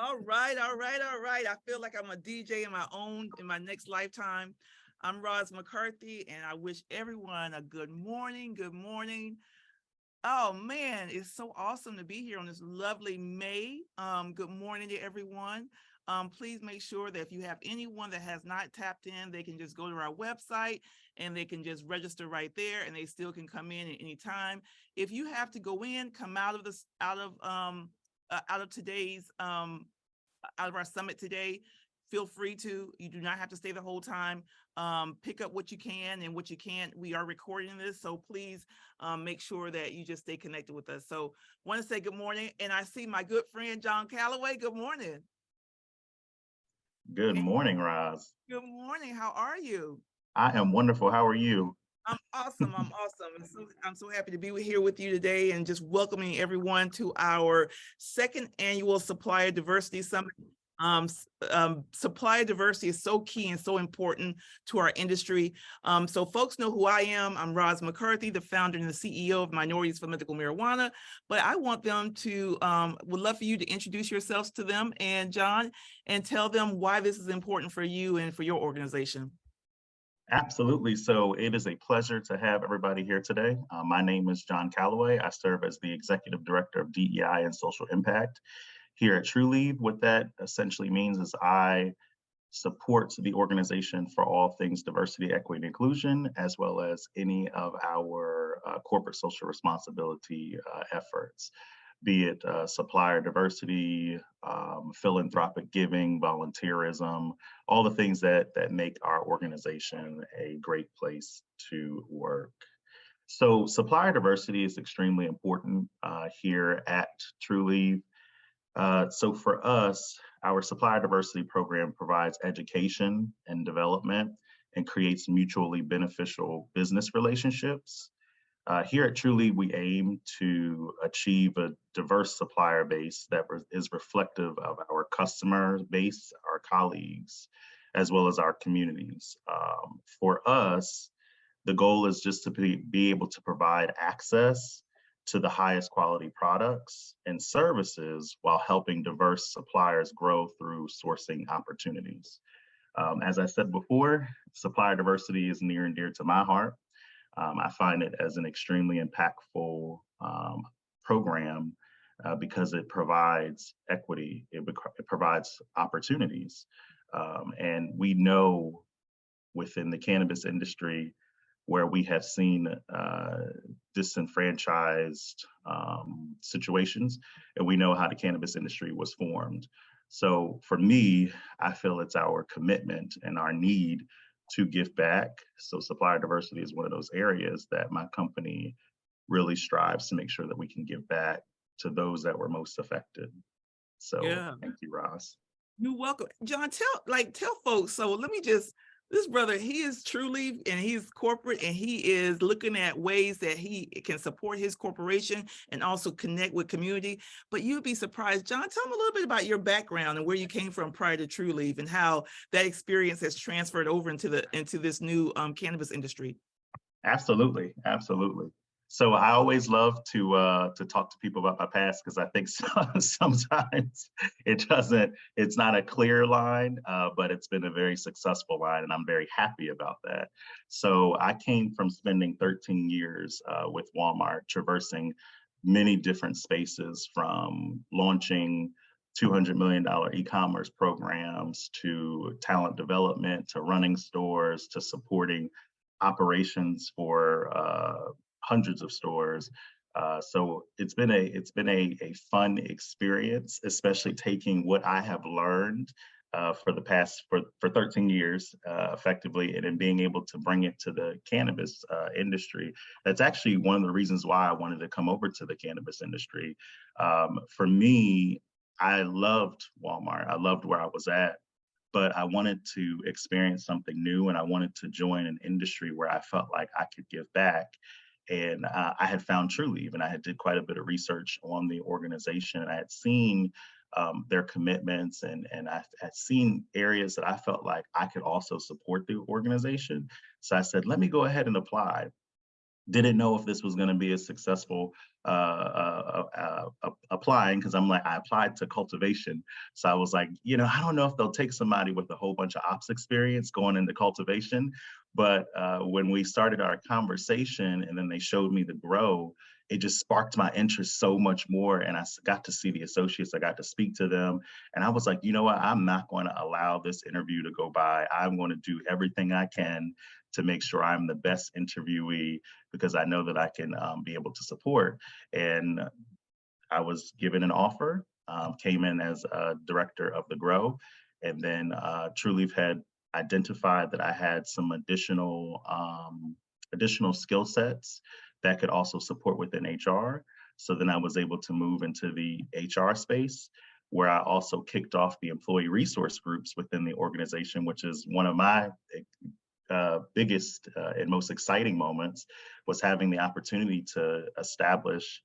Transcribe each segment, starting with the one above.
All right, all right, all right. I feel like I'm a DJ in my next lifetime. I'm Roz McCarthy, and I wish everyone a good morning. Good morning. Oh man, it's so awesome to be here on this lovely May. Good morning to everyone. Please make sure that if you have anyone that has not tapped in, they can just go to our website and they can just register right there, and they still can come in at any time. If you have to go in, come out of today's out of our summit today, feel free to. You do not have to stay the whole time. Pick up what you can and what you can't. We are recording this, so please make sure that you just stay connected with us. So want to say good morning, and I see my good friend John Calloway. Good morning. Good morning, Roz. Good morning. How are you? I am wonderful. How are you? I'm awesome. I'm awesome. I'm so happy to be here with you today and just welcoming everyone to our second annual Supplier Diversity Summit. Supplier diversity is so key and so important to our industry. So folks know who I am. I'm Roz McCarthy, the founder and the CEO of Minorities for Medical Marijuana. But I want them to, would love for you to introduce yourselves to them and John, and tell them why this is important for you and for your organization. Absolutely. So it is a pleasure to have everybody here today. My name is John Calloway. I serve as the Executive Director of DEI and Social Impact here at Trulieve. What that essentially means is I support the organization for all things diversity, equity, and inclusion, as well as any of our corporate social responsibility efforts, be it supplier diversity, philanthropic giving, volunteerism, all the things that make our organization a great place to work. So supplier diversity is extremely important here at Trulieve. So for us, our supplier diversity program provides education and development and creates mutually beneficial business relationships. Here at Trulieve, we aim to achieve a diverse supplier base that is reflective of our customer base, our colleagues, as well as our communities. For us, the goal is just to be able to provide access to the highest quality products and services while helping diverse suppliers grow through sourcing opportunities. As I said before, supplier diversity is near and dear to my heart. I find it as an extremely impactful program because it provides equity, it provides opportunities. And we know within the cannabis industry where we have seen disenfranchised situations, and we know how the cannabis industry was formed. So for me, I feel it's our commitment and our need to give back. So supplier diversity is one of those areas that my company really strives to make sure that we can give back to those that were most affected. So Yeah. thank you, Ross. You're welcome. John, tell folks. So this brother, he is truly, and he's corporate, and he is looking at ways that he can support his corporation and also connect with community. But you'd be surprised. John, tell him a little bit about your background and where you came from prior to Trulieve and how that experience has transferred over into this new cannabis industry. Absolutely, absolutely. So I always love to talk to people about my past because I think sometimes it's not a clear line, but it's been a very successful line, and I'm very happy about that. So I came from spending 13 years with Walmart, traversing many different spaces, from launching $200 million e-commerce programs to talent development, to running stores, to supporting operations for hundreds of stores. So it's been a fun experience, especially taking what I have learned for the past for 13 years effectively, and then being able to bring it to the cannabis industry. That's actually one of the reasons why I wanted to come over to the cannabis industry. For me, I loved Walmart. I loved where I was at, but I wanted to experience something new, and I wanted to join an industry where I felt like I could give back. And I had found Trulieve, and I had did quite a bit of research on the organization, and I had seen their commitments, and I had seen areas that I felt like I could also support the organization. So I said, let me go ahead and apply. didn't know if this was going to be a successful applying, because I'm like, I applied to cultivation. So I was like, I don't know if they'll take somebody with a whole bunch of ops experience going into cultivation. But when we started our conversation and then they showed me the grow, it just sparked my interest so much more. And I got to see the associates, I got to speak to them. And I was like, you know what, I'm not going to allow this interview to go by. I'm going to do everything I can to make sure I'm the best interviewee, because I know that I can be able to support. And I was given an offer, came in as a director of the Grow, and then Trulieve had identified that I had some additional skill sets that could also support within HR. So then I was able to move into the HR space, where I also kicked off the employee resource groups within the organization, which is one of my biggest and most exciting moments, was having the opportunity to establish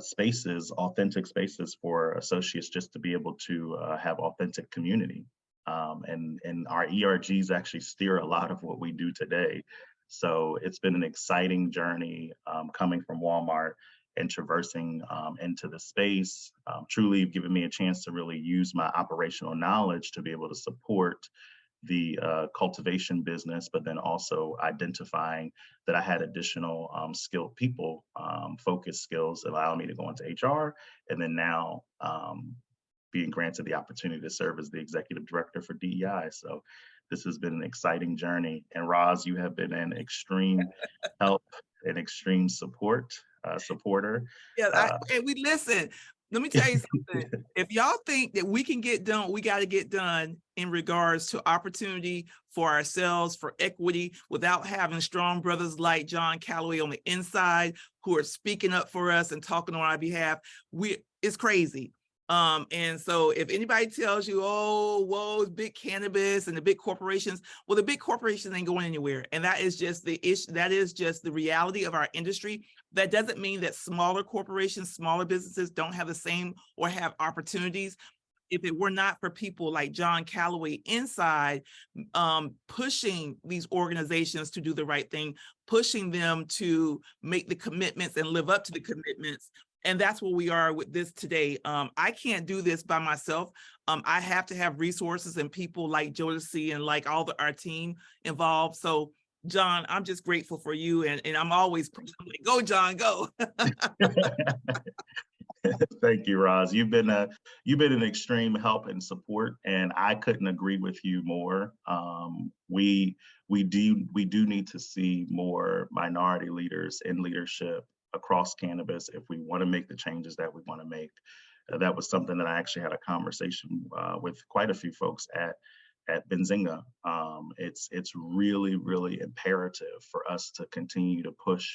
spaces, authentic spaces for associates, just to be able to have authentic community. And our ERGs actually steer a lot of what we do today. So it's been an exciting journey coming from Walmart and traversing into the space. Truly given me a chance to really use my operational knowledge to be able to support the cultivation business, but then also identifying that I had additional skilled people, focused skills that allow me to go into HR, and then now being granted the opportunity to serve as the executive director for DEI. So this has been an exciting journey. And Roz, you have been an extreme help and extreme supporter. Yeah, and we listen. Let me tell you something. If y'all think that we can get done, we got to get done in regards to opportunity for ourselves, for equity, without having strong brothers like John Calloway on the inside who are speaking up for us and talking on our behalf. It's crazy. And so if anybody tells you, oh, whoa, it's big cannabis and the big corporations, well, the big corporations ain't going anywhere. And that is just the issue. That is just the reality of our industry. That doesn't mean that smaller corporations, smaller businesses don't have the same or have opportunities. If it were not for people like John Calloway inside, pushing these organizations to do the right thing, pushing them to make the commitments and live up to the commitments. And that's where we are with this today. I can't do this by myself. I have to have resources and people like Jodeci and like our team involved. So John, I'm just grateful for you. And I'm always like, go, John, go. Thank you, Roz. You've been an extreme help and support, and I couldn't agree with you more. We do need to see more minority leaders in leadership across cannabis if we want to make the changes that we want to make. That was something that I actually had a conversation with quite a few folks at Benzinga. It's really, really imperative for us to continue to push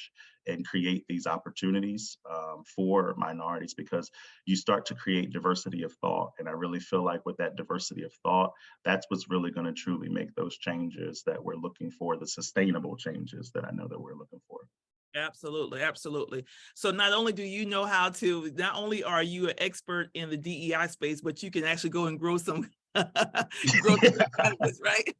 and create these opportunities for minorities, because you start to create diversity of thought. And I really feel like with that diversity of thought, that's what's really going to truly make those changes that we're looking for, the sustainable changes that I know that we're looking for. Absolutely, absolutely. So not only do you know how to, not only are you an expert in the DEI space, but you can actually go and grow some cannabis, right?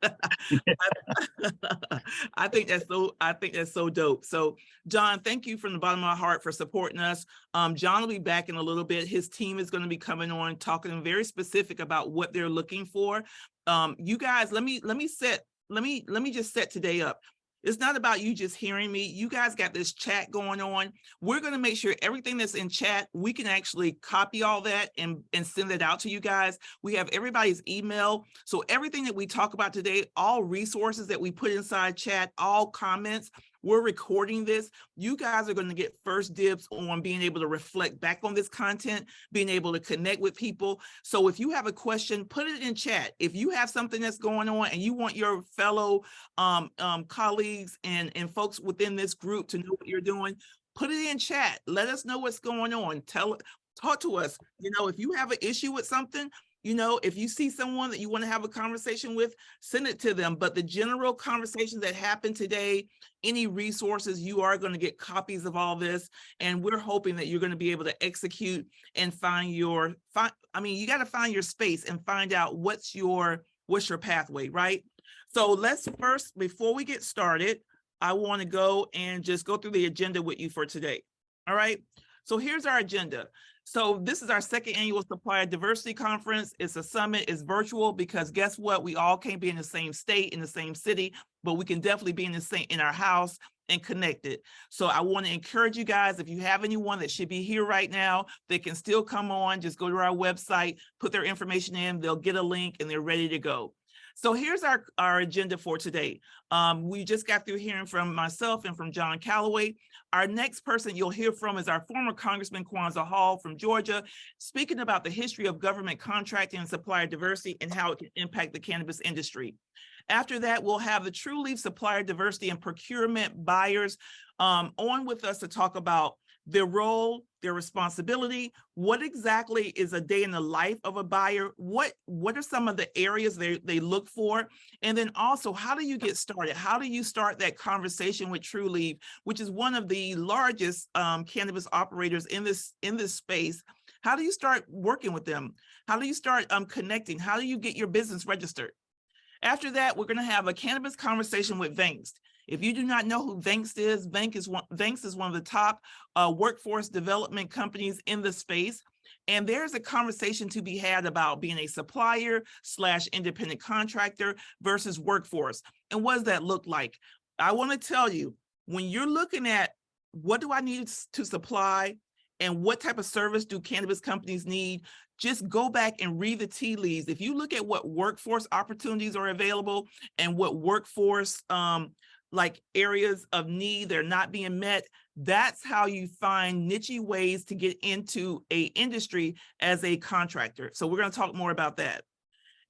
I think that's so dope. So John, thank you from the bottom of my heart for supporting us. John will be back in a little bit. His team is going to be coming on, talking very specific about what they're looking for. You guys, let me just set today up. It's not about you just hearing me. You guys got this chat going on. We're going to make sure everything that's in chat, we can actually copy all that and send it out to you guys. We have everybody's email. So everything that we talk about today, all resources that we put inside chat, all comments, we're recording this. You guys are going to get first dibs on being able to reflect back on this content, being able to connect with people. So if you have a question, put it in chat. If you have something that's going on and you want your fellow colleagues and folks within this group to know what you're doing, put it in chat. Let us know what's going on. Talk to us. If you have an issue with something, if you see someone that you want to have a conversation with, send it to them. But the general conversations that happen today, any resources, you are going to get copies of all this. And we're hoping that you're going to be able to execute and you got to find your space and find out what's your pathway, right? So let's first, before we get started, I want to go and just go through the agenda with you for today. All right. So here's our agenda. So this is our second annual Supplier Diversity Conference. It's a summit, it's virtual because guess what? We all can't be in the same state, in the same city, but we can definitely be in our house and connected. So I want to encourage you guys, if you have anyone that should be here right now, they can still come on, just go to our website, put their information in, they'll get a link and they're ready to go. So here's our agenda for today. We just got through hearing from myself and from John Calloway. Our next person you'll hear from is our former Congressman Kwanzaa Hall from Georgia, speaking about the history of government contracting and supplier diversity and how it can impact the cannabis industry. After that, we'll have the TruLeaf supplier diversity and procurement buyers on with us to talk about their role, their responsibility, what exactly is a day in the life of a buyer, what are some of the areas they look for, and then also how do you get started? How do you start that conversation with TruLeaf, which is one of the largest cannabis operators in this space? How do you start working with them? How do you start connecting? How do you get your business registered? After that, we're going to have a cannabis conversation with Vangst. If you do not know who Vangst is, Vangst is one of the top workforce development companies in the space. And there's a conversation to be had about being a supplier / independent contractor versus workforce. And what does that look like? I want to tell you, when you're looking at what do I need to supply and what type of service do cannabis companies need, just go back and read the tea leaves. If you look at what workforce opportunities are available and what workforce like areas of need they're not being met, that's how you find niche ways to get into a industry as a contractor. So we're going to talk more about that.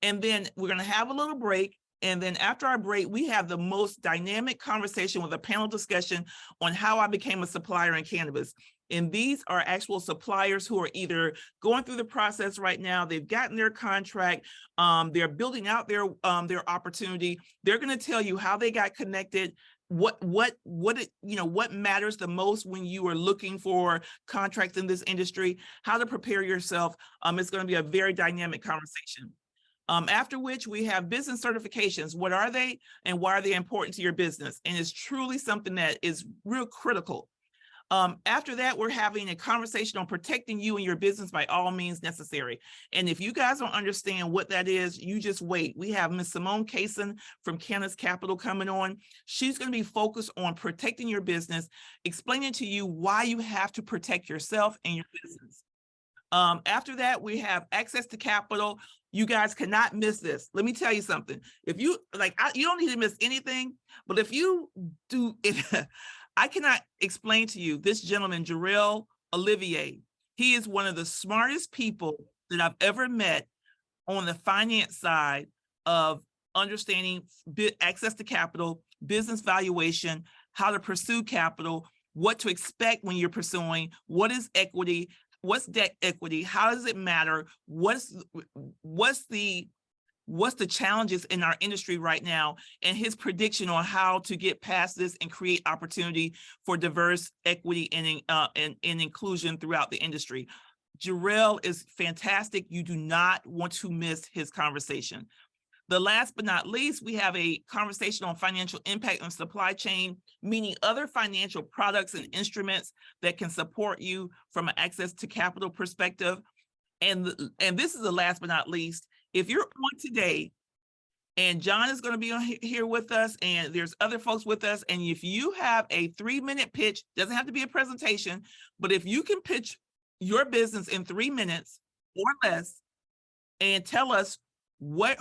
And then we're going to have a little break. And then after our break, we have the most dynamic conversation with a panel discussion on how I became a supplier in cannabis. And these are actual suppliers who are either going through the process right now, they've gotten their contract, they're building out their opportunity. They're going to tell you how they got connected, what matters the most when you are looking for contracts in this industry, how to prepare yourself. It's going to be a very dynamic conversation. After which we have business certifications. What are they and why are they important to your business? And it's truly something that is real critical. After that, we're having a conversation on protecting you and your business by all means necessary. And if you guys don't understand what that is, you just wait. We have Ms. Simone Kaysen from Cannabis Capital coming on. She's going to be focused on protecting your business, explaining to you why you have to protect yourself and your business. After that, we have access to capital. You guys cannot miss this. Let me tell you something. If you you don't need to miss anything, but if you do, I cannot explain to you this gentleman, Jarrell Olivier. He is one of the smartest people that I've ever met on the finance side of understanding access to capital, business valuation, how to pursue capital, what to expect when you're pursuing, what is equity, what's debt equity, how does it matter, what's the challenges in our industry right now, and his prediction on how to get past this and create opportunity for diverse equity and inclusion throughout the industry. Jarrell is fantastic. You do not want to miss his conversation. The last but not least, we have a conversation on financial impact on supply chain, meaning other financial products and instruments that can support you from an access to capital perspective. And this is the last but not least. If you're on today, and John is going to be on here with us, and there's other folks with us, and if you have a 3-minute pitch, doesn't have to be a presentation, but if you can pitch your business in 3 minutes or less and tell us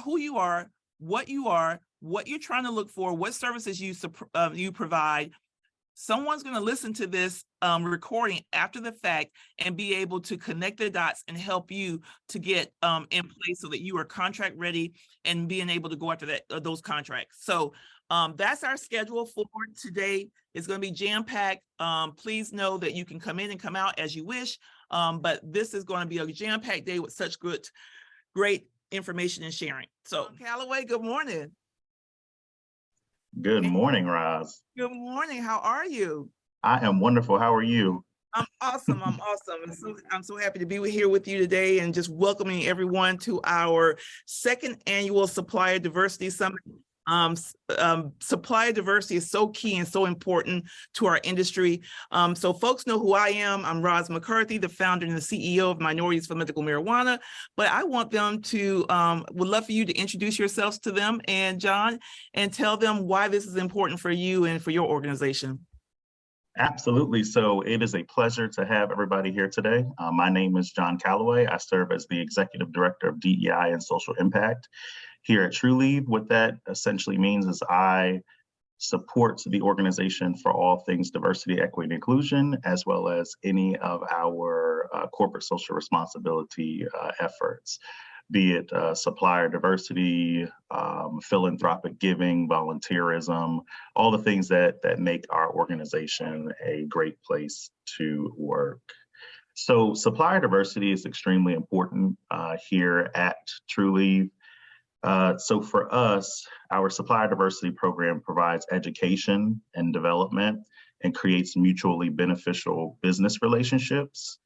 who you are, what you're trying to look for, what services you provide, someone's going to listen to this recording after the fact and be able to connect the dots and help you to get in place so that you are contract ready and being able to go after those contracts. So that's our schedule for today. It's going to be jam-packed. Please know that you can come in and come out as you wish, but this is going to be a jam-packed day with such great information and sharing. So Calloway, good morning. Good morning, Roz. Good morning. How are you? I am wonderful. How are you? I'm awesome. I'm awesome. I'm so happy to be here with you today and just welcoming everyone to our second annual Supplier Diversity Summit. Supplier diversity is so key and so important to our industry. So folks know who I am. I'm Roz McCarthy, the founder and the CEO of Minorities for Medical Marijuana. But I want them to, would love for you to introduce yourselves to them and John, and tell them why this is important for you and for your organization. Absolutely. So it is a pleasure to have everybody here today. My name is John Calloway. I serve as the Executive Director of DEI and Social Impact here at TrueLeave. What that essentially means is I support the organization for all things diversity, equity, and inclusion, as well as any of our corporate social responsibility efforts, be it supplier diversity, philanthropic giving, volunteerism, all the things that make our organization a great place to work. So supplier diversity is extremely important here at TrueLeave. So for us, our supplier diversity program provides education and development and creates mutually beneficial business relationships.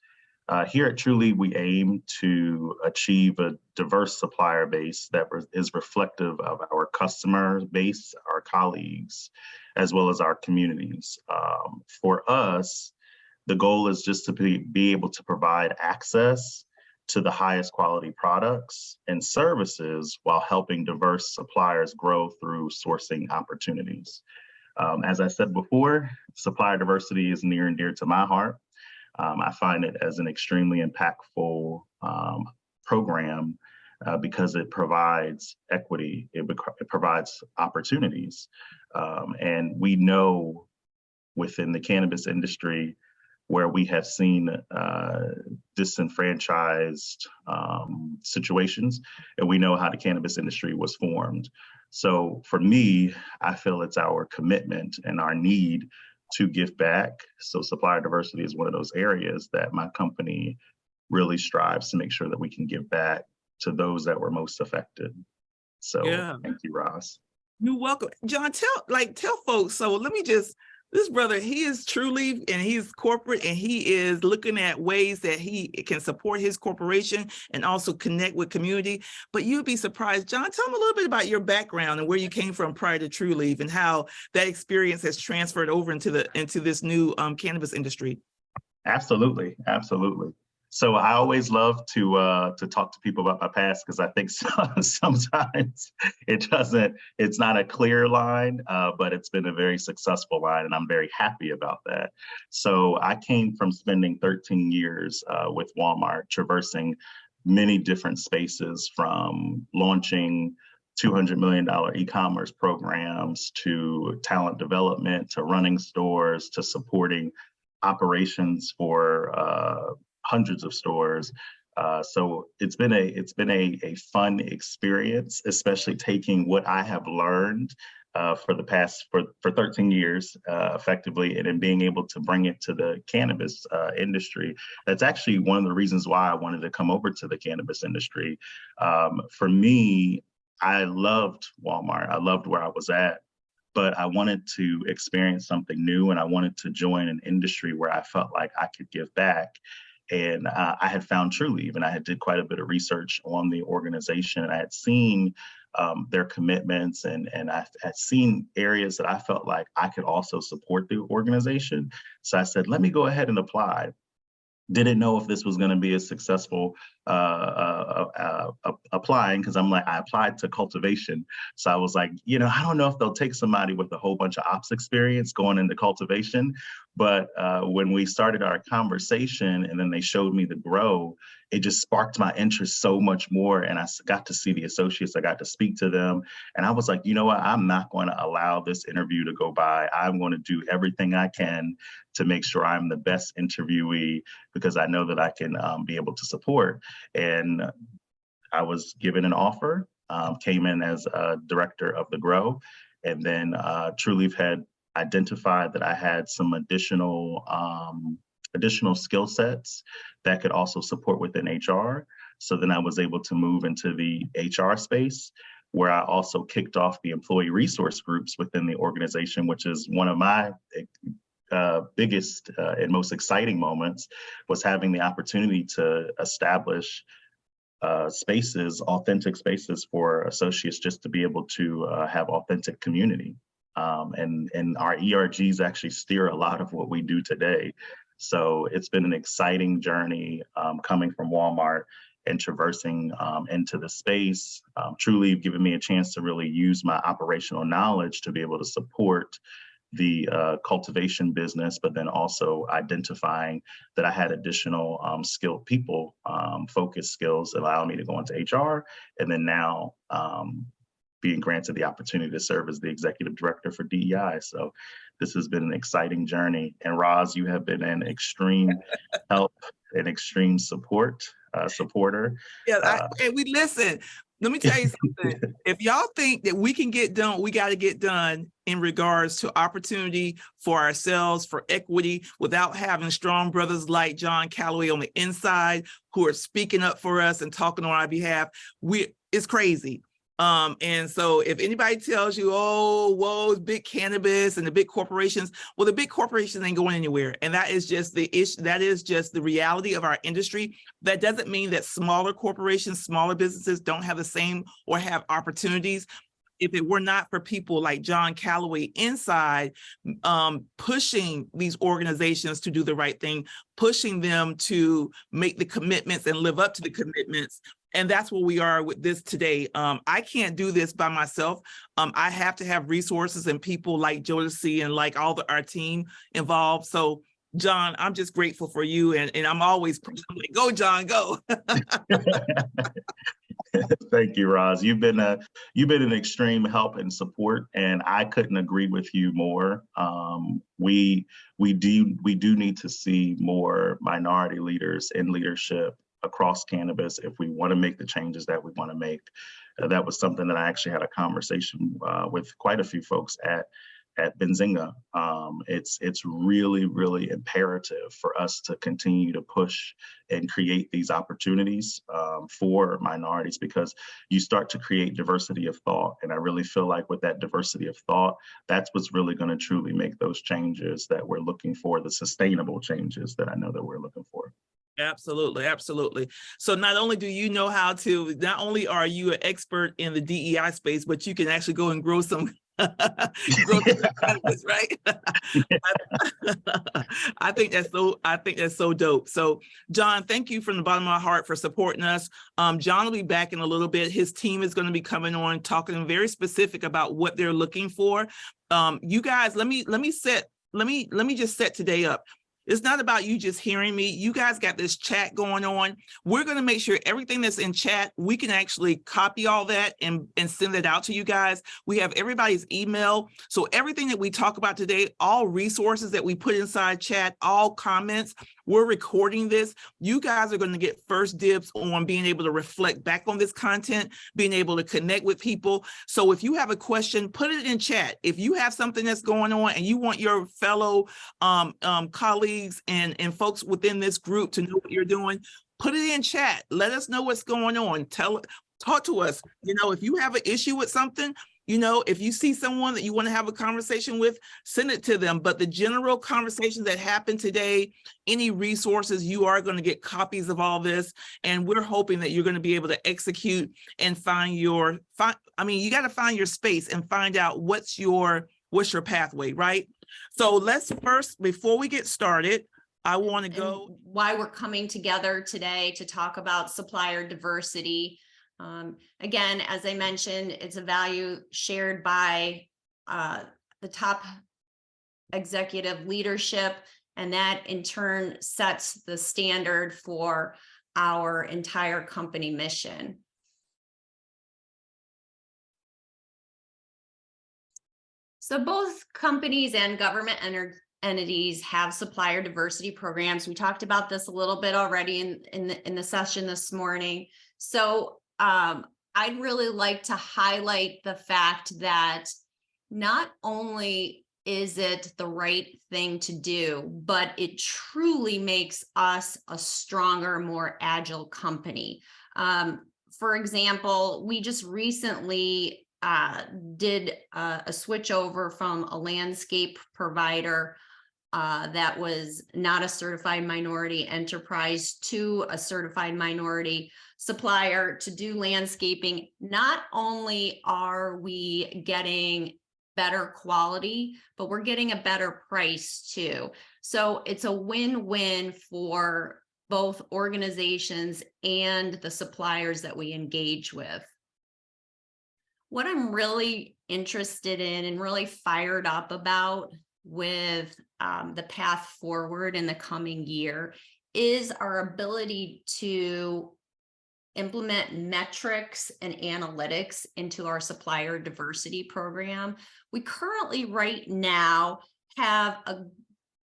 Here at TrueLeave, we aim to achieve a diverse supplier base that is reflective of our customer base, our colleagues, as well as our communities. For us, the goal is just to be able to provide access to the highest quality products and services while helping diverse suppliers grow through sourcing opportunities. As I said before, supplier diversity is near and dear to my heart. I find it as an extremely impactful program because it provides equity, it provides opportunities. And we know within the cannabis industry where we have seen disenfranchised situations, and we know how the cannabis industry was formed. So for me, I feel it's our commitment and our need to give back. So supplier diversity is one of those areas that my company really strives to make sure that we can give back to those that were most affected. So Thank you, Ross. You're welcome. John, tell folks, so let me just, this brother, he is truly, and he's corporate, and he is looking at ways that he can support his corporation and also connect with community. But you'd be surprised, John, tell him a little bit about your background and where you came from prior to TrueLeave and how that experience has transferred over into this new cannabis industry. Absolutely, absolutely. So I always love to talk to people about my past because I think sometimes it's not a clear line, but it's been a very successful line, and I'm very happy about that. So I came from spending 13 years with Walmart, traversing many different spaces, from launching $200 million e-commerce programs to talent development, to running stores, to supporting operations for hundreds of stores. So it's been a fun experience, especially taking what I have learned for 13 years effectively, and then being able to bring it to the cannabis industry. That's actually one of the reasons why I wanted to come over to the cannabis industry. For me, I loved Walmart. I loved where I was at, but I wanted to experience something new, and I wanted to join an industry where I felt like I could give back. And I had found TrueLeave, and I had did quite a bit of research on the organization. And I had seen their commitments, and I had seen areas that I felt like I could also support the organization. So I said, let me go ahead and apply. Didn't know if this was going to be a successful applying, because I'm like, I applied to cultivation. So I was like, I don't know if they'll take somebody with a whole bunch of ops experience going into cultivation. But when we started our conversation and then they showed me the grow, it just sparked my interest so much more. And I got to see the associates, I got to speak to them. And I was like, you know what, I'm not going to allow this interview to go by. I'm going to do everything I can to make sure I'm the best interviewee, because I know that I can be able to support. And I was given an offer, came in as a director of the grow. And then TrueLeave had identified that I had some additional skill sets that could also support within HR. So then I was able to move into the HR space, where I also kicked off the employee resource groups within the organization, which is one of my biggest and most exciting moments, was having the opportunity to establish spaces, authentic spaces for associates just to be able to have authentic community. And our ERGs actually steer a lot of what we do today. So it's been an exciting journey coming from Walmart and traversing into the space. Truly given me a chance to really use my operational knowledge to be able to support the cultivation business, but then also identifying that I had additional skilled people, focused skills that allow me to go into HR, and then now being granted the opportunity to serve as the executive director for DEI. So this has been an exciting journey. And Roz, you have been an extreme help and extreme supporter. Yeah, and we listen. Let me tell you something. If y'all think that we can get done, we got to get done in regards to opportunity for ourselves, for equity, without having strong brothers like John Calloway on the inside who are speaking up for us and talking on our behalf. It's crazy. And so if anybody tells you, oh, whoa, it's big cannabis and the big corporations, well, the big corporations ain't going anywhere. And that is just the issue. That is just the reality of our industry. That doesn't mean that smaller corporations, smaller businesses don't have the same or have opportunities. If it were not for people like John Calloway inside, pushing these organizations to do the right thing, pushing them to make the commitments and live up to the commitments. And that's where we are with this today. I can't do this by myself. I have to have resources and people like Jodeci and like our team involved. So John, I'm just grateful for you. And I'm always like, go, John, go. Thank you, Roz. You've been an extreme help and support, and I couldn't agree with you more. We do need to see more minority leaders in leadership across cannabis if we want to make the changes that we want to make. That was something that I actually had a conversation with quite a few folks at Benzinga. It's really, really imperative for us to continue to push and create these opportunities for minorities, because you start to create diversity of thought. And I really feel like with that diversity of thought, that's what's really going to truly make those changes that we're looking for, the sustainable changes that I know that we're looking for. Absolutely, absolutely. So not only do you know how to, not only are you an expert in the DEI space, but you can actually go and grow some cannabis, right? I think that's so dope. So John, thank you from the bottom of my heart for supporting us. John will be back in a little bit. His team is going to be coming on, talking very specific about what they're looking for. You guys, let me just set today up. It's not about you just hearing me. You guys got this chat going on. We're going to make sure everything that's in chat, we can actually copy all that and send it out to you guys. We have everybody's email. So everything that we talk about today, all resources that we put inside chat, all comments, we're recording this. You guys are going to get first dibs on being able to reflect back on this content, being able to connect with people. So if you have a question, put it in chat. If you have something that's going on and you want your fellow colleagues and folks within this group to know what you're doing, put it in chat. Let us know what's going on. Talk to us. If you have an issue with something, if you see someone that you want to have a conversation with, send it to them. But the general conversations that happen today, any resources, you are going to get copies of all this. And we're hoping that you're going to be able to execute and you got to find your space and find out what's your pathway, right? So let's first, before we get started, I want to go why we're coming together today to talk about supplier diversity. Again, as I mentioned, it's a value shared by the top executive leadership, and that in turn sets the standard for our entire company mission. So both companies and government entities have supplier diversity programs. We talked about this a little bit already in the session this morning. So I'd really like to highlight the fact that not only is it the right thing to do, but it truly makes us a stronger, more agile company. For example, we just recently did a switch over from a landscape provider that was not a certified minority enterprise to a certified minority supplier to do landscaping. Not only are we getting better quality, but we're getting a better price too. So it's a win-win for both organizations and the suppliers that we engage with. What I'm really interested in and really fired up about with the path forward in the coming year is our ability to implement metrics and analytics into our supplier diversity program. We currently right now have a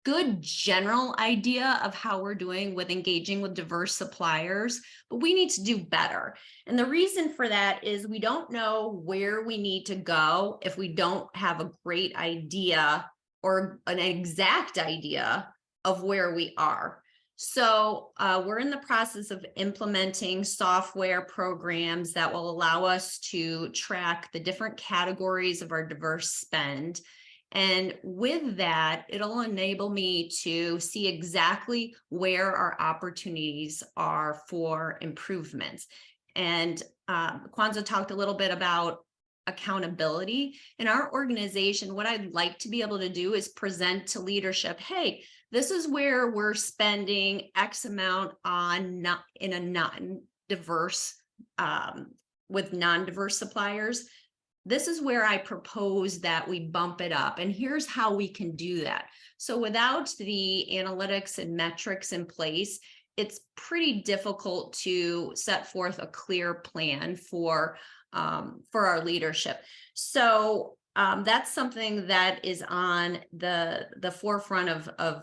good general idea of how we're doing with engaging with diverse suppliers, but we need to do better. And the reason for that is we don't know where we need to go if we don't have a great idea or an exact idea of where we are. So we're in the process of implementing software programs that will allow us to track the different categories of our diverse spend. And with that, it'll enable me to see exactly where our opportunities are for improvements. And Kwanzaa talked a little bit about accountability. In our organization, what I'd like to be able to do is present to leadership, hey, this is where we're spending X amount on in a non-diverse, with non-diverse suppliers. This is where I propose that we bump it up. And here's how we can do that. So without the analytics and metrics in place, it's pretty difficult to set forth a clear plan for our leadership. So that's something that is on the forefront of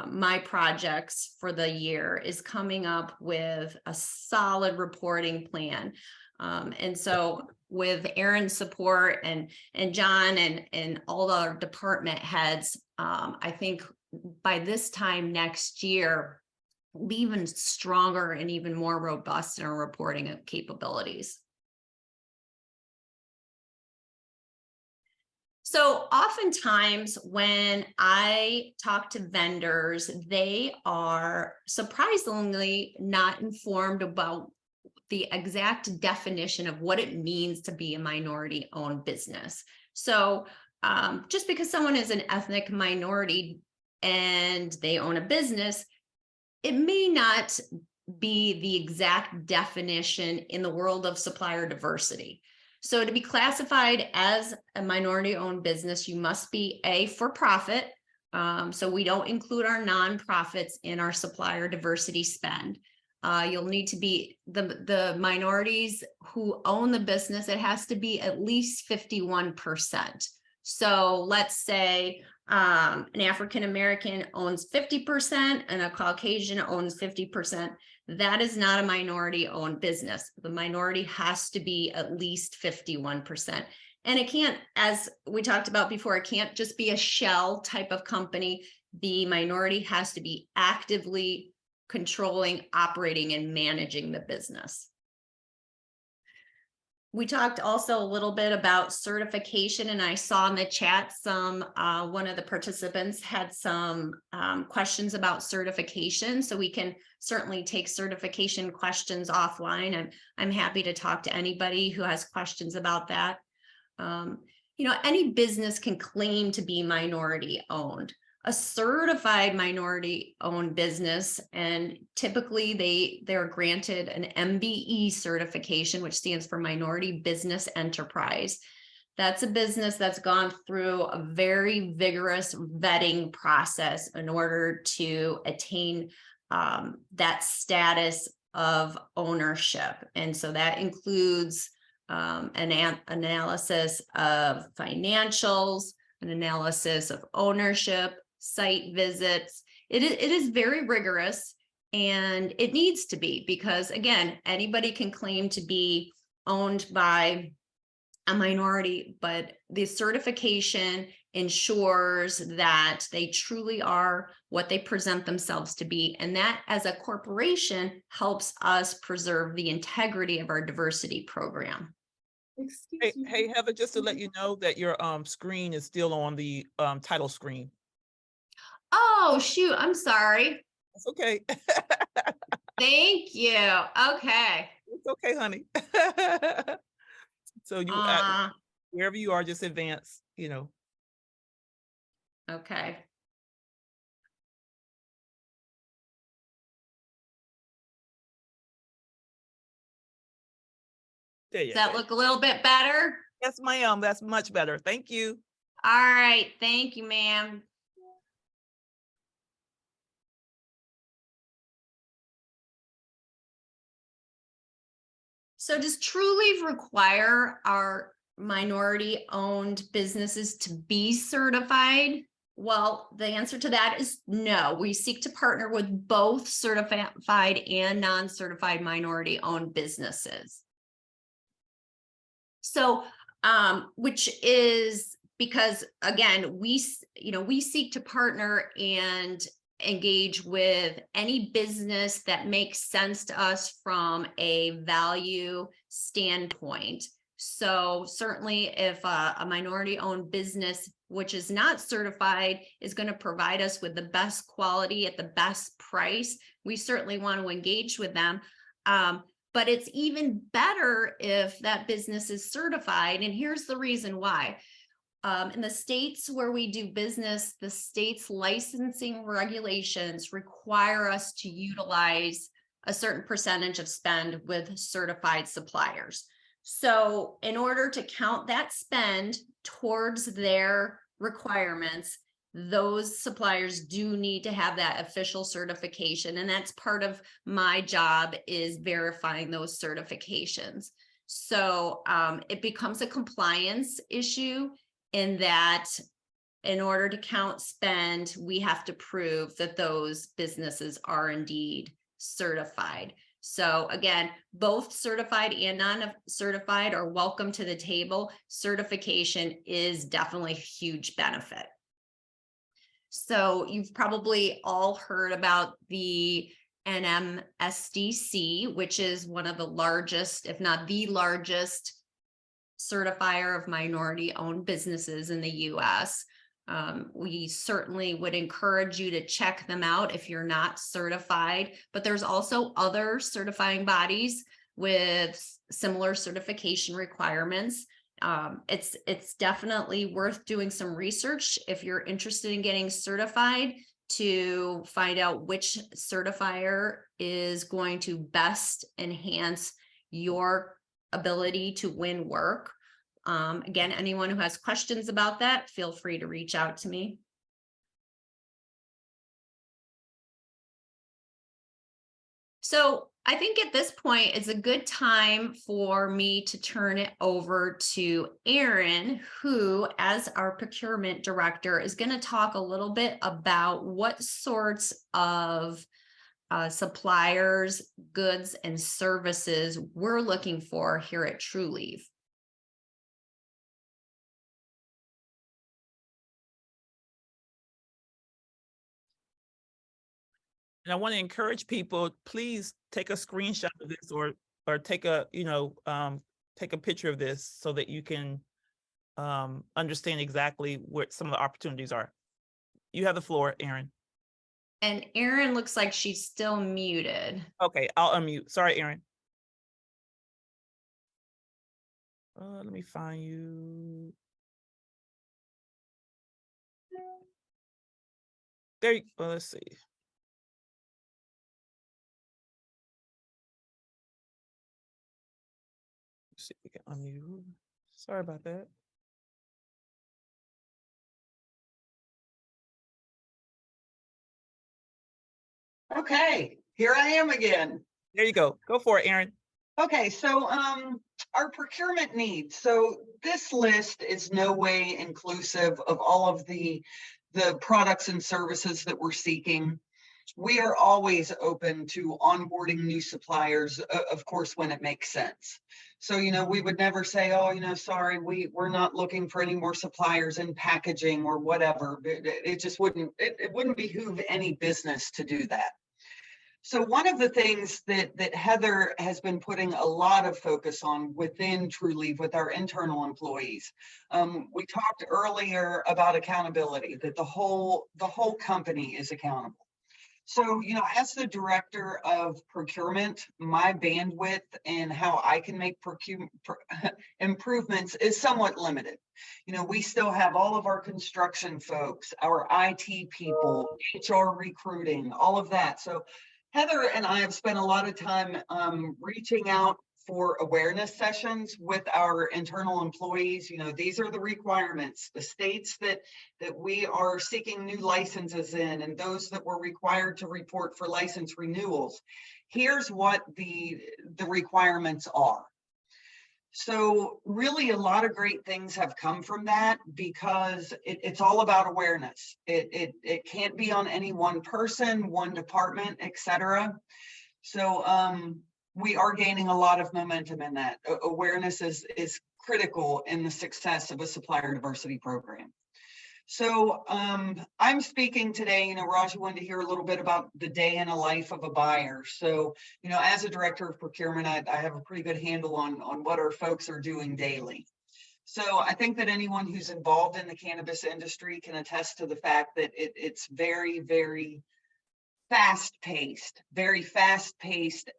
my projects for the year, is coming up with a solid reporting plan. And so with Aaron's support and John and all our department heads, I think by this time next year, we'll be even stronger and even more robust in our reporting capabilities. So oftentimes when I talk to vendors, they are surprisingly not informed about the exact definition of what it means to be a minority-owned business. So just because someone is an ethnic minority and they own a business, it may not be the exact definition in the world of supplier diversity. So to be classified as a minority-owned business, you must be a for-profit. So we don't include our nonprofits in our supplier diversity spend. You'll need to be the minorities who own the business. It has to be at least 51%. So let's say an African-American owns 50% and a Caucasian owns 50%. That is not a minority-owned business. The minority has to be at least 51%. And it can't, as we talked about before, it can't just be a shell type of company. The minority has to be actively controlling, operating, and managing the business. We talked also a little bit about certification, and I saw in the chat some, one of the participants had some questions about certification. So we can certainly take certification questions offline, and I'm happy to talk to anybody who has questions about that. You know, any business can claim to be minority owned. A certified minority-owned business, and typically they're granted an MBE certification, which stands for Minority Business Enterprise. That's a business that's gone through a very vigorous vetting process in order to attain that status of ownership. And so that includes an analysis of financials, an analysis of ownership, site visits. It is very rigorous, and it needs to be, because again, anybody can claim to be owned by a minority, but the certification ensures that they truly are what they present themselves to be. And that, as a corporation, helps us preserve the integrity of our diversity program. Hey, Heather, just to let you know that your screen is still on the title screen. Oh, shoot, I'm sorry. It's okay. Thank you. Okay. It's okay, honey. So you, Uh, wherever you are, just advance, okay. there you Does that go. look a little bit better? Yes, ma'am. That's much better. Thank you. All right. Thank you, ma'am. So does Trulieve require our minority-owned businesses to be certified? Well, the answer to that is no. We seek to partner with both certified and non-certified minority-owned businesses. So, which is because, again, we seek to partner and engage with any business that makes sense to us from a value standpoint. So certainly if a minority-owned business, which is not certified, is going to provide us with the best quality at the best price, we certainly want to engage with them. But it's even better if that business is certified. And here's the reason why. In the states where we do business, the state's licensing regulations require us to utilize a certain percentage of spend with certified suppliers. So in order to count that spend towards their requirements, those suppliers do need to have that official certification. And that's part of my job, is verifying those certifications. So it becomes a compliance issue, in that in order to count spend, we have to prove that those businesses are indeed certified. So again, both certified and non-certified are welcome to the table. Certification is definitely a huge benefit. So you've probably all heard about the NMSDC, which is one of the largest, if not the largest, certifier of minority-owned businesses in the US. We certainly would encourage you to check them out if you're not certified, but there's also other certifying bodies with similar certification requirements. It's definitely worth doing some research if you're interested in getting certified, to find out which certifier is going to best enhance your ability to win work. Again, anyone who has questions about that, feel free to reach out to me. So I think at this point, it's a good time for me to turn it over to Erin, who, as our procurement director, is going to talk a little bit about what sorts of suppliers, goods, and services we're looking for here at Trulieve. And I want to encourage people, please take a screenshot of this, or take a, take a picture of this so that you can understand exactly what some of the opportunities are. You have the floor, Erin. And Erin looks like she's still muted. Okay, I'll unmute. Sorry, Erin. Let me find you. There you go. Let's see. Let's see if we can unmute. Sorry about that. Okay, here I am again. There you go. Go for it, Erin. Okay, so our procurement needs. So this list is no way inclusive of all of the products and services that we're seeking. We are always open to onboarding new suppliers, of course, when it makes sense. So, we would never say, oh, sorry, we're not looking for any more suppliers in packaging or whatever. It just wouldn't, it wouldn't behoove any business to do that. So one of the things that Heather has been putting a lot of focus on within TrueLeave with our internal employees, we talked earlier about accountability, that the whole company is accountable. So, as the director of procurement, my bandwidth and how I can make improvements is somewhat limited. We still have all of our construction folks, our IT people, HR recruiting, all of that. So Heather and I have spent a lot of time reaching out for awareness sessions with our internal employees. These are the requirements, the states that we are seeking new licenses in, and those that we're required to report for license renewals. Here's what the requirements are. So really a lot of great things have come from that, because it's all about awareness. It can't be on any one person, one department, etc. So we are gaining a lot of momentum in that. Awareness is critical in the success of a supplier diversity program. So I'm speaking today, Raj, you wanted to hear a little bit about the day in a life of a buyer. So, as a director of procurement, I have a pretty good handle on what our folks are doing daily. So I think that anyone who's involved in the cannabis industry can attest to the fact that it's very, very fast-paced,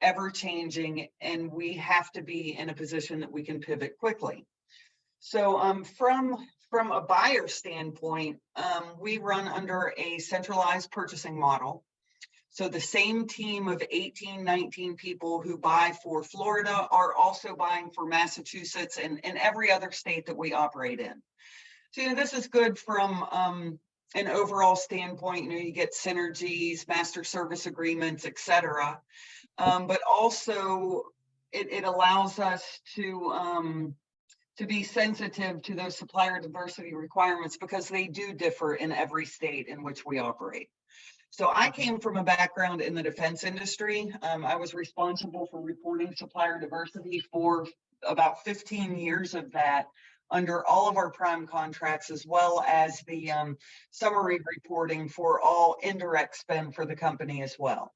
ever changing, and we have to be in a position that we can pivot quickly. So from a buyer standpoint, we run under a centralized purchasing model. So the same team of 18, 19 people who buy for Florida are also buying for Massachusetts and every other state that we operate in. So this is good from an overall standpoint. You get synergies, master service agreements, etc. But also it allows us to be sensitive to those supplier diversity requirements, because they do differ in every state in which we operate. So I came from a background in the defense industry. I was responsible for reporting supplier diversity for about 15 years of that under all of our prime contracts, as well as the summary reporting for all indirect spend for the company as well.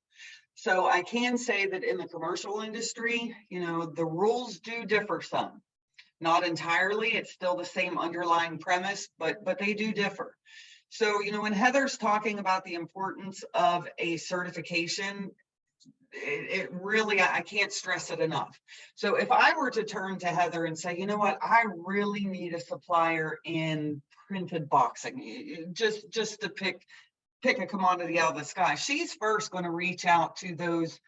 So I can say that in the commercial industry, the rules do differ some. Not entirely, it's still the same underlying premise, but they do differ. So, when Heather's talking about the importance of a certification, it really, I can't stress it enough. So if I were to turn to Heather and say, I really need a supplier in printed boxing, just to pick a commodity out of the sky, she's first going to reach out to those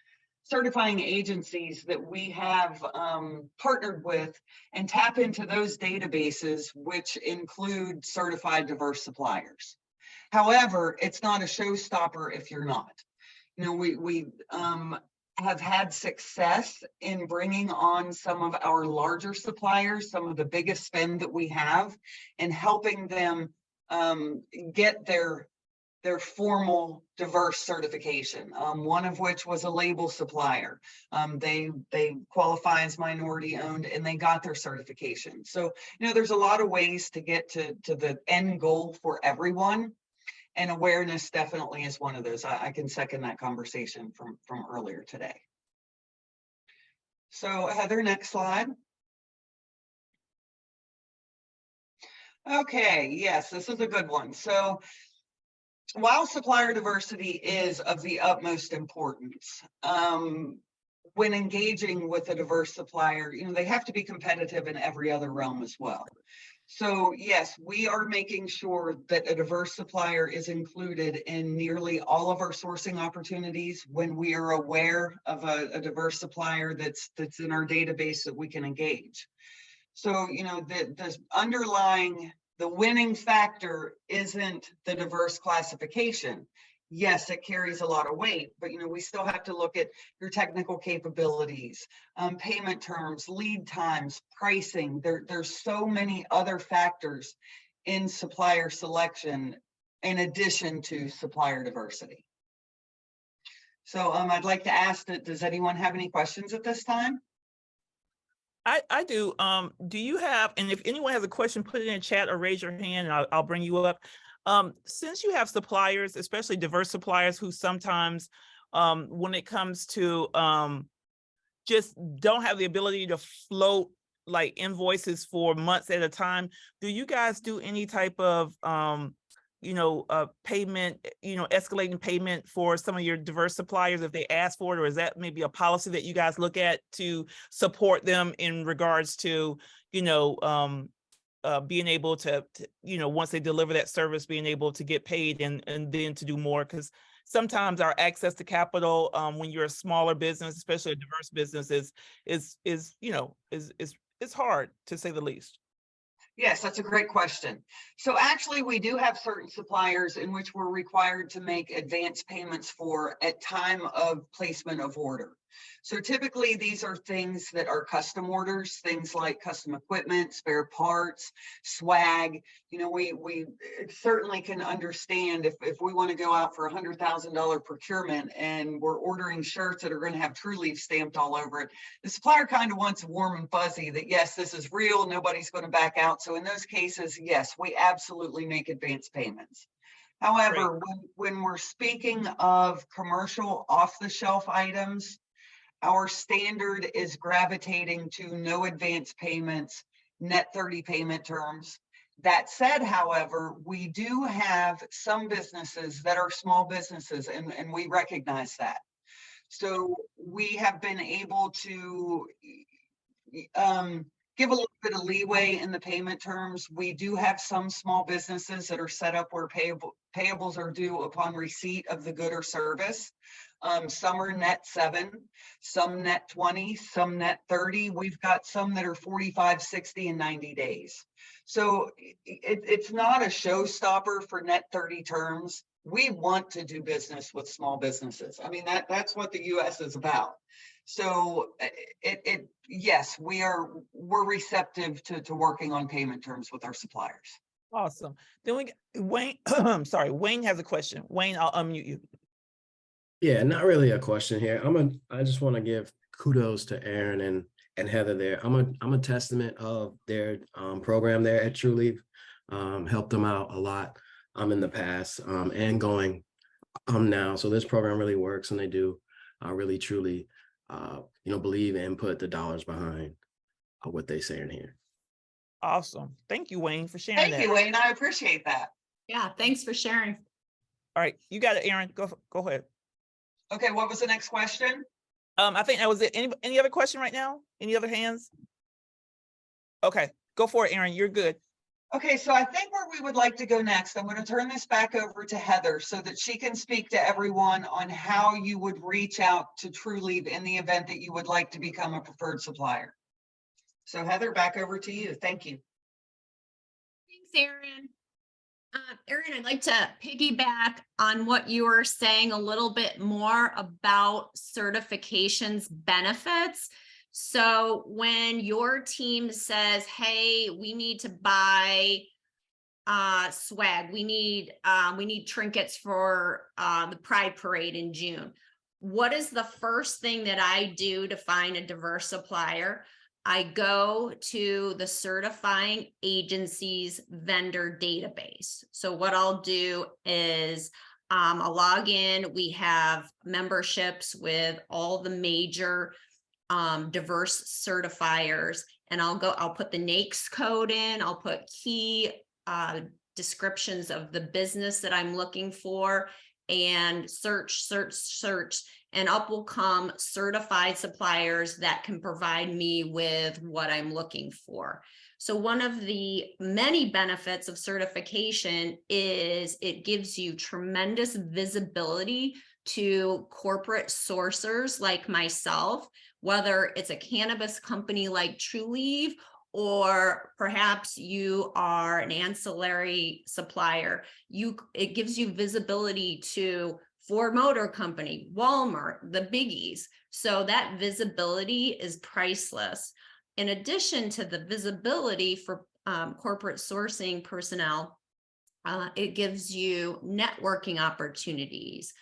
certifying agencies that we have partnered with and tap into those databases, which include certified diverse suppliers. However, it's not a showstopper if you're not. We have had success in bringing on some of our larger suppliers, some of the biggest spend that we have, and helping them get their formal diverse certification, one of which was a label supplier. They qualify as minority owned, and they got their certification. So, there's a lot of ways to get to the end goal for everyone, and awareness definitely is one of those. I can second that conversation from earlier today. So Heather, next slide. Okay, yes, this is a good one. So while supplier diversity is of the utmost importance, when engaging with a diverse supplier, they have to be competitive in every other realm as well. So yes, we are making sure that a diverse supplier is included in nearly all of our sourcing opportunities when we are aware of a diverse supplier that's in our database that we can engage. So, the underlying, the winning factor isn't the diverse classification. Yes, it carries a lot of weight, but we still have to look at your technical capabilities, payment terms, lead times, pricing. There's so many other factors in supplier selection in addition to supplier diversity. So I'd like to ask that, does anyone have any questions at this time? I do. Do you have, and if anyone has a question, put it in chat or raise your hand and I'll bring you up. Since you have suppliers, especially diverse suppliers who sometimes when it comes to just don't have the ability to float like invoices for months at a time. Do you guys do any type of payment, escalating payment for some of your diverse suppliers if they ask for it, or is that maybe a policy that you guys look at to support them in regards to, being able to, once they deliver that service, being able to get paid and then to do more? Because sometimes our access to capital, when you're a smaller business, especially a diverse business, is hard, to say the least. Yes, that's a great question. So actually, we do have certain suppliers in which we're required to make advance payments for at time of placement of order. So typically, these are things that are custom orders, things like custom equipment, spare parts, swag. We certainly can understand if we want to go out for $100,000 procurement and we're ordering shirts that are going to have True Leaf stamped all over it. The supplier kind of wants warm and fuzzy that, yes, this is real, nobody's going to back out. So in those cases, yes, we absolutely make advance payments. However, when we're speaking of commercial off-the-shelf items, our standard is gravitating to no advance payments, net 30 payment terms. That said, however, we do have some businesses that are small businesses, and we recognize that. So we have been able to give a little bit of leeway in the payment terms. We do have some small businesses that are set up where payables are due upon receipt of the good or service. Some are net 7, some net 20, some net 30. We've got some that are 45, 60, and 90 days. So it's not a showstopper for net 30 terms. We want to do business with small businesses. I mean, that's what the U.S. is about. So yes, we're receptive to working on payment terms with our suppliers. Awesome. Then Wayne, sorry, Wayne has a question. Wayne, I'll unmute you. Yeah, not really a question here. I just want to give kudos to Aaron and Heather there. I'm a testament of their program there at True Leaf. Helped them out a lot in the past and going now. So this program really works, and they do really truly believe and put the dollars behind what they say in here. Awesome. Thank you, Wayne, for sharing that. Thank you, Wayne. I appreciate that. Yeah, thanks for sharing. All right, you got it, Aaron. Go ahead. Okay, what was the next question? I think that was it. Any other question right now? Any other hands? Okay, go for it, Aaron. You're good. Okay, so I think where we would like to go next, I'm going to turn this back over to Heather so that she can speak to everyone on how you would reach out to True Leaf in the event that you would like to become a preferred supplier. So Heather, back over to you. Thank you. Thanks, Aaron. Aaron, I'd like to piggyback on what you were saying a little bit more about certifications benefits. So when your team says, hey, we need to buy swag, we need trinkets for the Pride Parade in June, what is the first thing that I do to find a diverse supplier? I go to the certifying agency's vendor database. So what I'll do is I'll log in. We have memberships with all the major diverse certifiers, and I'll put the NAICS code in. I'll put key descriptions of the business that I'm looking for, and search, and up will come certified suppliers that can provide me with what I'm looking for. So one of the many benefits of certification is it gives you tremendous visibility to corporate sourcers like myself, whether it's a cannabis company like True Leaf, or perhaps you are an ancillary supplier. It gives you visibility to Ford Motor Company, Walmart, the biggies. So that visibility is priceless. In addition to the visibility for corporate sourcing personnel, it gives you networking opportunities,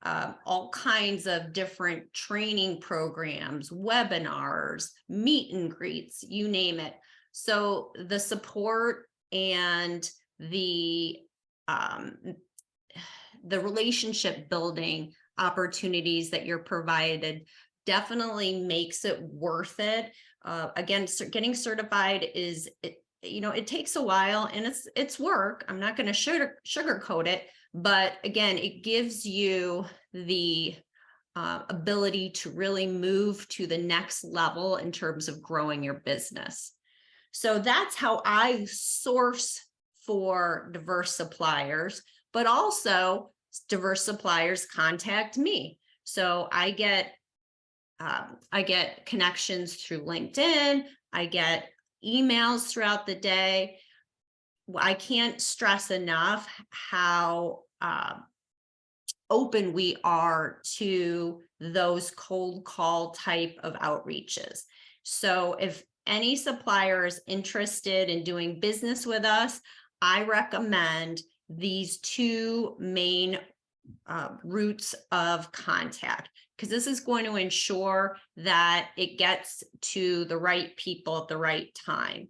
all kinds of different training programs, webinars, meet and greets, you name it. So the support and the relationship building opportunities that you're provided definitely makes it worth it. Again, getting certified is, it takes a while and it's work. I'm not going to sugarcoat it, but again, it gives you the ability to really move to the next level in terms of growing your business. So that's how I source for diverse suppliers, but also diverse suppliers contact me. So I get connections through LinkedIn. I get emails throughout the day. I can't stress enough how open we are to those cold call type of outreaches. So if any supplier is interested in doing business with us, I recommend these two main routes of contact, because this is going to ensure that it gets to the right people at the right time.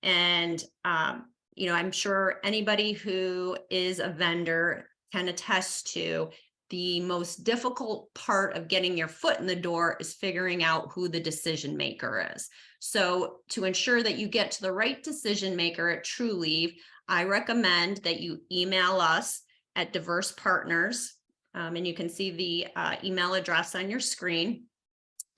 And, I'm sure anybody who is a vendor can attest to the most difficult part of getting your foot in the door is figuring out who the decision maker is. So to ensure that you get to the right decision maker at TrueLeave, I recommend that you email us at Diverse Partners, and you can see the email address on your screen.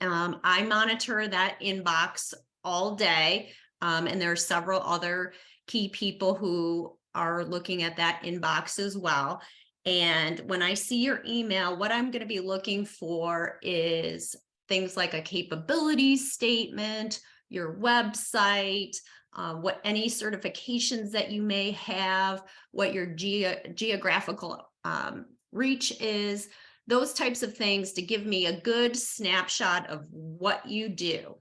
I monitor that inbox all day, and there are several other key people who are looking at that inbox as well. And when I see your email, what I'm going to be looking for is things like a capabilities statement, your website, what any certifications that you may have, what your geographical reach is, those types of things to give me a good snapshot of what you do.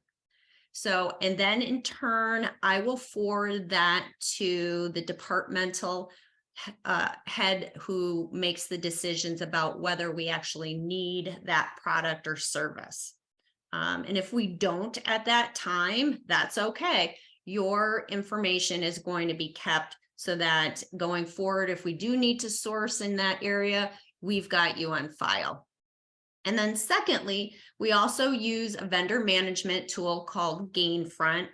So, and then in turn, I will forward that to the departmental head who makes the decisions about whether we actually need that product or service. And if we don't at that time, that's okay. Your information is going to be kept so that going forward, if we do need to source in that area, we've got you on file. And then secondly, we also use a vendor management tool called Gainfront.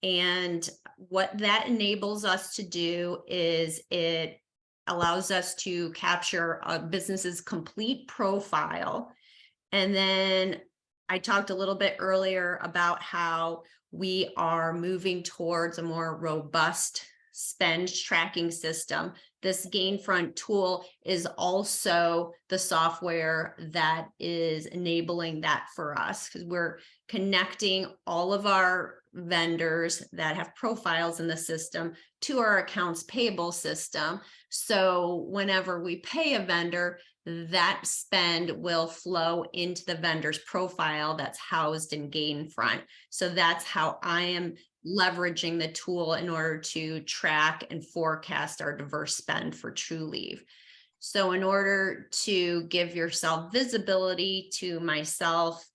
And what that enables us to do is it allows us to capture a business's complete profile. And then I talked a little bit earlier about how we are moving towards a more robust spend tracking system. This Gainfront tool is also the software that is enabling that for us, because we're connecting all of our vendors that have profiles in the system to our accounts payable system. So whenever we pay a vendor, that spend will flow into the vendor's profile that's housed in Gainfront. So that's how I am leveraging the tool in order to track and forecast our diverse spend for TrueLeave. So in order to give yourself visibility to myself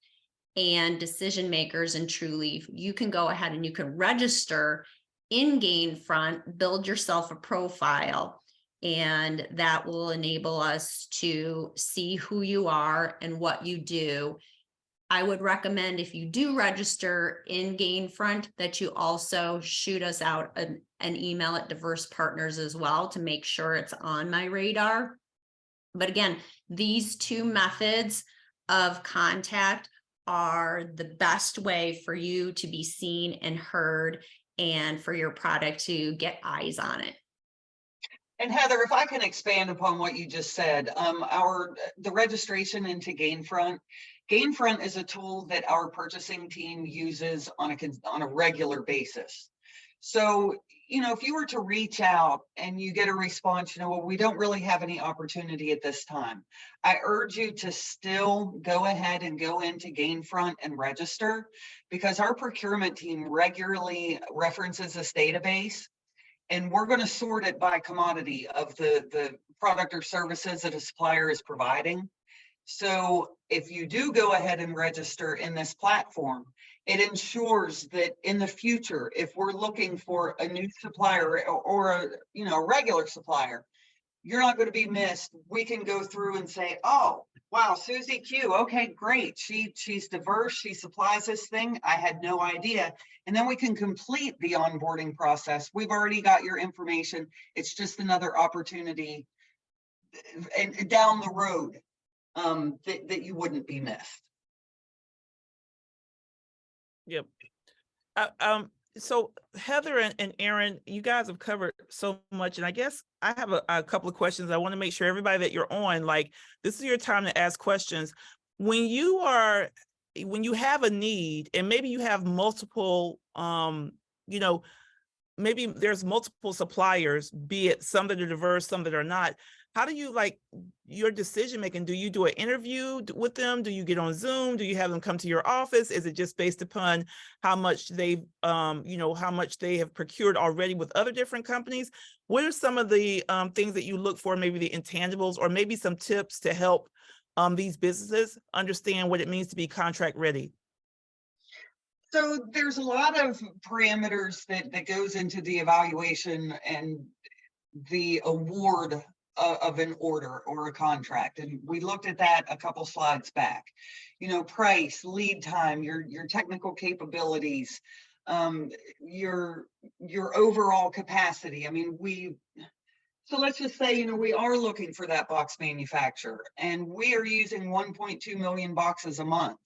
and decision makers in TrueLeave, you can go ahead and you can register in Gainfront, build yourself a profile, and that will enable us to see who you are and what you do. I would recommend, if you do register in Gainfront, that you also shoot us out an email at Diverse Partners as well to make sure it's on my radar. But again, these two methods of contact are the best way for you to be seen and heard, and for your product to get eyes on it. And Heather, if I can expand upon what you just said, the registration into Gainfront is a tool that our purchasing team uses on a regular basis. So, if you were to reach out and you get a response, well, we don't really have any opportunity at this time, I urge you to still go ahead and go into Gainfront and register, because our procurement team regularly references this database. And we're going to sort it by commodity of the product or services that a supplier is providing. So if you do go ahead and register in this platform, it ensures that in the future, if we're looking for a new supplier or a regular supplier, you're not going to be missed. We can go through and say, oh, wow, Susie Q, okay, great. She's diverse. She supplies this thing. I had no idea. And then we can complete the onboarding process. We've already got your information. It's just another opportunity and down the road that you wouldn't be missed. Yep. So Heather and Aaron, you guys have covered so much, and I guess I have a couple of questions. I want to make sure everybody that you're on, like, this is your time to ask questions. When you have a need, and maybe you have multiple, you know, maybe there's multiple suppliers, be it some that are diverse, some that are not. How do you, like, your decision making? Do you do an interview with them? Do you get on Zoom? Do you have them come to your office? Is it just based upon how much they've, how much they have procured already with other different companies? What are some of the things that you look for, maybe the intangibles, or maybe some tips to help these businesses understand what it means to be contract ready? So there's a lot of parameters that goes into the evaluation and the award of an order or a contract. And we looked at that a couple slides back. Price, lead time, your technical capabilities, your overall capacity. I mean, so let's just say, we are looking for that box manufacturer, and we are using 1.2 million boxes a month.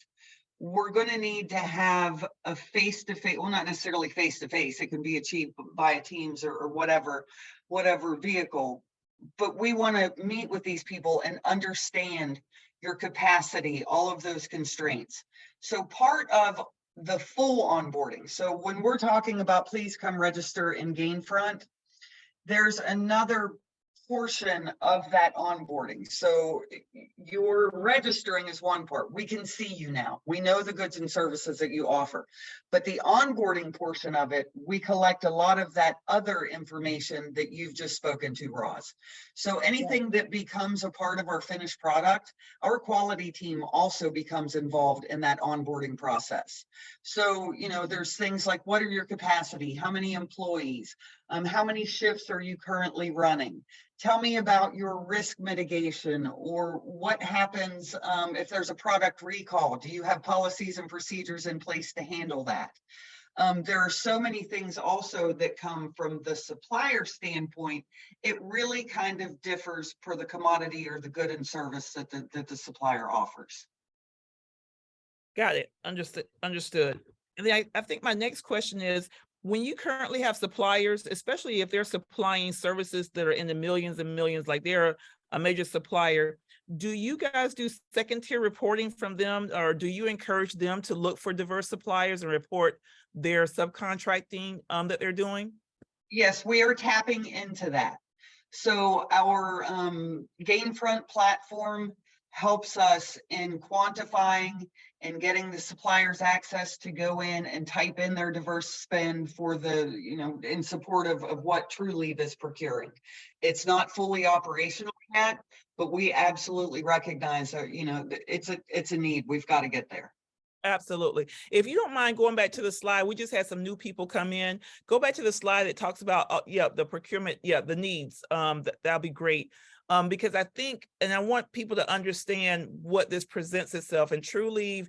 We're going to need to have a face-to-face, well, not necessarily face-to-face, it can be achieved via Teams or whatever vehicle, but we want to meet with these people and understand your capacity, all of those constraints. So part of the full onboarding, so when we're talking about please come register in Gainfront, there's another portion of that onboarding. So your registering is one part. We can see you now. We know the goods and services that you offer, but the onboarding portion of it, we collect a lot of that other information that you've just spoken to, Roz. So anything that becomes a part of our finished product, our quality team also becomes involved in that onboarding process. So, there's things like, what are your capacity? How many employees? How many shifts are you currently running? Tell me about your risk mitigation, or what happens if there's a product recall. Do you have policies and procedures in place to handle that? There are so many things also that come from the supplier standpoint. It really kind of differs per the commodity or the good and service that the supplier offers. Got it. Understood. And then I think my next question is, when you currently have suppliers, especially if they're supplying services that are in the millions and millions, like they're a major supplier, do you guys do second tier reporting from them, or do you encourage them to look for diverse suppliers and report their subcontracting that they're doing? Yes, we are tapping into that. So our Gainfront platform helps us in quantifying and getting the suppliers access to go in and type in their diverse spend for the, in support of what TrueLeave is procuring. It's not fully operational yet, but we absolutely recognize that, it's a need. We've got to get there. Absolutely. If you don't mind going back to the slide, we just had some new people come in. Go back to the slide that talks about, the procurement, the needs. That'll be great. Because I think, and I want people to understand what this presents itself. And TrueLeave,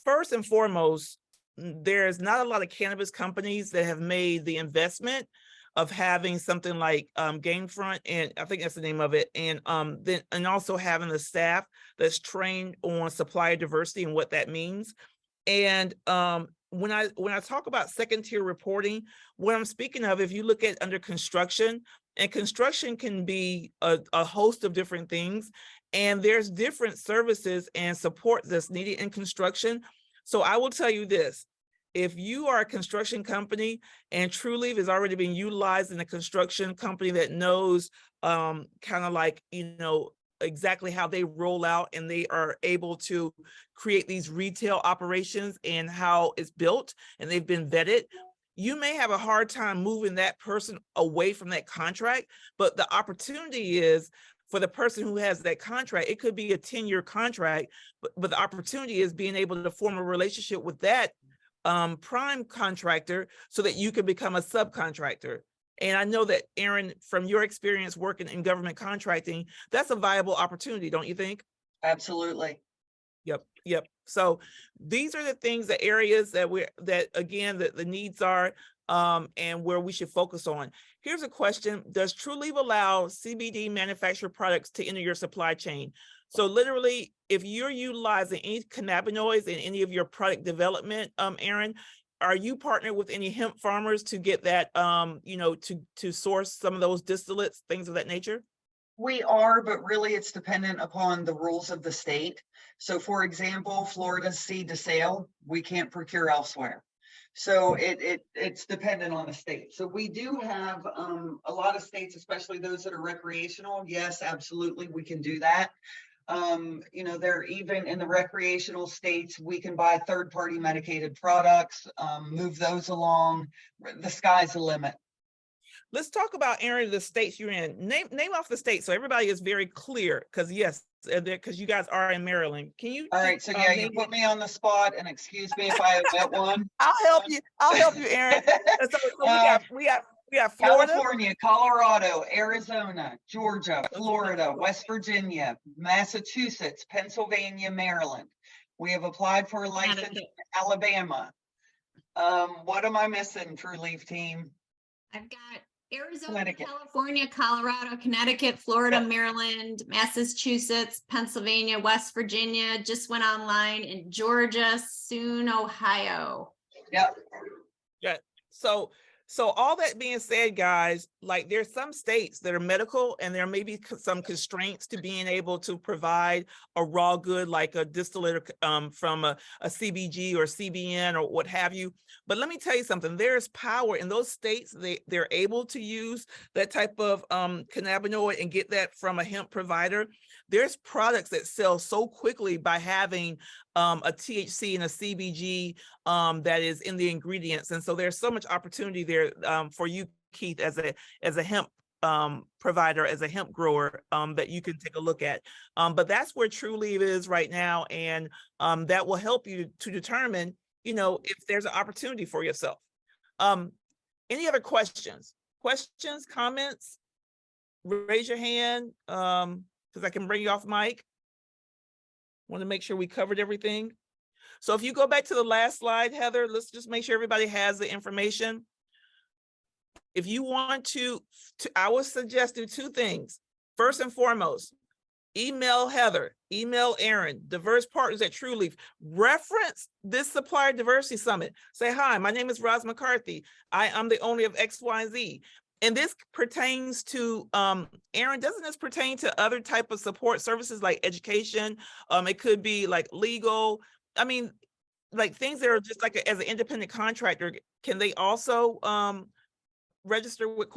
first and foremost, there's not a lot of cannabis companies that have made the investment of having something like Gainfront, and I think that's the name of it, and also having the staff that's trained on supplier diversity and what that means. And when I talk about second tier reporting, what I'm speaking of, if you look at under construction, and construction can be a host of different things, and there's different services and support that's needed in construction. So I will tell you this: if you are a construction company and TrueLeave is already being utilized in a construction company that knows kind of like, exactly how they roll out, and they are able to create these retail operations and how it's built, and they've been vetted, you may have a hard time moving that person away from that contract. But the opportunity is for the person who has that contract. It could be a 10-year contract, but the opportunity is being able to form a relationship with that prime contractor so that you can become a subcontractor. And I know that, Aaron, from your experience working in government contracting, that's a viable opportunity, don't you think? Absolutely. Yep. So these are the things, the areas that again, the needs are, and where we should focus on. Here's a question. Does TrueLeaf allow CBD manufactured products to enter your supply chain? So literally, if you're utilizing any cannabinoids in any of your product development, Aaron, are you partnered with any hemp farmers to get that, to source some of those distillates, things of that nature? We are, but really it's dependent upon the rules of the state. So for example, Florida's seed to sale, we can't procure elsewhere. So it's dependent on the state. So we do have a lot of states, especially those that are recreational. Yes, absolutely, we can do that. They're even in the recreational states, we can buy third-party medicated products, move those along. The sky's the limit. Let's talk about, Aaron, the states you're in. Name off the states so everybody is very clear, because yes, because you guys are in Maryland. Can you? All right, so yeah, you put me on the spot, and excuse me if I omit one. I'll help you, Aaron. So we got Florida, California, Colorado, Arizona, Georgia, Florida, West Virginia, Massachusetts, Pennsylvania, Maryland. We have applied for a license in Alabama. What am I missing, TrueLeaf team? I've got Arizona, California, Colorado, Connecticut, Florida, Maryland, Massachusetts, Pennsylvania, West Virginia, just went online, in Georgia, soon Ohio. Yep. Yeah. So all that being said, guys, like there's some states that are medical, and there may be some constraints to being able to provide a raw good like a distillate from a CBG or CBN or what have you. But let me tell you something, there's power in those states. They're able to use that type of cannabinoid and get that from a hemp provider. There's products that sell so quickly by having a THC and a CBG that is in the ingredients. And so there's so much opportunity there for you, Keith, as a hemp provider, as a hemp grower, that you can take a look at. But that's where TrueLeaf is right now. And that will help you to determine, if there's an opportunity for yourself. Any other questions, comments? Raise your hand, because I can bring you off mic. Want to make sure we covered everything. So if you go back to the last slide, Heather, let's just make sure everybody has the information. If you want to I would suggest do two things. First and foremost, email Heather, email Aaron, diverse partners at TrueLeaf. Reference this Supplier Diversity Summit. Say, hi, my name is Roz McCarthy. I'm the owner of X, Y, and Z. And this pertains to, Aaron, doesn't this pertain to other type of support services like education? It could be like legal. I mean, like things that are just like as an independent contractor, can they also register with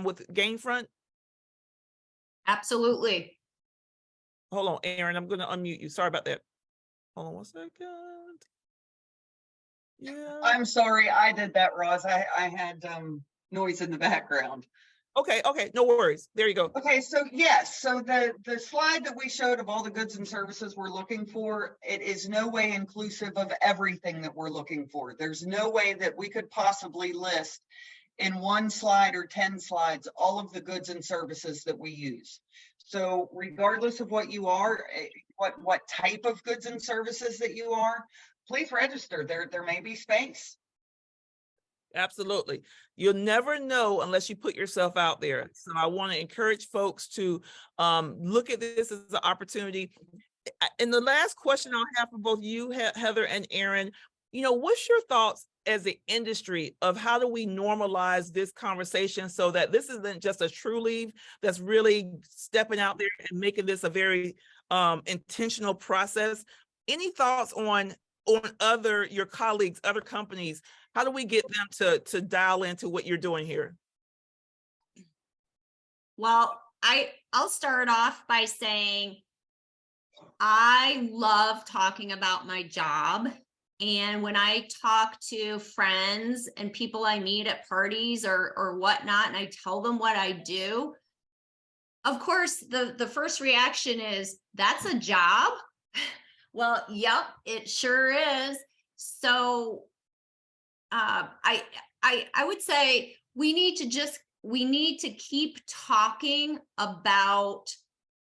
with Gainfront? Absolutely. Hold on, Aaron, I'm going to unmute you. Sorry about that. Hold on 1 second. Yeah. I'm sorry, I did that, Roz. I had noise in the background. Okay, no worries. There you go. Okay, so yes, so the slide that we showed of all the goods and services we're looking for, it is no way inclusive of everything that we're looking for. There's no way that we could possibly list in one slide or 10 slides all of the goods and services that we use. So regardless of what you are, what type of goods and services that you are, please register. There may be space. Absolutely. You'll never know unless you put yourself out there. So I want to encourage folks to look at this as an opportunity. And the last question I'll have for both you, Heather and Aaron, what's your thoughts as an industry of how do we normalize this conversation so that this isn't just a TrueLeaf that's really stepping out there and making this a very intentional process? Any thoughts on your colleagues, other companies? How do we get them to dial into what you're doing here? Well, I'll start off by saying I love talking about my job. And when I talk to friends and people I meet at parties or whatnot, and I tell them what I do, of course, the first reaction is, that's a job? Well, yep, it sure is. So I would say we need to just we need to keep talking about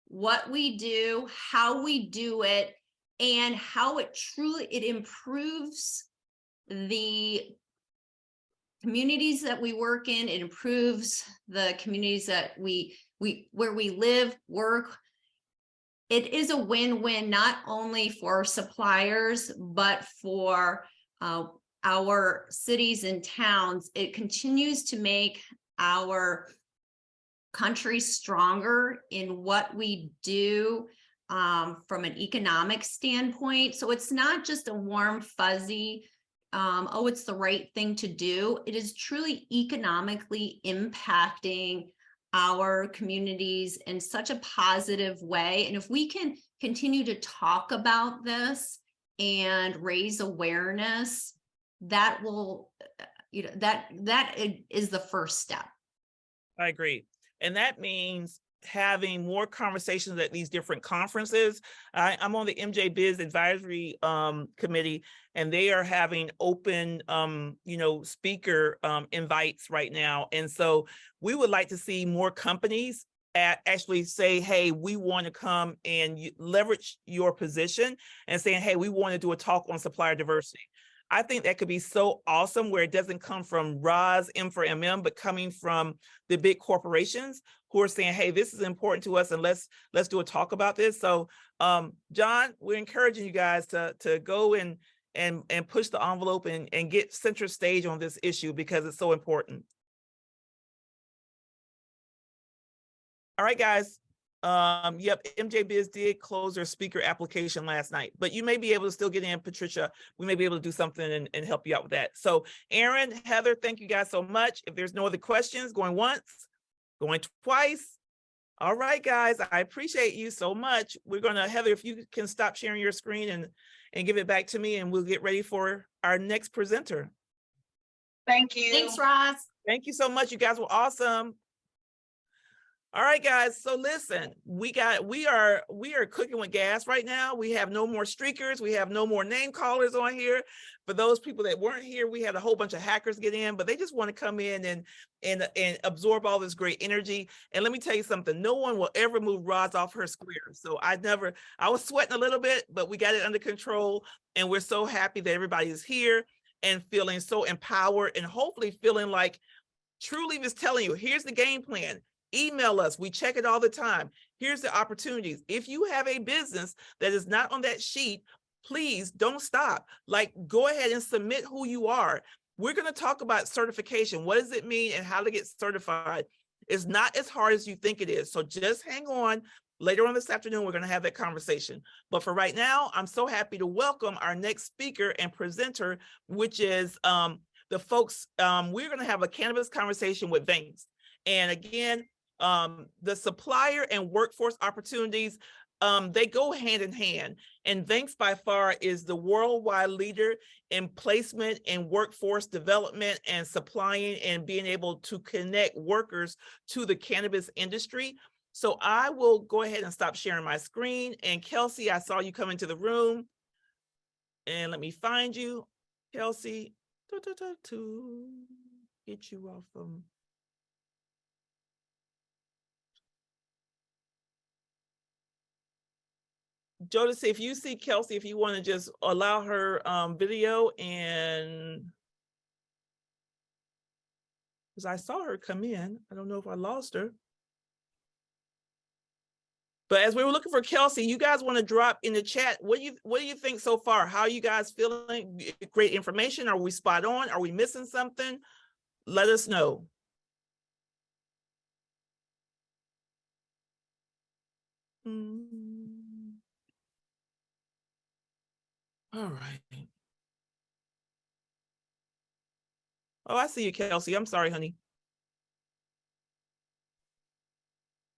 what we do, how we do it, and how it improves the communities that we work in. It improves the communities that where we live, work. It is a win-win, not only for suppliers, but for our cities and towns. It continues to make our country stronger in what we do from an economic standpoint. So it's not just a warm, fuzzy, oh, it's the right thing to do. It is truly economically impacting our communities in such a positive way. And if we can continue to talk about this and raise awareness, that will, that is the first step. I agree. And that means having more conversations at these different conferences. I'm on the MJ Biz Advisory Committee, and they are having open, speaker invites right now. And so we would like to see more companies actually say, hey, we want to come and leverage your position and saying, hey, we want to do a talk on supplier diversity. I think that could be so awesome, where it doesn't come from Roz, M for MM, but coming from the big corporations who are saying, hey, this is important to us, and let's do a talk about this. So John, we're encouraging you guys to go and push the envelope and get center stage on this issue, because it's so important. All right, guys. Yep, MJ Biz did close their speaker application last night, but you may be able to still get in, Patricia. We may be able to do something and help you out with that. So Aaron, Heather, thank you guys so much. If there's no other questions, going once, going twice. All right, guys, I appreciate you so much. We're gonna, Heather, if you can stop sharing your screen and give it back to me, and we'll get ready for our next presenter. Thank you. Thanks, Roz. Thank you so much. You guys were awesome. All right, guys. So listen, we are cooking with gas right now. We have no more streakers. We have no more name callers on here. For those people that weren't here, we had a whole bunch of hackers get in, but they just want to come in and absorb all this great energy. And let me tell you something, no one will ever move Roz off her square. So I was sweating a little bit, but we got it under control. And we're so happy that everybody is here and feeling so empowered, and hopefully feeling like Trulieve is telling you, here's the game plan. Email us. We check it all the time. Here's the opportunities. If you have a business that is not on that sheet, please don't stop. Like, go ahead and submit who you are. We're going to talk about certification. What does it mean and how to get certified? It's not as hard as you think it is. So just hang on. Later on this afternoon, we're going to have that conversation. But for right now, I'm so happy to welcome our next speaker and presenter, which is the folks. We're going to have a cannabis conversation with Vanks. And again, the supplier and workforce opportunities, they go hand in hand. And Vanks by far is the worldwide leader in placement and workforce development and supplying and being able to connect workers to the cannabis industry. So I will go ahead and stop sharing my screen. And Kelsey, I saw you come into the room. And let me find you, Kelsey, to get you off from. Jodeci, if you see Kelsey, if you want to just allow her video, and because I saw her come in, I don't know if I lost her. But as we were looking for Kelsey, you guys want to drop in the chat, what do you think so far? How are you guys feeling? Great information. Are we spot on? Are we missing something? Let us know. All right. Oh, I see you, Kelsey. I'm sorry, honey.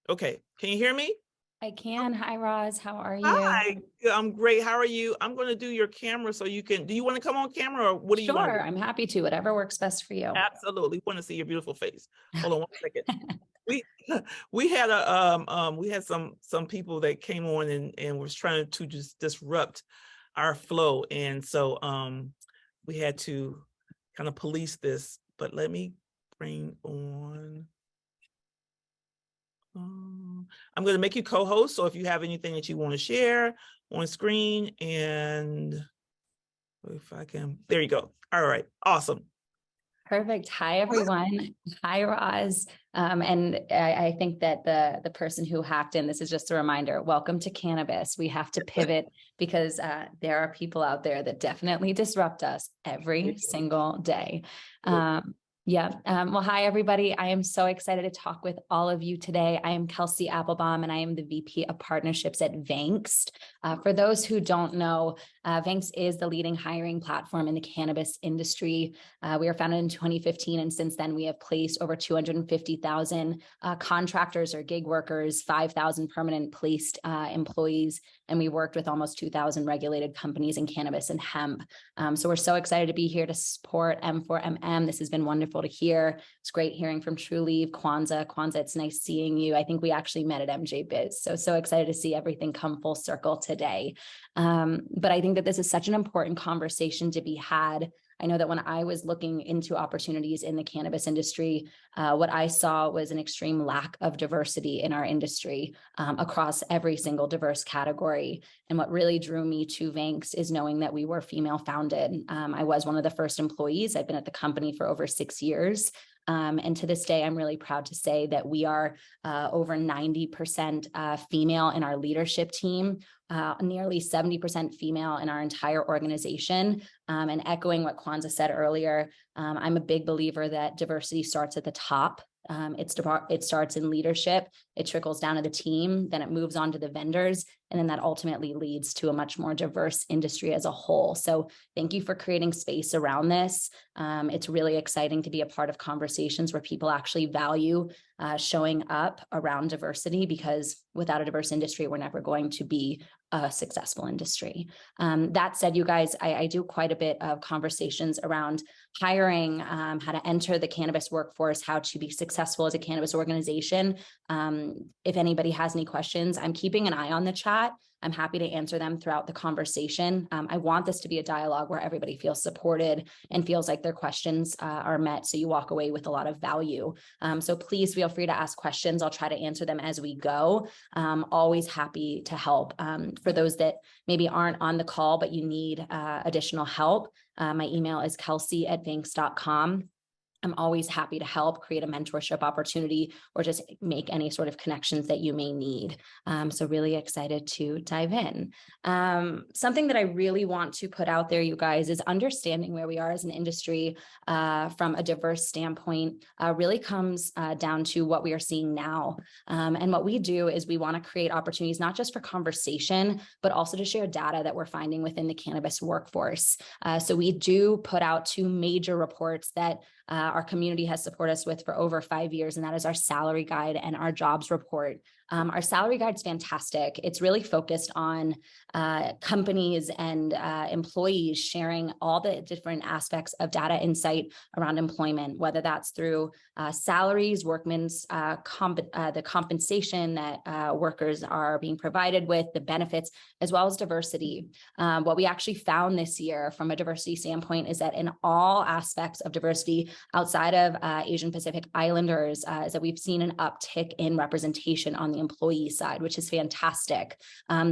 Okay, can you hear me? I can. Hi, Roz. How are you? Hi, I'm great. How are you? I'm going to do your camera so you can, do you want to come on camera, or what do you want to do? Sure, I'm happy to. Whatever works best for you. Absolutely. Want to see your beautiful face. Hold on one second. We had some people that came on and was trying to just disrupt our flow, and so we had to kind of police this. But let me bring on I'm going to make you co-host. So if you have anything that you want to share on screen, and if I can, there you go. All right. Awesome. Perfect. Hi, everyone. Hi, Roz. And I think that the person who hacked in, this is just a reminder, welcome to Cannabis. We have to pivot because there are people out there that definitely disrupt us every single day. Well, hi, everybody. I am so excited to talk with all of you today. I am Kelsey Applebaum, and I am the VP of Partnerships at Vankst. For those who don't know, Vankst is the leading hiring platform in the cannabis industry. We were founded in 2015, and since then we have placed over 250,000 contractors or gig workers, 5,000 permanent placed employees, and we worked with almost 2,000 regulated companies in cannabis and hemp. So we're so excited to be here to support M4MM. This has been wonderful to hear. It's great hearing from Trulieve, Kwanzaa, it's nice seeing you. I think we actually met at MJ Biz. So excited to see everything come full circle today. But I think that this is such an important conversation to be had. I know that when I was looking into opportunities in the cannabis industry, what I saw was an extreme lack of diversity in our industry across every single diverse category. And what really drew me to Vankst is knowing that we were female founded. I was one of the first employees. I've been at the company for over 6 years. And to this day, I'm really proud to say that we are over 90% female in our leadership team, nearly 70% female in our entire organization. And echoing what Kwanzaa said earlier, I'm a big believer that diversity starts at the top. It starts in leadership, it trickles down to the team, then it moves on to the vendors, and then that ultimately leads to a much more diverse industry as a whole. So thank you for creating space around this. It's really exciting to be a part of conversations where people actually value showing up around diversity, because without a diverse industry, we're never going to be a successful industry. That said, you guys, I do quite a bit of conversations around hiring, how to enter the cannabis workforce, how to be successful as a cannabis organization. If anybody has any questions, I'm keeping an eye on the chat. I'm happy to answer them throughout the conversation. I want this to be a dialogue where everybody feels supported and feels like their questions are met, so you walk away with a lot of value. So please feel free to ask questions. I'll try to answer them as we go. Always happy to help. For those that maybe aren't on the call, but you need additional help, my email is kelsey@vankst.com. I'm always happy to help create a mentorship opportunity or just make any sort of connections that you may need. So really excited to dive in. Something that I really want to put out there, you guys, is understanding where we are as an industry from a diverse standpoint really comes down to what we are seeing now. And what we do is we want to create opportunities, not just for conversation, but also to share data that we're finding within the cannabis workforce. So we do put out 2 major reports that our community has supported us with for over 5 years, and that is our salary guide and our jobs report. Our salary guide is fantastic. It's really focused on companies and employees sharing all the different aspects of data insight around employment, whether that's through salaries, workmen's the compensation that workers are being provided with, the benefits, as well as diversity. What we actually found this year from a diversity standpoint is that in all aspects of diversity outside of Asian Pacific Islanders, is that we've seen an uptick in representation on the employee side, which is fantastic.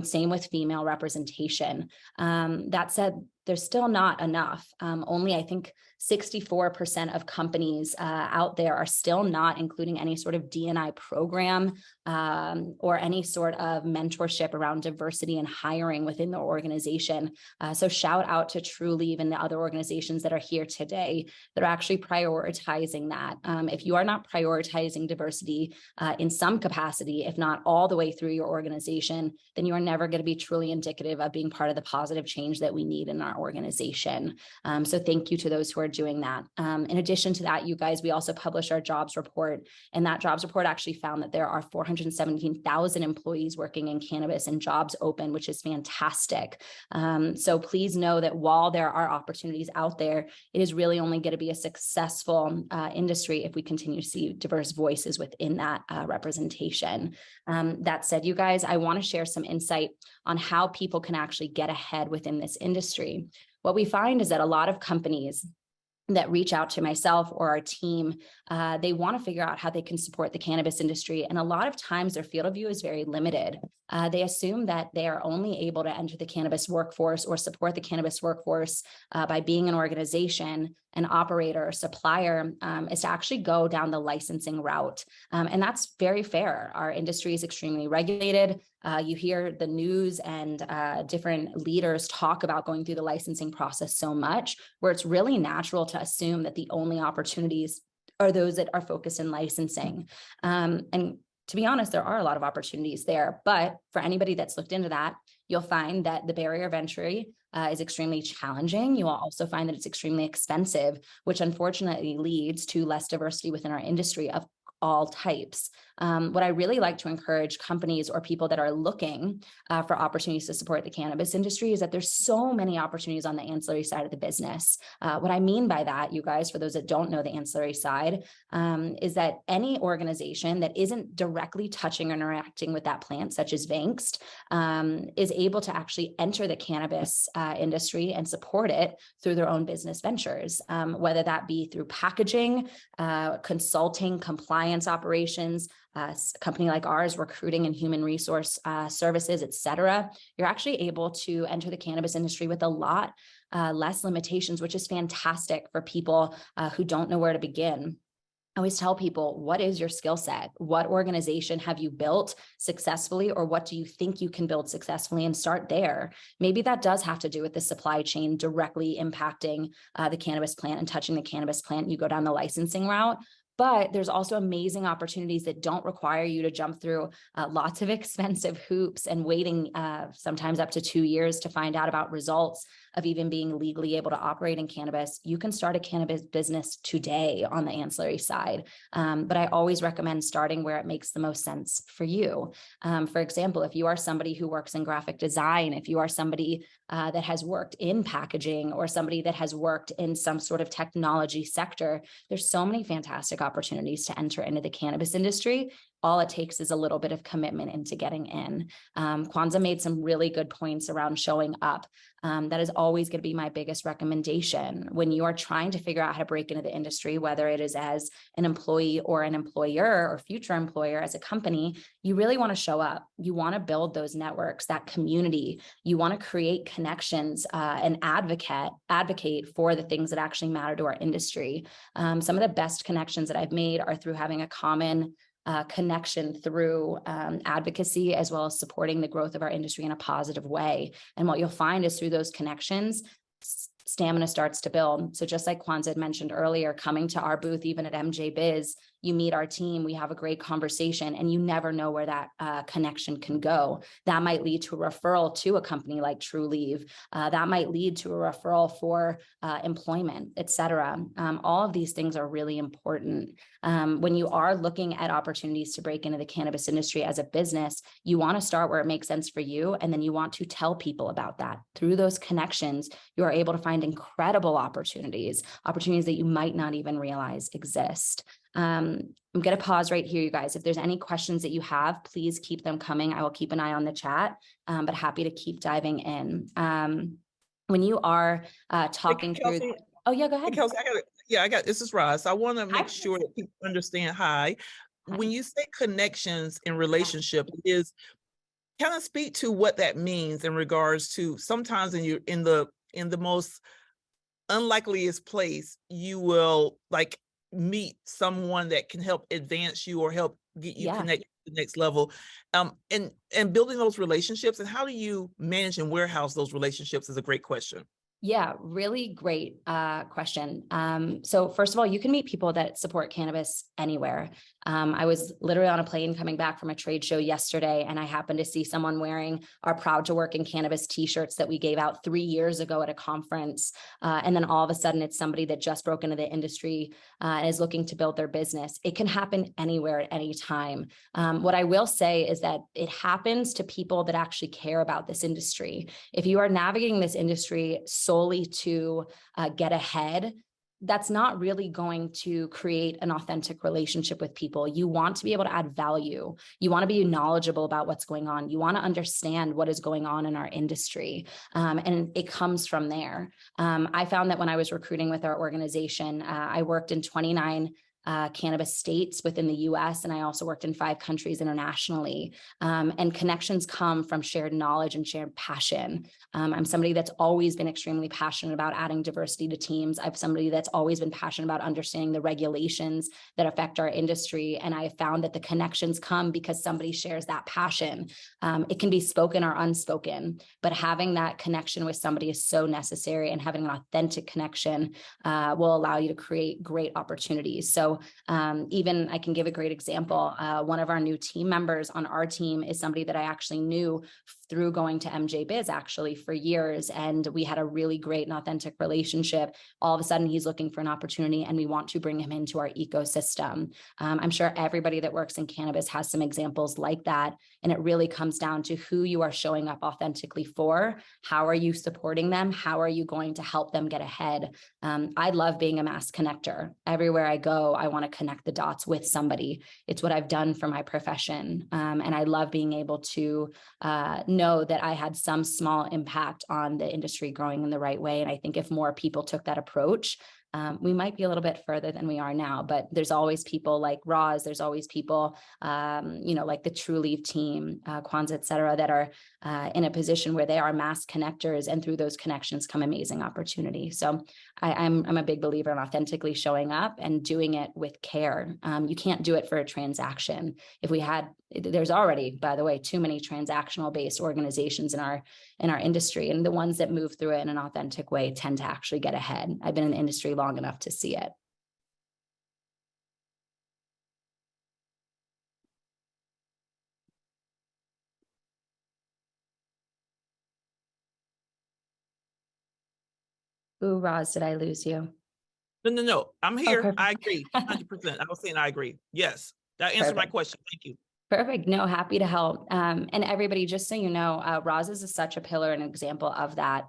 Same with female representation. That said, there's still not enough. Only, I think, 64% of companies out there are still not including any sort of D&I program or any sort of mentorship around diversity and hiring within the organization. So shout out to Trulieve and the other organizations that are here today that are actually prioritizing that. If you are not prioritizing diversity in some capacity, if not all the way through your organization, then you are never going to be truly indicative of being part of the positive change that we need in our organization. So thank you to those who are doing that. In addition to that, you guys, we also publish our jobs report, and that jobs report actually found that there are 417,000 employees working in cannabis and jobs open, which is fantastic. So please know that while there are opportunities out there, it is really only going to be a successful industry if we continue to see diverse voices within that representation. That said, you guys, I want to share some insight on how people can actually get ahead within this industry. What we find is that a lot of companies that reach out to myself or our team, they want to figure out how they can support the cannabis industry. And a lot of times their field of view is very limited. They assume that they are only able to enter the cannabis workforce or support the cannabis workforce by being an organization, an operator, or supplier, is to actually go down the licensing route. And that's very fair. Our industry is extremely regulated. You hear the news and different leaders talk about going through the licensing process so much, where it's really natural to assume that the only opportunities are those that are focused in licensing. And to be honest, there are a lot of opportunities there, but for anybody that's looked into that, you'll find that the barrier of entry is extremely challenging. You will also find that it's extremely expensive, which unfortunately leads to less diversity within our industry of all types. What I really like to encourage companies or people that are looking for opportunities to support the cannabis industry is that there's so many opportunities on the ancillary side of the business. What I mean by that, you guys, for those that don't know the ancillary side, is that any organization that isn't directly touching or interacting with that plant, such as Vankst, is able to actually enter the cannabis industry and support it through their own business ventures, whether that be through packaging, consulting, compliance operations, a company like ours, recruiting and human resource services, et cetera. You're actually able to enter the cannabis industry with a lot less limitations, which is fantastic for people who don't know where to begin. I always tell people, what is your skill set? What organization have you built successfully, or what do you think you can build successfully, and start there? Maybe that does have to do with the supply chain directly impacting the cannabis plant and touching the cannabis plant. You go down the licensing route. But there's also amazing opportunities that don't require you to jump through lots of expensive hoops and waiting sometimes up to 2 years to find out about results of even being legally able to operate in cannabis. You can start a cannabis business today on the ancillary side. But I always recommend starting where it makes the most sense for you. For example, if you are somebody who works in graphic design, if you are somebody that has worked in packaging, or somebody that has worked in some sort of technology sector, there's so many fantastic opportunities to enter into the cannabis industry. All it takes is a little bit of commitment into getting in. Kwanzaa made some really good points around showing up. That is always going to be my biggest recommendation when you are trying to figure out how to break into the industry, whether it is as an employee or an employer or future employer as a company. You really want to show up. You want to build those networks, that community. You want to create connections and advocate for the things that actually matter to our industry. Some of the best connections that I've made are through having a common connection through advocacy, as well as supporting the growth of our industry in a positive way. And what you'll find is through those connections, stamina starts to build. So just like Kwanzaa had mentioned earlier, coming to our booth, even at MJ Biz, you meet our team, we have a great conversation, and you never know where that connection can go. That might lead to a referral to a company like TrueLeave. That might lead to a referral for employment, et cetera. All of these things are really important. When you are looking at opportunities to break into the cannabis industry as a business, you want to start where it makes sense for you, and then you want to tell people about that. Through those connections, you are able to find incredible opportunities that you might not even realize exist. I'm going to pause right here, you guys. If there's any questions that you have, please keep them coming. I will keep an eye on the chat, but happy to keep diving in. When you are talking through, oh yeah, go ahead. Kelsey, I got, this is Roz. I want to make Hi. sure that people understand. Hi. When you say connections in relationship, is kind of speak to what that means in regards to sometimes in the most unlikeliest place, you will like meet someone that can help advance you or help get you connected to the next level, and building those relationships. And how do you manage and warehouse those relationships is a great question. Yeah, really great question. So first of all, you can meet people that support cannabis anywhere. I was literally on a plane coming back from a trade show yesterday, and I happened to see someone wearing our Proud to Work in Cannabis t-shirts that we gave out 3 years ago at a conference. And then all of a sudden it's somebody that just broke into the industry and is looking to build their business. It can happen anywhere at any time. What I will say is that it happens to people that actually care about this industry. If you are navigating this industry solely to get ahead, that's not really going to create an authentic relationship with people. You want to be able to add value. You want to be knowledgeable about what's going on. You want to understand what is going on in our industry. And it comes from there. I found that when I was recruiting with our organization, I worked in 29 cannabis states within the US, and I also worked in 5 countries internationally. And connections come from shared knowledge and shared passion. I'm somebody that's always been extremely passionate about adding diversity to teams. I'm somebody that's always been passionate about understanding the regulations that affect our industry. And I found that the connections come because somebody shares that passion. It can be spoken or unspoken, but having that connection with somebody is so necessary, and having an authentic connection will allow you to create great opportunities. So even I can give a great example. One of our new team members on our team is somebody that I actually knew through going to MJ Biz actually for years. And we had a really great and authentic relationship. All of a sudden he's looking for an opportunity, and we want to bring him into our ecosystem. I'm sure everybody that works in cannabis has some examples like that. And it really comes down to who you are showing up authentically for. How are you supporting them? How are you going to help them get ahead? I love being a mass connector. Everywhere I go, I want to connect the dots with somebody. It's what I've done for my profession. And I love being able to know that I had some small impact on the industry growing in the right way. And I think if more people took that approach, we might be a little bit further than we are now, but there's always people like Roz, there's always people, like the True Leave team, Kwanzaa, et cetera, that are in a position where they are mass connectors, and through those connections come amazing opportunity. So I'm a big believer in authentically showing up and doing it with care. You can't do it for a transaction. There's already, by the way, too many transactional based organizations in our industry, and the ones that move through it in an authentic way tend to actually get ahead. I've been in the industry long enough to see it. Ooh, Roz, did I lose you? No. I'm here. perfect. I agree. 100%. I was saying I agree. Yes. That answered my Perfect. question. Thank you. Perfect. No, happy to help. And everybody, just so you know, Roz is such a pillar and example of that.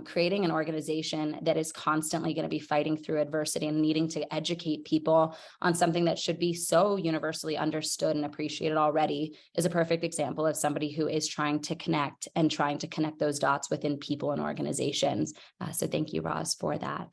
Creating an organization that is constantly going to be fighting through adversity and needing to educate people on something that should be so universally understood and appreciated already is a perfect example of somebody who is trying to connect those dots within people and organizations. So thank you, Roz, for that.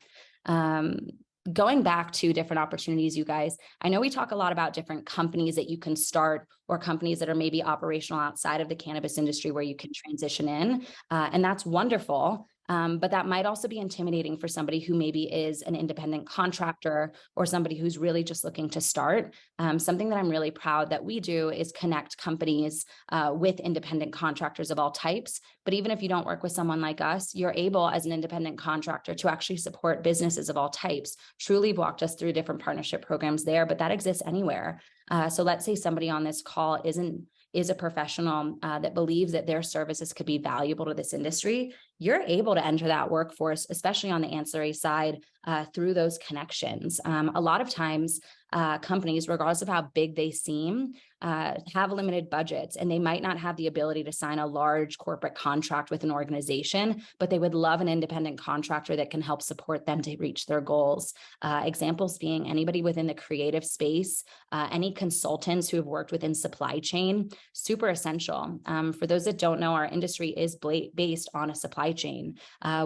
Going back to different opportunities, you guys, I know we talk a lot about different companies that you can start, or companies that are maybe operational outside of the cannabis industry where you can transition in. And that's wonderful. But that might also be intimidating for somebody who maybe is an independent contractor, or somebody who's really just looking to start. Something that I'm really proud that we do is connect companies with independent contractors of all types. But even if you don't work with someone like us, you're able as an independent contractor to actually support businesses of all types. Truly walked us through different partnership programs there, but that exists anywhere. So let's say somebody on this call is a professional that believes that their services could be valuable to this industry. You're able to enter that workforce, especially on the ancillary side, through those connections. A lot of times, companies, regardless of how big they seem, have limited budgets, and they might not have the ability to sign a large corporate contract with an organization, but they would love an independent contractor that can help support them to reach their goals. Examples being anybody within the creative space, any consultants who have worked within supply chain, super essential. For those that don't know, our industry is based on a supply chain.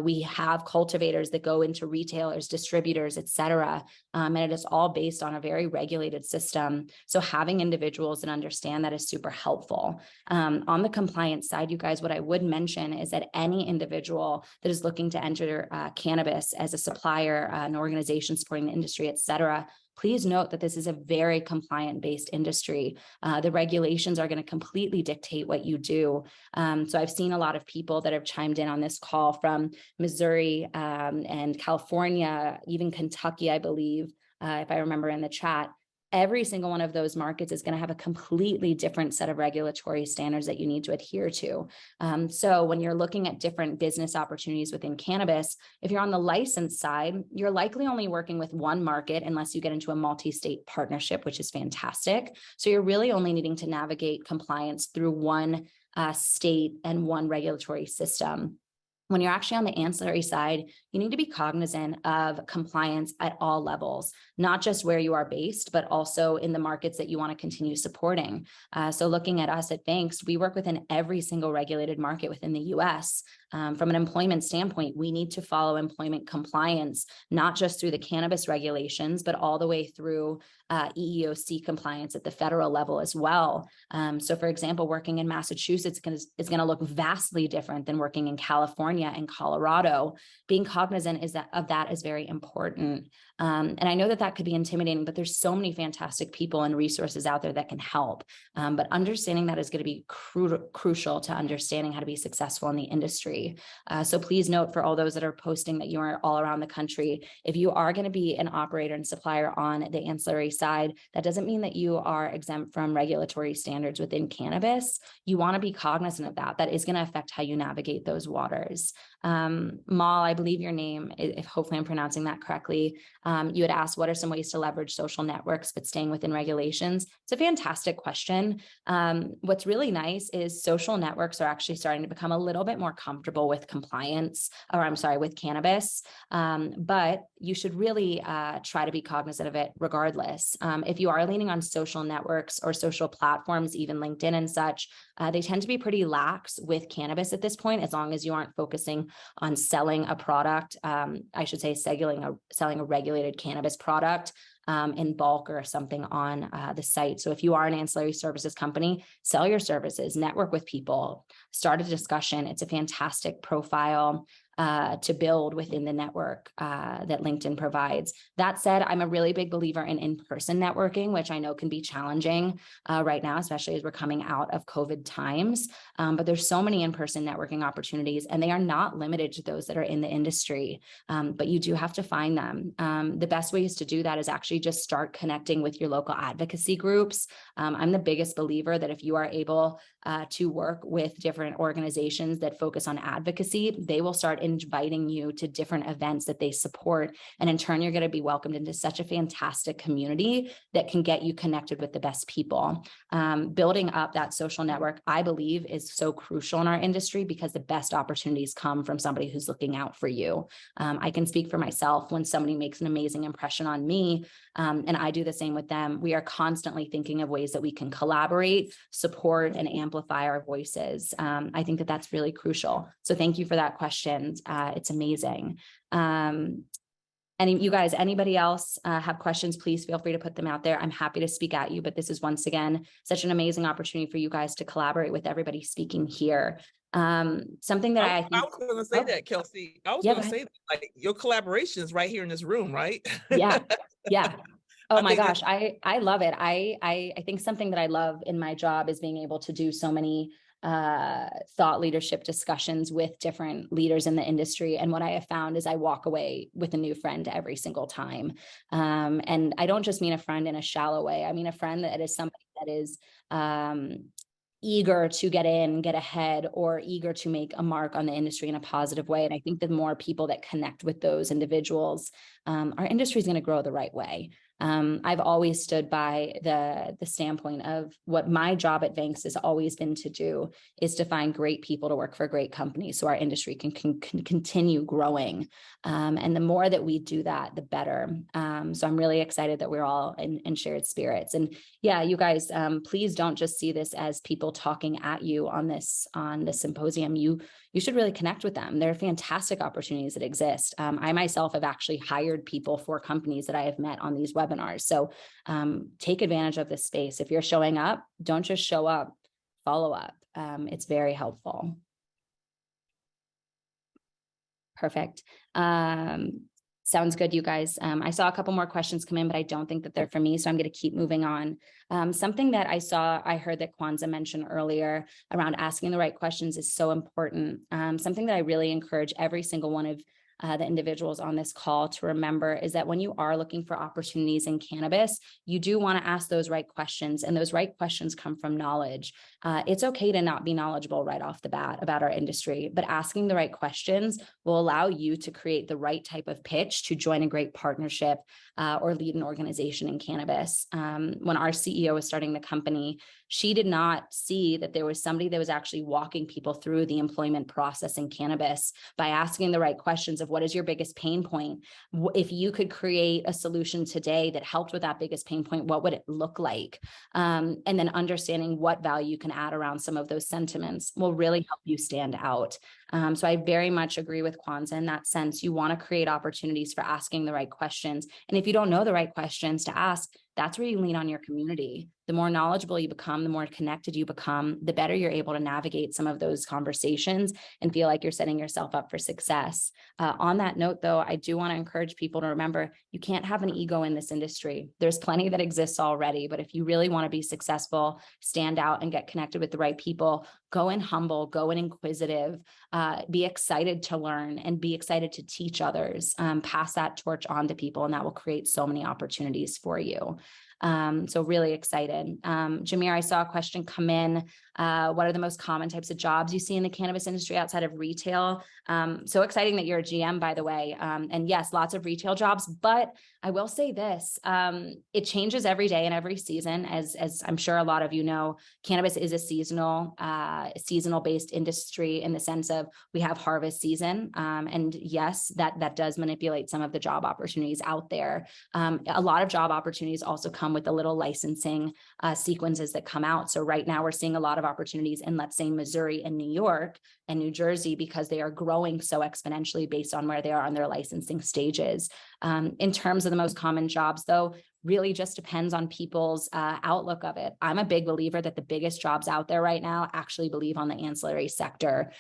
We have cultivators that go into retailers, distributors, et cetera. And it is all based on a very regulated system. So having individuals that understand that is super helpful. On the compliance side, you guys, what I would mention is that any individual that is looking to enter cannabis as a supplier, an organization supporting the industry, et cetera, please note that this is a very compliant-based industry. The regulations are going to completely dictate what you do. So I've seen a lot of people that have chimed in on this call from Missouri and California, even Kentucky, I believe, if I remember in the chat. Every single one of those markets is going to have a completely different set of regulatory standards that you need to adhere to. So when you're looking at different business opportunities within cannabis, if you're on the license side, you're likely only working with one market unless you get into a multi-state partnership, which is fantastic. So you're really only needing to navigate compliance through one state and one regulatory system. when you're actually on the ancillary side, you need to be cognizant of compliance at all levels, not just where you are based, but also in the markets that you want to continue supporting. So looking at us at Banks, we work within every single regulated market within the US. From an employment standpoint, we need to follow employment compliance, not just through the cannabis regulations, but all the way through EEOC compliance at the federal level as well. So for example, working in Massachusetts is going to look vastly different than working in California and Colorado. Being cognizant of that is very important. And I know that could be intimidating, but there's so many fantastic people and resources out there that can help. But understanding that is going to be crucial to understanding how to be successful in the industry. So please note, for all those that are posting that you are all around the country, if you are going to be an operator and supplier on the ancillary side, that doesn't mean that you are exempt from regulatory standards within cannabis. You want to be cognizant of that. That is going to affect how you navigate those waters. Mal, I believe your name, if hopefully I'm pronouncing that correctly. You had asked, what are some ways to leverage social networks, but staying within regulations? It's a fantastic question. What's really nice is social networks are actually starting to become a little bit more comfortable with compliance, or I'm sorry, with cannabis. But you should really try to be cognizant of it regardless. If you are leaning on social networks or social platforms, even LinkedIn and such, they tend to be pretty lax with cannabis at this point, as long as you aren't focusing on selling a product, I should say selling a regulated cannabis product in bulk or something on the site. So if you are an ancillary services company, sell your services, network with people, start a discussion. It's a fantastic profile to build within the network that LinkedIn provides. That said, I'm a really big believer in in-person networking, which I know can be challenging right now, especially as we're coming out of COVID times. But there's so many in-person networking opportunities, and they are not limited to those that are in the industry, but you do have to find them. The best ways to do that is actually just start connecting with your local advocacy groups. I'm the biggest believer that if you are able to work with different organizations that focus on advocacy, they will start inviting you to different events that they support. And in turn, you're going to be welcomed into such a fantastic community that can get you connected with the best people. Building up that social network, I believe, is so crucial in our industry, because the best opportunities come from somebody who's looking out for you. I can speak for myself. When somebody makes an amazing impression on me, and I do the same with them, we are constantly thinking of ways that we can collaborate, support, and amplify our voices. I think that that's really crucial. So thank you for that question. It's amazing. And you guys, anybody else have questions, please feel free to put them out there. I'm happy to speak at you, but this is once again such an amazing opportunity for you guys to collaborate with everybody speaking here. Something that I think, I was going to say that, Kelsey. I was going to say that, like, your collaborations right here in this room, right? Yeah. Oh my think gosh, I love it. I think something that I love in my job is being able to do so many thought leadership discussions with different leaders in the industry. And what I have found is I walk away with a new friend every single time. And I don't just mean a friend in a shallow way. I mean a friend that is somebody that is eager to get in, get ahead, or eager to make a mark on the industry in a positive way. And I think the more people that connect with those individuals, our industry is going to grow the right way. I've always stood by the standpoint of what my job at Banks has always been to do, is to find great people to work for great companies so our industry can continue growing. And the more that we do that, the better. So I'm really excited that we're all in shared spirits. And yeah, you guys, please don't just see this as people talking at you on this symposium. You should really connect with them. There are fantastic opportunities that exist. I myself have actually hired people for companies that I have met on these webinars. So take advantage of this space. If you're showing up, don't just show up, follow up. It's very helpful. Perfect. Sounds good, you guys. I saw a couple more questions come in, but I don't think that they're for me, so I'm going to keep moving on. Something that I heard that Kwanzaa mentioned earlier around asking the right questions is so important. Something that I really encourage every single one of the individuals on this call to remember is that when you are looking for opportunities in cannabis, you do want to ask those right questions, and those right questions come from knowledge. It's okay to not be knowledgeable right off the bat about our industry, but asking the right questions will allow you to create the right type of pitch to join a great partnership or lead an organization in cannabis. When our CEO was starting the company, she did not see that there was somebody that was actually walking people through the employment process in cannabis by asking the right questions of what is your biggest pain point? If you could create a solution today that helped with that biggest pain point, what would it look like? And then understanding what value you can add around some of those sentiments will really help you stand out. So I very much agree with Kwanzaa in that sense. You want to create opportunities for asking the right questions. And if you don't know the right questions to ask, that's where you lean on your community. The more knowledgeable you become, the more connected you become, the better you're able to navigate some of those conversations and feel like you're setting yourself up for success. On that note, though, I do want to encourage people to remember you can't have an ego in this industry. There's plenty that exists already, but if you really want to be successful, stand out and get connected with the right people, go in humble, go in inquisitive, be excited to learn and be excited to teach others, pass that torch on to people, and that will create so many opportunities for you. So really excited. Jameer, I saw a question come in. What are the most common types of jobs you see in the cannabis industry outside of retail? So exciting that you're a GM, by the way. And yes, lots of retail jobs, but I will say this, it changes every day and every season. As I'm sure a lot of you know, cannabis is a seasonal based industry in the sense of we have harvest season. And yes, that does manipulate some of the job opportunities out there. A lot of job opportunities also come with the little licensing sequences that come out. So right now we're seeing a lot of opportunities in, let's say, Missouri and New York and New Jersey, because they are growing so exponentially based on where they are on their licensing stages. In terms of the most common jobs, though, really just depends on people's outlook of it. I'm a big believer that the biggest jobs out there right now actually believe on the ancillary sector.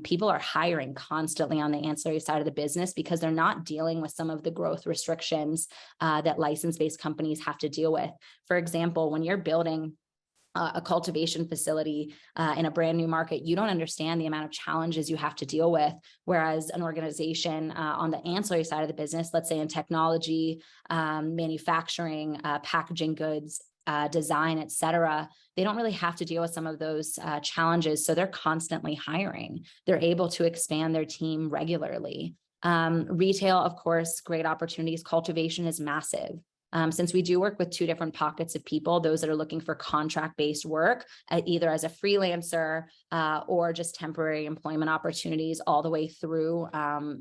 People are hiring constantly on the ancillary side of the business because they're not dealing with some of the growth restrictions that license-based companies have to deal with. For example, when you're building a cultivation facility in a brand new market, you don't understand the amount of challenges you have to deal with. Whereas an organization on the ancillary side of the business, let's say in technology, manufacturing, packaging goods, design, et cetera, they don't really have to deal with some of those challenges. So they're constantly hiring. They're able to expand their team regularly. Retail, of course, great opportunities. Cultivation is massive. Since we do work with two different pockets of people, those that are looking for contract-based work, either as a freelancer or just temporary employment opportunities, all the way through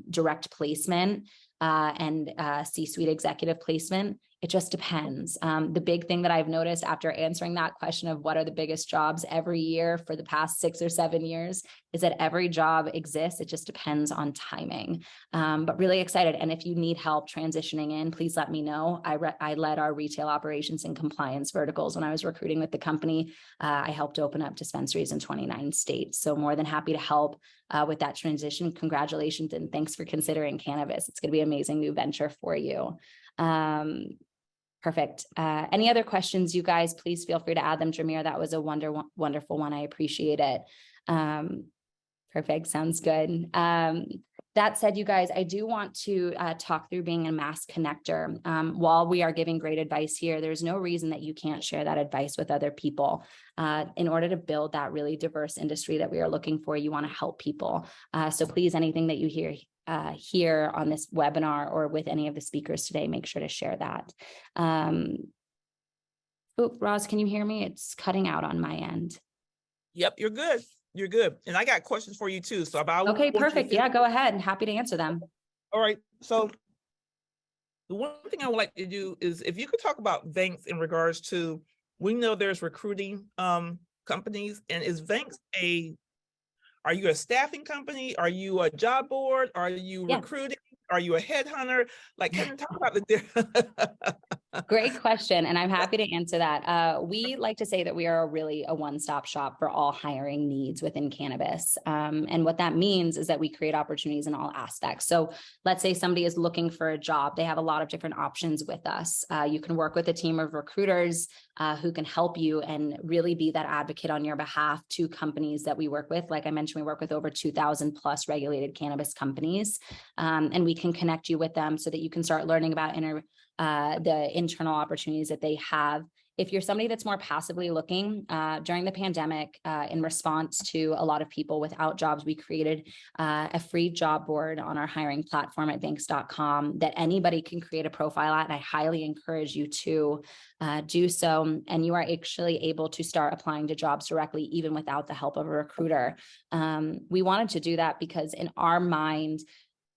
direct placement and C-suite executive placement. It just depends. The big thing that I've noticed after answering that question of what are the biggest jobs every year for the past 6 or 7 years is that every job exists. It just depends on timing, but really excited. And if you need help transitioning in, please let me know. I led our retail operations and compliance verticals when I was recruiting with the company. I helped open up dispensaries in 29 states. So more than happy to help with that transition. Congratulations and thanks for considering cannabis. It's going to be an amazing new venture for you. Perfect. Any other questions, you guys? Please feel free to add them. Jameer, that was a wonderful one. I appreciate it. Perfect. Sounds good. That said, you guys, I do want to talk through being a mass connector. While we are giving great advice here, there's no reason that you can't share that advice with other people. In order to build that really diverse industry that we are looking for, you want to help people. So please, anything that you hear here on this webinar or with any of the speakers today, make sure to share that. Roz, can you hear me? It's cutting out on my end. Yep, you're good. You're good. And I got questions for you too. So okay, perfect. Yeah, go ahead. Happy to answer them. All right. So the one thing I would like to do is if you could talk about Vanks in regards to, we know there's recruiting companies, and is Vanks are you a staffing company? Are you a job board? Are you recruiting? Are you a headhunter? Like, can you talk about the Great question, and I'm happy to answer that. We like to say that we are really a one-stop shop for all hiring needs within cannabis. And what that means is that we create opportunities in all aspects. So let's say somebody is looking for a job. They have a lot of different options with us. You can work with a team of recruiters who can help you and really be that advocate on your behalf to companies that we work with. Like I mentioned, we work with over 2,000 plus regulated cannabis companies, and we can connect you with them so that you can start learning about the internal opportunities that they have. If you're somebody that's more passively looking, during the pandemic, in response to a lot of people without jobs, we created a free job board on our hiring platform at banks.com that anybody can create a profile at. And I highly encourage you to do so. And you are actually able to start applying to jobs directly, even without the help of a recruiter. We wanted to do that because in our mind,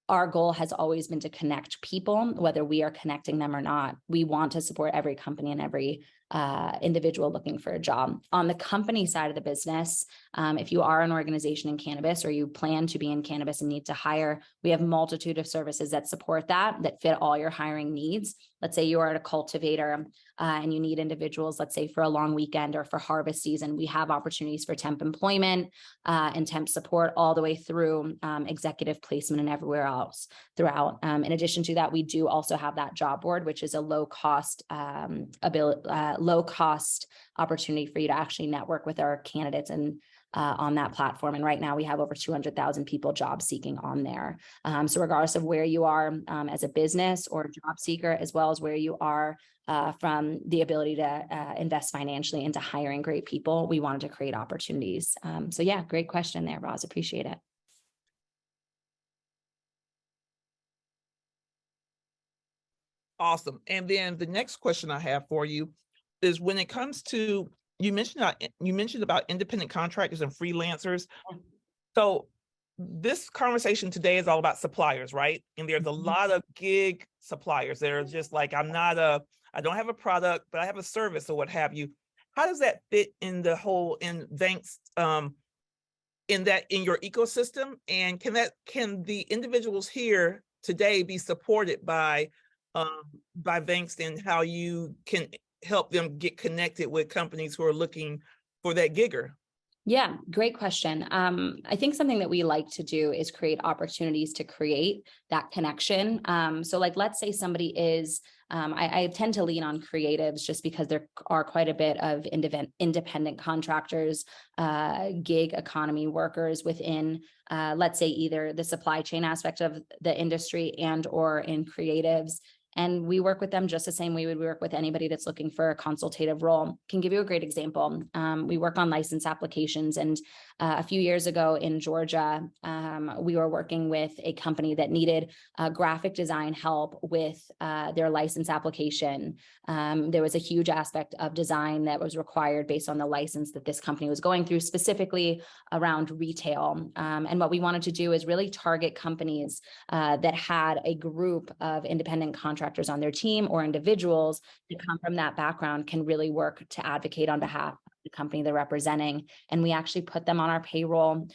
our goal has always been to connect people, whether we are connecting them or not. We want to support every company and every individual looking for a job. On the company side of the business, if you are an organization in cannabis or you plan to be in cannabis and need to hire, we have a multitude of services that support that fit all your hiring needs. Let's say you are a cultivator and you need individuals, let's say for a long weekend or for harvest season. We have opportunities for temp employment and temp support all the way through executive placement and everywhere else throughout. In addition to that, we do also have that job board, which is a low cost opportunity for you to actually network with our candidates and on that platform. And right now we have over 200,000 people job seeking on there. So regardless of where you are as a business or a job seeker, as well as where you are from the ability to invest financially into hiring great people, we wanted to create opportunities. So yeah, great question there, Roz. Appreciate it. Awesome. And then the next question I have for you is when it comes to, you mentioned about independent contractors and freelancers. So this conversation today is all about suppliers, right? And there's a lot of gig suppliers that are just like, I don't have a product, but I have a service or what have you. How does that fit in the whole, in Vanks, in your ecosystem? And can the individuals here today be supported by Vanks, and how you can help them get connected with companies who are looking for that gigger? Yeah, great question. I think something that we like to do is create opportunities to create that connection. So like, let's say somebody is, I tend to lean on creatives just because there are quite a bit of independent contractors, gig economy workers within, let's say either the supply chain aspect of the industry and or in creatives. And we work with them just the same way we would work with anybody that's looking for a consultative role. Can give you a great example. We work on license applications, and a few years ago in Georgia, we were working with a company that needed graphic design help with their license application. There was a huge aspect of design that was required based on the license that this company was going through, specifically around retail. And what we wanted to do is really target companies that had a group of independent contractors on their team or individuals that come from that background can really work to advocate on behalf of the company they're representing. And we actually put them on our payroll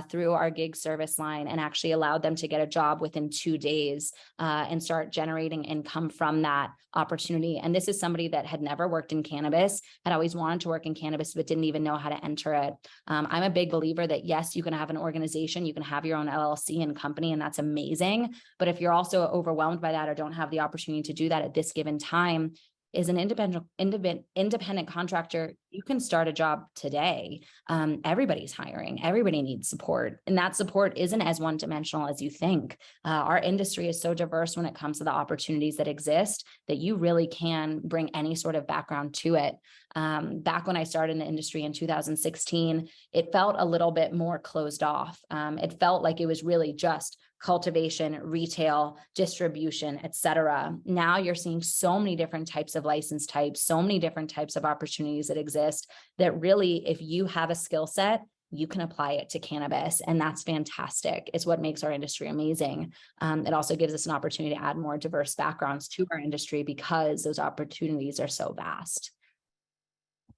through our gig service line and actually allowed them to get a job within 2 days and start generating income from that opportunity. And this is somebody that had never worked in cannabis, had always wanted to work in cannabis, but didn't even know how to enter it. I'm a big believer that yes, you can have an organization, you can have your own LLC and company, and that's amazing. But if you're also overwhelmed by that or don't have the opportunity to do that at this given time, is an independent contractor, you can start a job today. Everybody's hiring, everybody needs support. And that support isn't as one-dimensional as you think. Our industry is so diverse when it comes to the opportunities that exist that you really can bring any sort of background to it. Back when I started in the industry in 2016, it felt a little bit more closed off. It felt like it was really just cultivation, retail, distribution, et cetera. Now you're seeing so many different types of license types, so many different types of opportunities that exist that really, if you have a skill set, you can apply it to cannabis. And that's fantastic. It's what makes our industry amazing. It also gives us an opportunity to add more diverse backgrounds to our industry because those opportunities are so vast.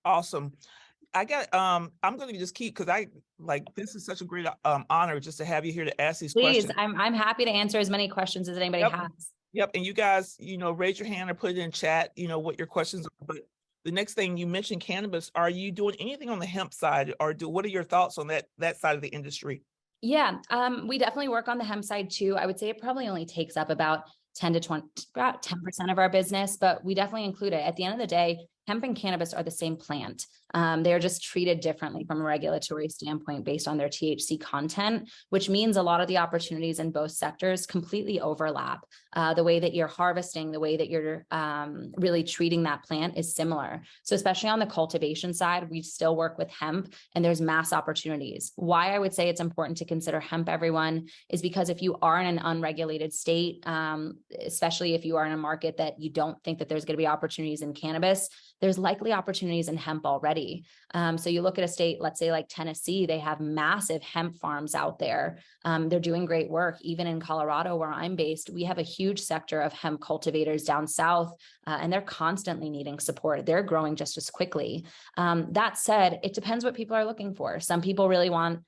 Awesome. I got, I'm going to just keep, because this is such a great honor just to have you here to ask these Please, questions. I'm happy to answer as many questions as anybody has. Yep. And you guys, raise your hand or put it in chat, what your questions are. But the next thing you mentioned cannabis, are you doing anything on the hemp side, or what are your thoughts on that side of the industry? Yeah, we definitely work on the hemp side too. I would say it probably only takes up about 10 to 20, about 10% of our business, but we definitely include it. At the end of the day, hemp and cannabis are the same plant. They're just treated differently from a regulatory standpoint based on their THC content, which means a lot of the opportunities in both sectors completely overlap. The way that you're harvesting, the way that you're really treating that plant is similar. So especially on the cultivation side, we still work with hemp and there's mass opportunities. Why I would say it's important to consider hemp, everyone, is because if you are in an unregulated state, especially if you are in a market that you don't think that there's going to be opportunities in cannabis, there's likely opportunities in hemp already. So you look at a state, let's say like Tennessee, they have massive hemp farms out there. They're doing great work. Even in Colorado, where I'm based, we have a huge sector of hemp cultivators down south, and they're constantly needing support. They're growing just as quickly. That said, it depends what people are looking for. Some people really want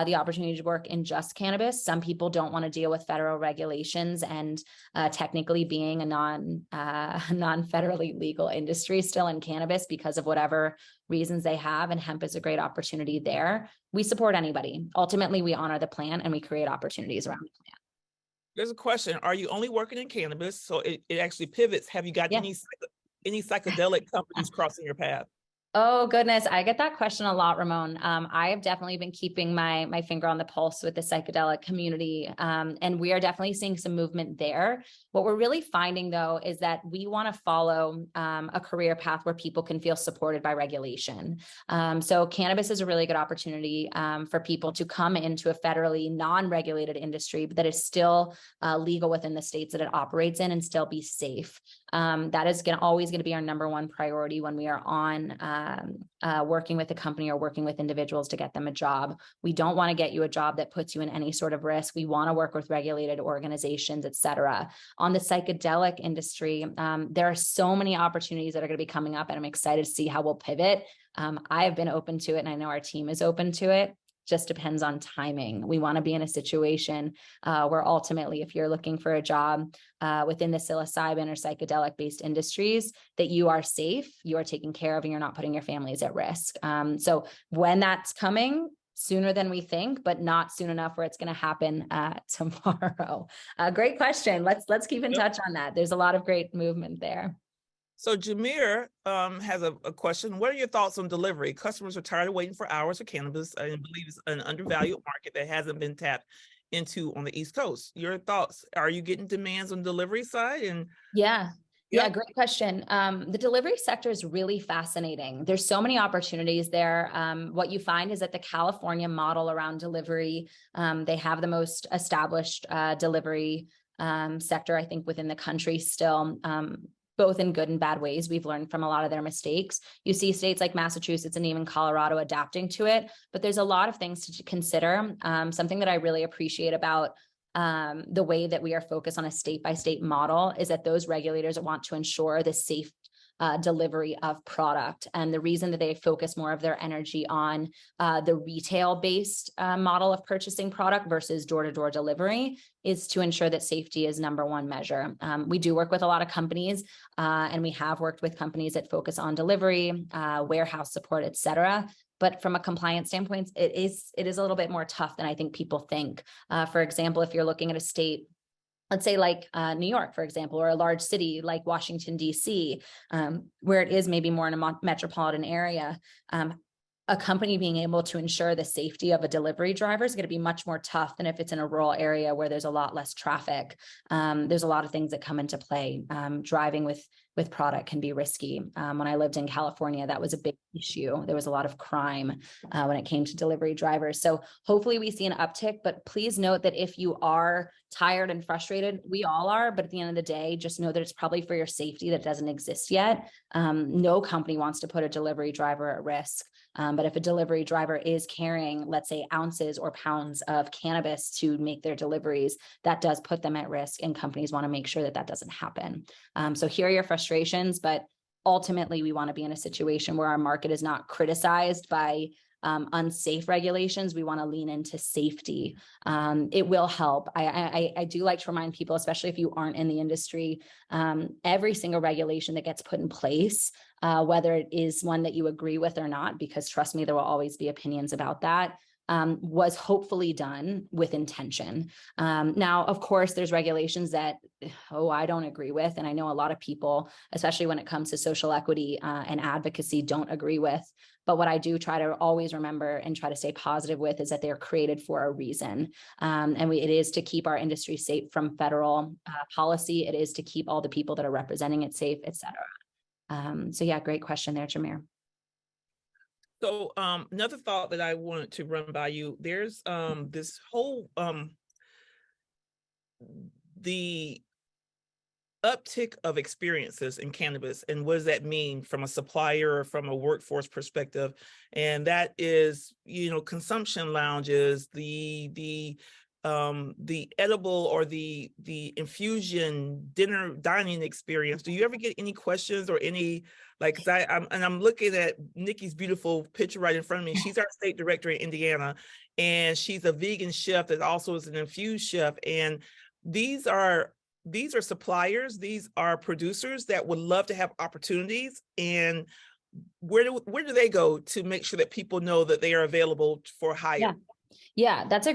the opportunity to work in just cannabis. Some people don't want to deal with federal regulations and technically being a non-federally legal industry still in cannabis because of whatever reasons they have. And hemp is a great opportunity there. We support anybody. Ultimately, we honor the plant and we create opportunities around the plant. There's a question. Are you only working in cannabis? So it actually pivots. Have you got any psychedelic companies crossing your path? Oh, goodness. I get that question a lot, Ramon. I have definitely been keeping my finger on the pulse with the psychedelic community. And we are definitely seeing some movement there. What we're really finding, though, is that we want to follow a career path where people can feel supported by regulation. So cannabis is a really good opportunity for people to come into a federally non-regulated industry, but that is still legal within the states that it operates in and still be safe. That is always going to be our number one priority when we are on working with a company or working with individuals to get them a job. We don't want to get you a job that puts you in any sort of risk. We want to work with regulated organizations, et cetera. On the psychedelic industry, there are so many opportunities that are going to be coming up, and I'm excited to see how we'll pivot. I have been open to it, and I know our team is open to it. Just depends on timing. We want to be in a situation where ultimately, if you're looking for a job within the psilocybin or psychedelic based industries, that you are safe, you are taken care of, and you're not putting your families at risk. So when that's coming, sooner than we think, but not soon enough where it's going to happen tomorrow. Great question. Let's keep in touch on that. There's a lot of great movement there. So Jameer has a question. What are your thoughts on delivery? Customers are tired of waiting for hours for cannabis and believe it's an undervalued market that hasn't been tapped into on the East Coast. Your thoughts? Are you getting demands on the delivery side? And Yeah, great question. The delivery sector is really fascinating. There's so many opportunities there. What you find is that the California model around delivery, they have the most established delivery sector, I think, within the country still. Both in good and bad ways. We've learned from a lot of their mistakes. You see states like Massachusetts and even Colorado adapting to it, but there's a lot of things to consider. Something that I really appreciate about the way that we are focused on a state-by-state model is that those regulators want to ensure the safe delivery of product. And the reason that they focus more of their energy on the retail-based model of purchasing product versus door-to-door delivery is to ensure that safety is number one measure. We do work with a lot of companies, and we have worked with companies that focus on delivery, warehouse support, et cetera. But from a compliance standpoint, it is a little bit more tough than I think people think. For example, if you're looking at a state, let's say like New York, for example, or a large city like Washington, D.C., where it is maybe more in a metropolitan area, a company being able to ensure the safety of a delivery driver is going to be much more tough than if it's in a rural area where there's a lot less traffic. There's a lot of things that come into play. Driving with product can be risky. When I lived in California, that was a big issue. There was a lot of crime when it came to delivery drivers. So hopefully we see an uptick, but please note that if you are tired and frustrated, we all are, but at the end of the day, just know that it's probably for your safety that doesn't exist yet. No company wants to put a delivery driver at risk. But if a delivery driver is carrying, let's say, ounces or pounds of cannabis to make their deliveries, that does put them at risk, and companies want to make sure that that doesn't happen. So here are your frustrations, but ultimately we want to be in a situation where our market is not criticized by unsafe regulations. We want to lean into safety. It will help. I do like to remind people, especially if you aren't in the industry, every single regulation that gets put in place, whether it is one that you agree with or not, because trust me, there will always be opinions about that, was hopefully done with intention. Now, of course, there's regulations that, I don't agree with. And I know a lot of people, especially when it comes to social equity and advocacy, don't agree with. But what I do try to always remember and try to stay positive with is that they're created for a reason. It is to keep our industry safe from federal policy. It is to keep all the people that are representing it safe, et cetera. So yeah, great question there, Jameer. So another thought that I wanted to run by you, there's this whole the uptick of experiences in cannabis, and what does that mean from a supplier or from a workforce perspective? And that is, consumption lounges, the edible or the infusion dining experience. Do you ever get any questions or any, like, I'm looking at Nikki's beautiful picture right in front of me. She's our state director in Indiana, and she's a vegan chef that also is an infused chef. And these are suppliers, these are producers that would love to have opportunities. And where do they go to make sure that people know that they are available for hire? Yeah, that's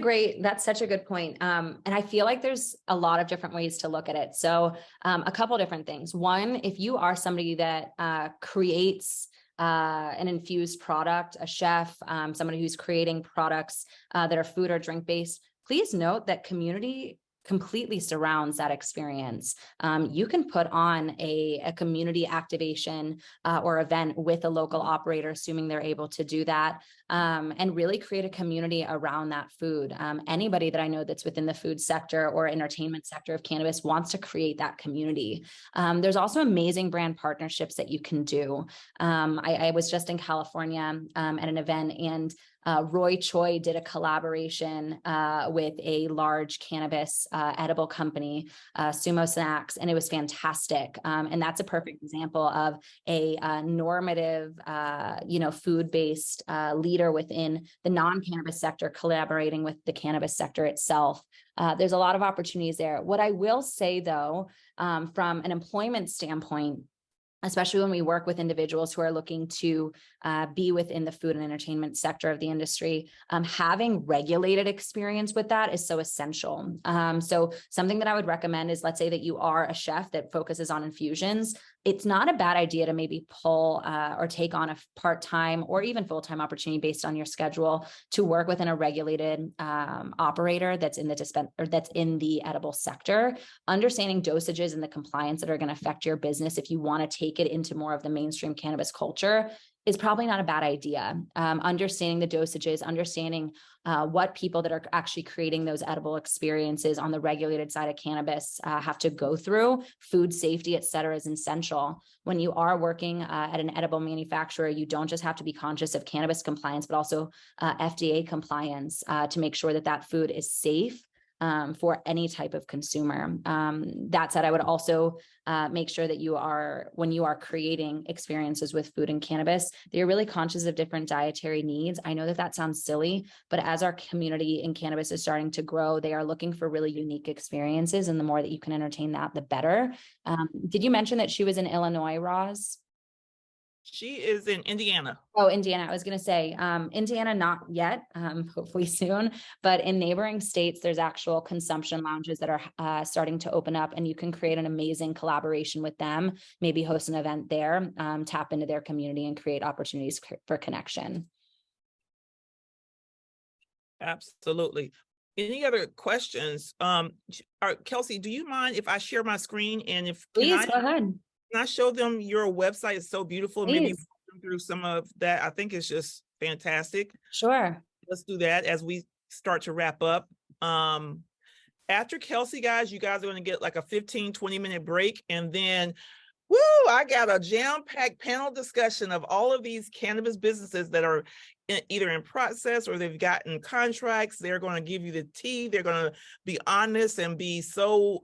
such a good point. And I feel like there's a lot of different ways to look at it. So a couple different things. One, if you are somebody that creates an infused product, a chef, somebody who's creating products that are food or drink based, please note that community completely surrounds that experience. You can put on a community activation or event with a local operator, assuming they're able to do that, and really create a community around that food. Anybody that I know that's within the food sector or entertainment sector of cannabis wants to create that community. There's also amazing brand partnerships that you can do. I was just in California at an event, and Roy Choi did a collaboration with a large cannabis edible company, Sumo Snacks, and it was fantastic. And that's a perfect example of a normative, food-based leader within the non-cannabis sector collaborating with the cannabis sector itself. There's a lot of opportunities there. What I will say, though, from an employment standpoint, especially when we work with individuals who are looking to be within the food and entertainment sector of the industry, having regulated experience with that is so essential. So something that I would recommend is, let's say that you are a chef that focuses on infusions. It's not a bad idea to maybe pull or take on a part-time or even full-time opportunity based on your schedule to work within a regulated operator that's in the edible sector. Understanding dosages and the compliance that are going to affect your business if you want to take it into more of the mainstream cannabis culture is probably not a bad idea. Understanding the dosages, understanding what people that are actually creating those edible experiences on the regulated side of cannabis have to go through, food safety, et cetera, is essential. When you are working at an edible manufacturer, you don't just have to be conscious of cannabis compliance, but also FDA compliance to make sure that that food is safe for any type of consumer. That said, I would also make sure that when you are creating experiences with food and cannabis, that you're really conscious of different dietary needs. I know that sounds silly, but as our community in cannabis is starting to grow, they are looking for really unique experiences. And the more that you can entertain that, the better. Did you mention that she was in Illinois, Roz? She is in Indiana. Oh, Indiana. I was going to say, Indiana, not yet, hopefully soon, but in neighboring states, there's actual consumption lounges that are starting to open up, and you can create an amazing collaboration with them, maybe host an event there, tap into their community and create opportunities for connection. Absolutely. Any other questions? Kelsey, do you mind if I share my screen? And Please go ahead. Can I show them your website? It's so beautiful. Please. Maybe walk through some of that. I think it's just fantastic. Sure. Let's do that as we start to wrap up. After Kelsey, guys, you guys are going to get like a 15-20 minute break. And then, I got a jam-packed panel discussion of all of these cannabis businesses that are either in process or they've gotten contracts. They're going to give you the tea. They're going to be honest and be so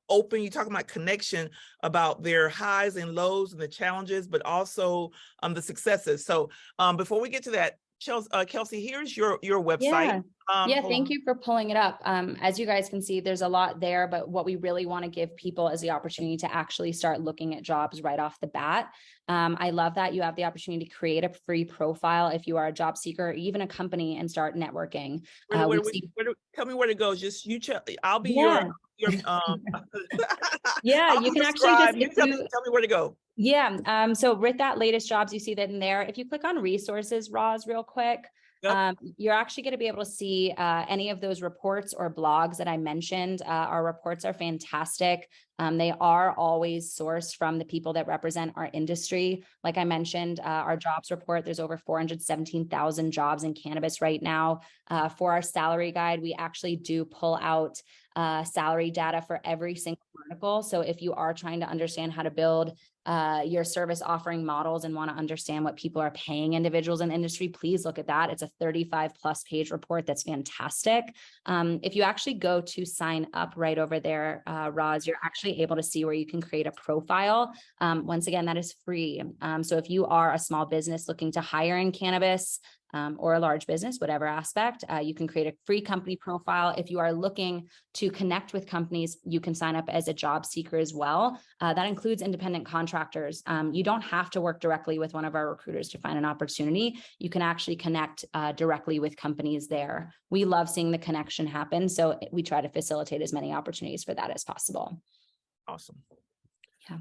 open. You talking about connection, about their highs and lows and the challenges, but also the successes. So before we get to that, Kelsey, here's your website. Yeah. Yeah, hold thank on. you for pulling it up. As you guys can see, there's a lot there, but what we really want to give people is the opportunity to actually start looking at jobs right off the bat. I love that you have the opportunity to create a free profile if you are a job seeker or even a company and start networking. Tell me where to go. Just you check. I'll be Yeah. your Yeah, I'll you be can your actually scribe. just, You tell me where to go. yeah. So with that latest jobs, you see that in there. If you click on resources, Roz, real quick, Yep. you're actually going to be able to see any of those reports or blogs that I mentioned. Our reports are fantastic. They are always sourced from the people that represent our industry. Like I mentioned, our jobs report, there's over 417,000 jobs in cannabis right now. For our salary guide, we actually do pull out salary data for every single article. So if you are trying to understand how to build your service offering models and want to understand what people are paying individuals in the industry, please look at that. It's a 35+ page report that's fantastic. If you actually go to sign up right over there, Roz, you're actually able to see where you can create a profile. Once again, that is free. So if you are a small business looking to hire in cannabis, or a large business, whatever aspect, you can create a free company profile. If you are looking to connect with companies, you can sign up as a job seeker as well. That includes independent contractors. You don't have to work directly with one of our recruiters to find an opportunity. You can actually connect directly with companies there. We love seeing the connection happen. So we try to facilitate as many opportunities for that as possible. Awesome. Yeah.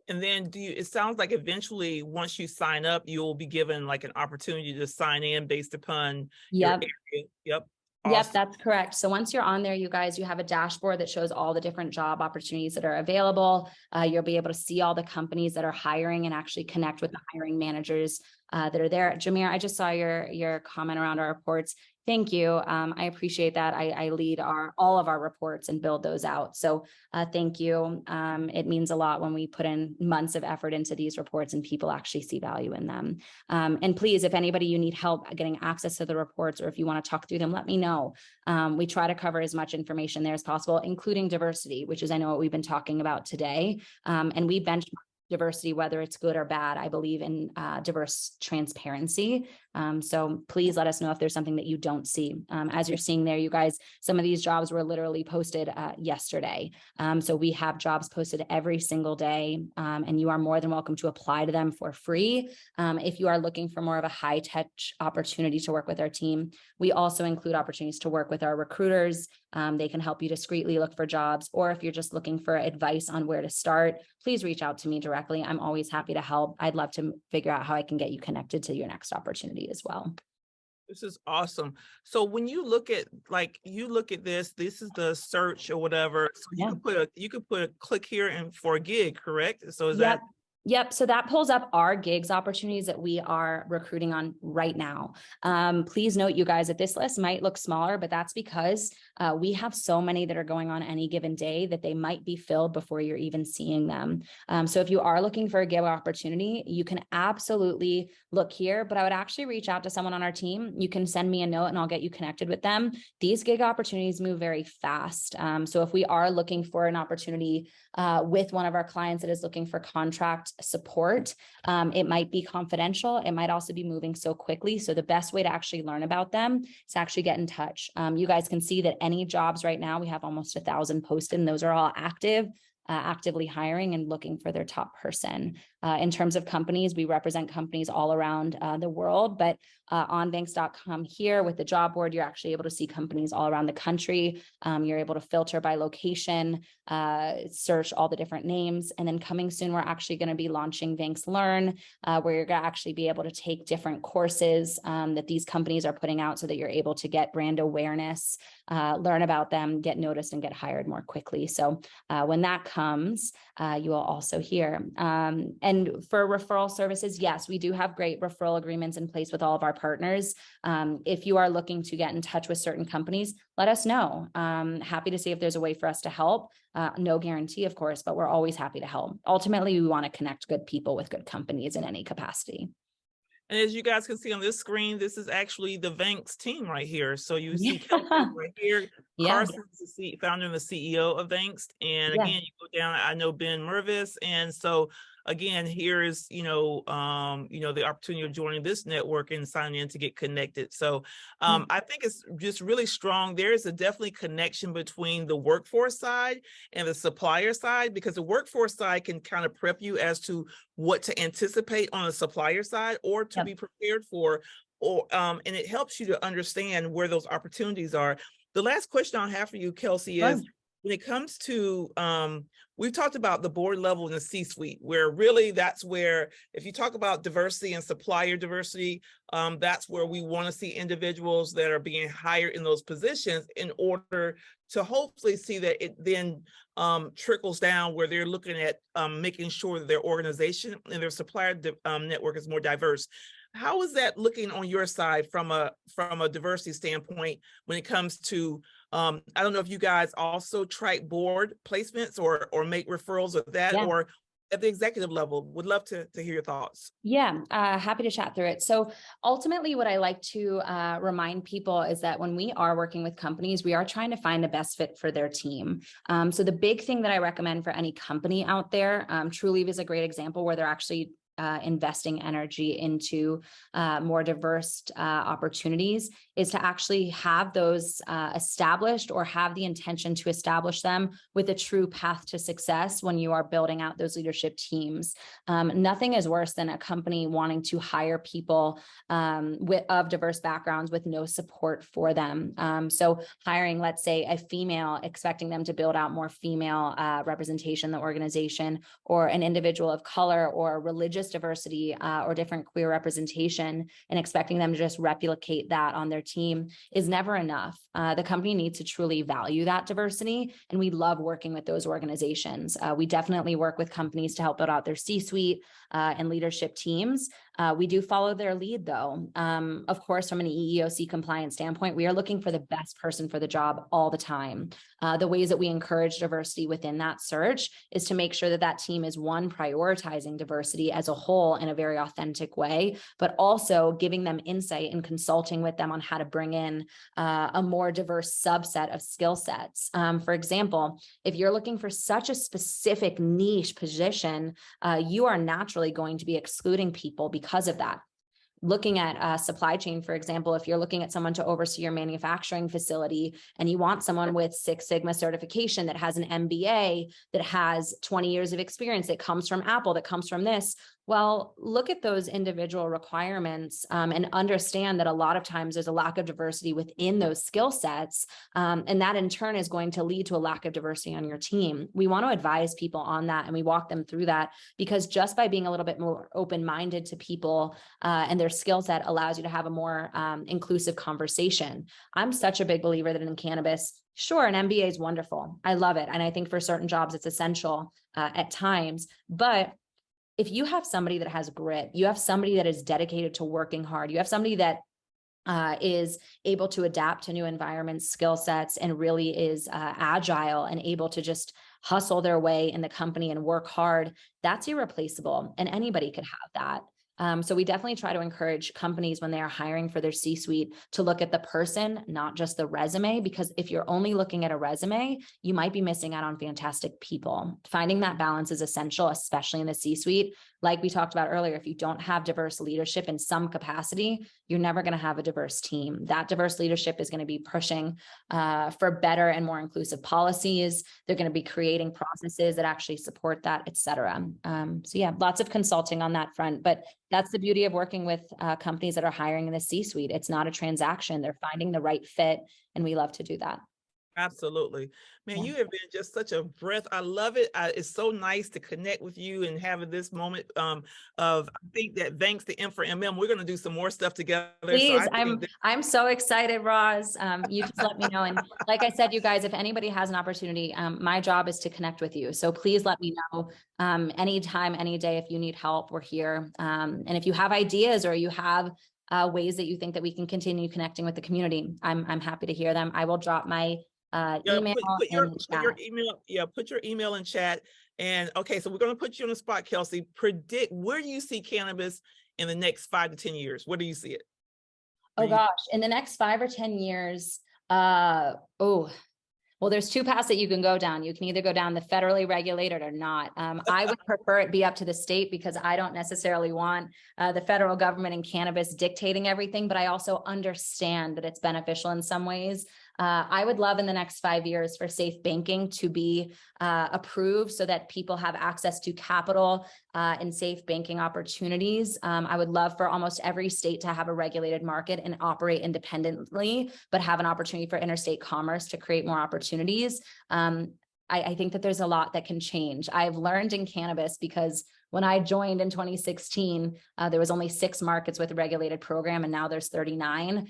And then it sounds like eventually once you sign up, you'll be given like an opportunity to sign in based upon your area. Yep. Awesome. Yep, that's correct. So once you're on there, you guys, you have a dashboard that shows all the different job opportunities that are available. You'll be able to see all the companies that are hiring and actually connect with the hiring managers that are there. Jameer, I just saw your comment around our reports. Thank you. I appreciate that. I lead all of our reports and build those out. So thank you. It means a lot when we put in months of effort into these reports and people actually see value in them. And please, if anybody you need help getting access to the reports, or if you want to talk through them, let me know. We try to cover as much information there as possible, including diversity, which is, I know, what we've been talking about today. And we benchmark diversity, whether it's good or bad. I believe in diverse transparency. So please let us know if there's something that you don't see. As you're seeing there, you guys, some of these jobs were literally posted yesterday. So we have jobs posted every single day, and you are more than welcome to apply to them for free. If you are looking for more of a high touch opportunity to work with our team, we also include opportunities to work with our recruiters. They can help you discreetly look for jobs, or if you're just looking for advice on where to start, please reach out to me directly. I'm always happy to help. I'd love to figure out how I can get you connected to your next opportunity as well. This is awesome. So when you look at this is the search or whatever. So you could put a click here and for a gig, correct? So is that? Yep. So that pulls up our gigs opportunities that we are recruiting on right now. Please note, you guys, that this list might look smaller, but that's because we have so many that are going on any given day that they might be filled before you're even seeing them. So if you are looking for a gig opportunity, you can absolutely look here, but I would actually reach out to someone on our team. You can send me a note and I'll get you connected with them. These gig opportunities move very fast. So if we are looking for an opportunity with one of our clients that is looking for contract support, it might be confidential. It might also be moving so quickly. So the best way to actually learn about them is actually get in touch. You guys can see that any jobs right now, we have almost 1,000 posted, and those are all actively hiring and looking for their top person. In terms of companies, we represent companies all around the world, but on banks.com here with the job board, you're actually able to see companies all around the country. You're able to filter by location, search all the different names. And then coming soon, we're actually going to be launching Banks Learn, where you're going to actually be able to take different courses that these companies are putting out so that you're able to get brand awareness, learn about them, get noticed, and get hired more quickly. So when that comes, you will also hear. And for referral services, yes, we do have great referral agreements in place with all of our partners. If you are looking to get in touch with certain companies, let us know. Happy to see if there's a way for us to help. No guarantee, of course, but we're always happy to help. Ultimately, we want to connect good people with good companies in any capacity. And as you guys can see on this screen, this is actually the Vanks team right here. So you see Kelsey right here. Carson is the founder and the CEO of Vanks. And again, you go down, I know Ben Mervis. And so again, here is, the opportunity of joining this network and signing in to get connected. So I think it's just really strong. There is a definitely connection between the workforce side and the supplier side, because the workforce side can kind of prep you as to what to anticipate on the supplier side or to be prepared for, and it helps you to understand where those opportunities are. The last question I'll have for you, Kelsey, is when it comes to, we've talked about the board level and the C-suite, where really that's where, if you talk about diversity and supplier diversity, that's where we want to see individuals that are being hired in those positions in order to hopefully see that it then trickles down where they're looking at making sure that their organization and their supplier network is more diverse. How is that looking on your side from a diversity standpoint when it comes to, I don't know if you guys also track board placements or make referrals of that, or at the executive level? Would love to hear your thoughts. Yeah, happy to chat through it. So ultimately, what I like to remind people is that when we are working with companies, we are trying to find the best fit for their team. So the big thing that I recommend for any company out there, Trulieve is a great example where they're actually investing energy into more diverse opportunities, is to actually have those established or have the intention to establish them with a true path to success when you are building out those leadership teams. Nothing is worse than a company wanting to hire people of diverse backgrounds with no support for them. So hiring, let's say, a female, expecting them to build out more female representation in the organization, or an individual of color or religious diversity or different queer representation, and expecting them to just replicate that on their team is never enough. The company needs to truly value that diversity, and we love working with those organizations. We definitely work with companies to help build out their C-suite and leadership teams. We do follow their lead, though. Of course, from an EEOC compliance standpoint, we are looking for the best person for the job all the time. The ways that we encourage diversity within that search is to make sure that that team is, one, prioritizing diversity as a whole in a very authentic way, but also giving them insight and consulting with them on how to bring in a more diverse subset of skill sets. For example, if you're looking for such a specific niche position, you are naturally going to be excluding people because of that. Looking at supply chain, for example, if you're looking at someone to oversee your manufacturing facility and you want someone with Six Sigma certification that has an MBA, that has 20 years of experience, that comes from Apple, that comes from this, well, look at those individual requirements and understand that a lot of times there's a lack of diversity within those skill sets. And that in turn is going to lead to a lack of diversity on your team. We want to advise people on that, and we walk them through that, because just by being a little bit more open-minded to people and their skill set allows you to have a more inclusive conversation. I'm such a big believer that in cannabis, sure, an MBA is wonderful. I love it. And I think for certain jobs, it's essential at times. But if you have somebody that has grit, you have somebody that is dedicated to working hard, you have somebody that is able to adapt to new environments, skill sets, and really is agile and able to just hustle their way in the company and work hard, that's irreplaceable. And anybody could have that. So we definitely try to encourage companies when they are hiring for their C-suite to look at the person, not just the resume, because if you're only looking at a resume, you might be missing out on fantastic people. Finding that balance is essential, especially in the C-suite. Like we talked about earlier, if you don't have diverse leadership in some capacity, you're never going to have a diverse team. That diverse leadership is going to be pushing for better and more inclusive policies. They're going to be creating processes that actually support that, et cetera. So yeah, lots of consulting on that front, but that's the beauty of working with companies that are hiring in the C-suite. It's not a transaction. They're finding the right fit, and we love to do that. Absolutely. Man, you have been just such a breath. I love it. It's so nice to connect with you and having this moment of, I think that thanks to M4MM, we're going to do some more stuff together. Please, so I'm so excited, Roz. You just let me know. And like I said, you guys, if anybody has an opportunity, my job is to connect with you. So please let me know anytime, any day, if you need help, we're here. And if you have ideas or you have ways that you think that we can continue connecting with the community, I'm happy to hear them. I will drop my email put your email in chat. And okay, so we're going to put you on the spot, Kelsey. Predict, where do you see cannabis in the next 5 to 10 years? Where do you see it? Oh gosh, in the next 5 or 10 years, Well, there's two paths that you can go down. You can either go down the federally regulated or not. I would prefer it be up to the state because I don't necessarily want the federal government and cannabis dictating everything, but I also understand that it's beneficial in some ways. I would love in the next 5 years for safe banking to be approved so that people have access to capital and safe banking opportunities. I would love for almost every state to have a regulated market and operate independently, but have an opportunity for interstate commerce to create more opportunities. I think that there's a lot that can change. I've learned in cannabis because when I joined in 2016, there was only 6 markets with a regulated program, and now there's 39.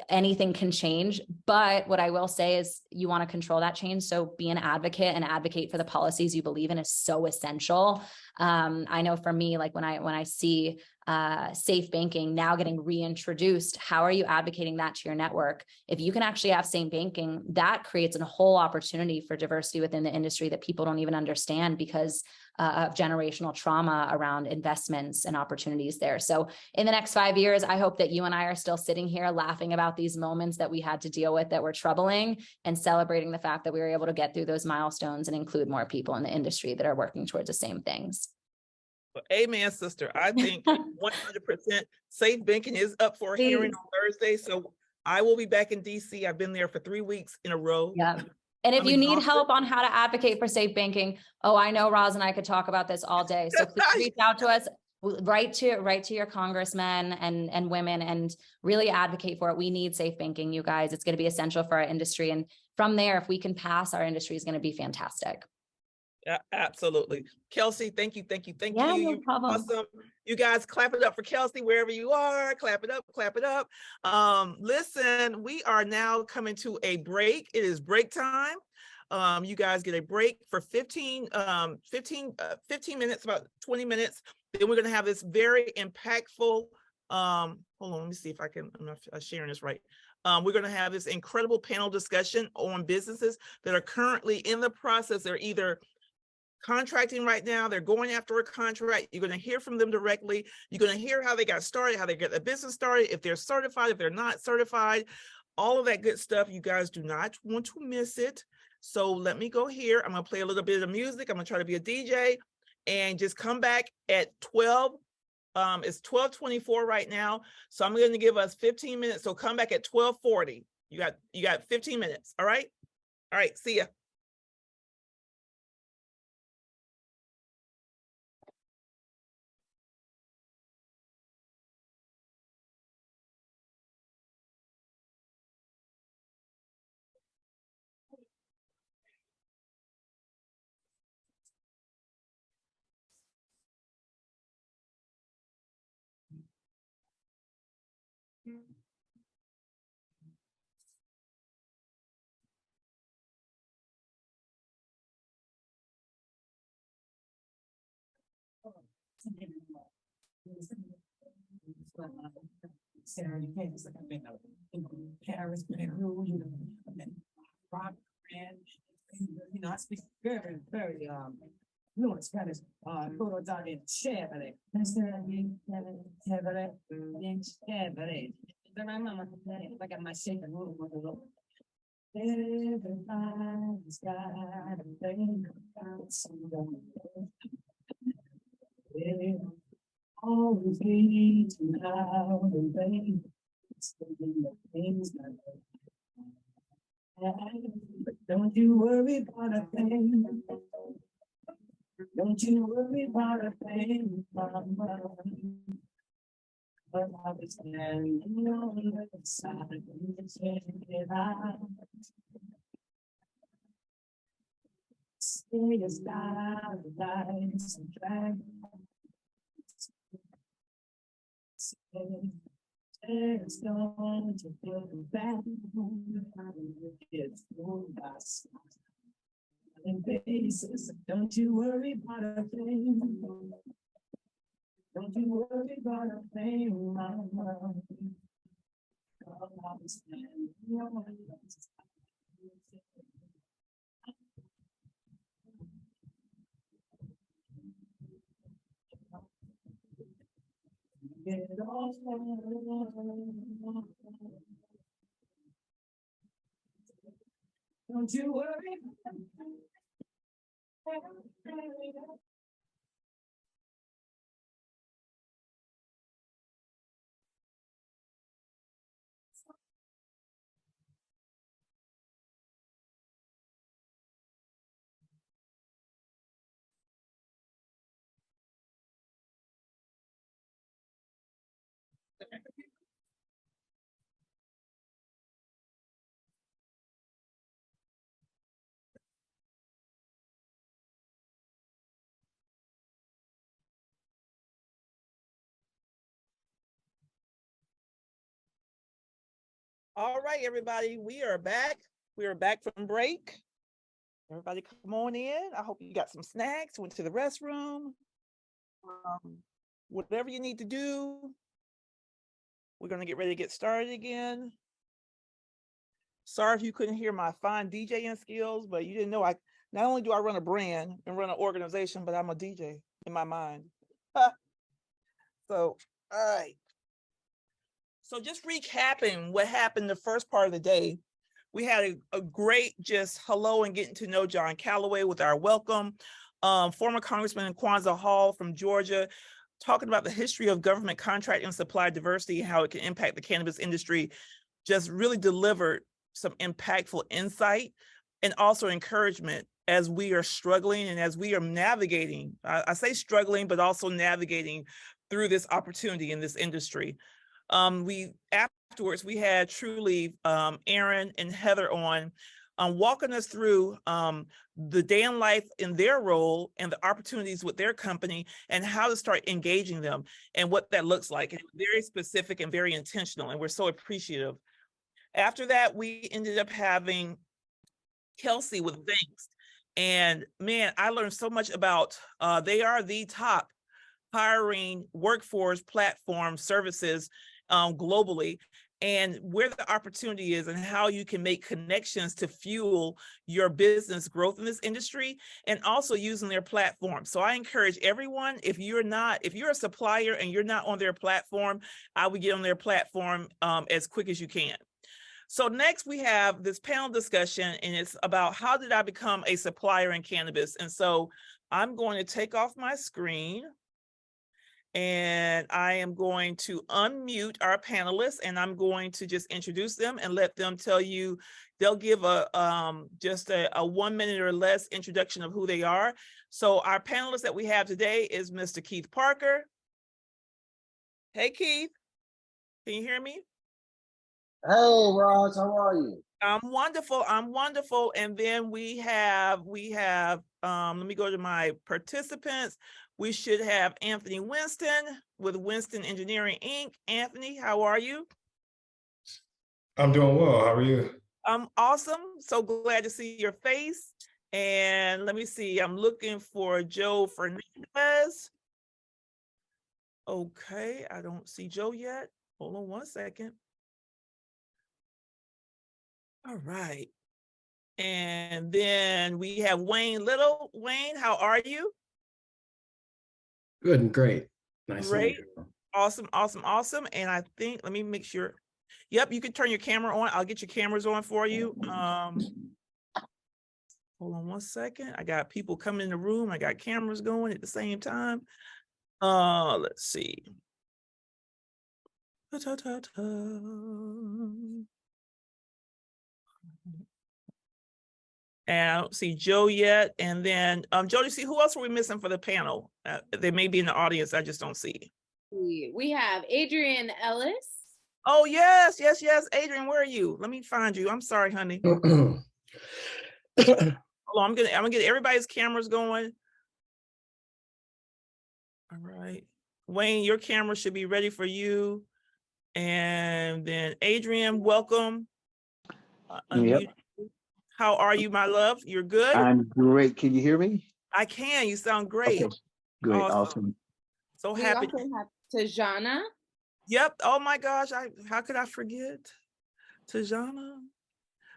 Anything can change, but what I will say is you want to control that change. So be an advocate and advocate for the policies you believe in is so essential. I know for me, like when I see safe banking now getting reintroduced, how are you advocating that to your network? If you can actually have safe banking, that creates a whole opportunity for diversity within the industry that people don't even understand because of generational trauma around investments and opportunities there. So in the next 5 years, I hope that you and I are still sitting here laughing about these moments that we had to deal with that were troubling and celebrating the fact that we were able to get through those milestones and include more people in the industry that are working towards the same things. Well, amen, sister. I think 100% safe banking is up for a hearing on Thursday. So I will be back in DC. I've been there for 3 weeks in a row. Yeah. And if I'm you need exhausted. help on how to advocate for safe banking, oh, I know Roz and I could talk about this all day. So please reach out to us, write to your congressmen and women and really advocate for it. We need safe banking, you guys. It's going to be essential for our industry. And from there, if we can pass, our industry is going to be fantastic. Yeah, absolutely. Kelsey, thank you. Yeah, no You're problem. awesome. You guys clap it up for Kelsey wherever you are. Clap it up. Listen, we are now coming to a break. It is break time. You guys get a break for 15 minutes, about 20 minutes. Then we're going to have this very impactful, hold on, let me see if I'm not sharing this right. We're going to have this incredible panel discussion on businesses that are currently in the process. They're either contracting right now, they're going after a contract. You're going to hear from them directly. You're going to hear how they got started, how they get the business started, if they're certified, if they're not certified, all of that good stuff. You guys do not want to miss it. So let me go here. I'm going to play a little bit of music. I'm going to try to be a DJ and just come back at 12. It's 12:24 right now. So I'm going to give us 15 minutes. So come back at 12:40. You got 15 minutes. All right. All right. See ya. Sarah, you can't just like I've been in Paris, Peru, I've been rock and I speak very fluent Spanish. Todo down in chévere. Chévere, bien chévere. Then my mama, I got my shape and roll. Everybody's got a thing about someone. Always need to know the way. Things don't you worry about a thing. Don't you worry about a thing, mama. But I was standing on the side and check it out. Stay as loud as lights and drag. It's going to feel bad. It's going to and basis. Don't you worry about a thing. Don't you worry about a thing, mama. Don't you worry. All right, everybody, we are back. We are back from break. Everybody come on in. I hope you got some snacks, went to the restroom. Whatever you need to do. We're going to get ready to get started again. Sorry if you couldn't hear my fine DJing skills, but you didn't know not only do I run a brand and run an organization, but I'm a DJ in my mind. So, all right. So just recapping what happened the first part of the day, we had a great just hello and getting to know John Callaway with our welcome. Former Congressman Kwanzaa Hall from Georgia, talking about the history of government contract and supply diversity, how it can impact the cannabis industry, just really delivered some impactful insight and also encouragement as we are struggling and as we are navigating, I say struggling, but also navigating through this opportunity in this industry. Afterwards, we had truly Aaron and Heather on walking us through the day in life in their role and the opportunities with their company and how to start engaging them and what that looks like. And very specific and very intentional, and we're so appreciative. After that, we ended up having Kelsey with Thanks. And man, I learned so much about, they are the top hiring workforce platform services globally, and where the opportunity is and how you can make connections to fuel your business growth in this industry and also using their platform. So I encourage everyone, if you're a supplier and you're not on their platform, I would get on their platform as quick as you can. So next we have this panel discussion, and it's about how did I become a supplier in cannabis? And so I'm going to take off my screen and I am going to unmute our panelists, and I'm going to just introduce them and let them tell you, they'll give just a 1 minute or less introduction of who they are. So our panelist that we have today is Mr. Keith Parker. Hey, Keith, can you hear me? Hey, Roz, how are you? I'm wonderful. And then we have, let me go to my participants. We should have Anthony Winston with Winston Engineering, Inc. Anthony, how are you? I'm doing well. How are you? I'm awesome. So glad to see your face. And let me see, I'm looking for Joe Fernandez. Okay, I don't see Joe yet. Hold on one second. All right. And then we have Wayne Little. Wayne, how are you? Good and great. Nice. Great. Awesome. And I think, let me make sure. Yep, you can turn your camera on. I'll get your cameras on for you. Hold on one second. I got people coming in the room. I got cameras going at the same time. Let's see. And I don't see Joe yet. And then, Joe, you see, who else are we missing for the panel? They may be in the audience. I just don't see. We have Adrian Ellis. Oh, yes. Adrian, where are you? Let me find you. I'm sorry, honey. Hold on, I'm gonna get everybody's cameras going. All right. Wayne, your camera should be ready for you. And then Adrian, welcome. Yep. How are you, my love? You're good? I'm great. Can you hear me? I can. You sound great. Okay. Great. Awesome. So We happy. also have Tajana. Yep. Oh my gosh. How could I forget? Tajana.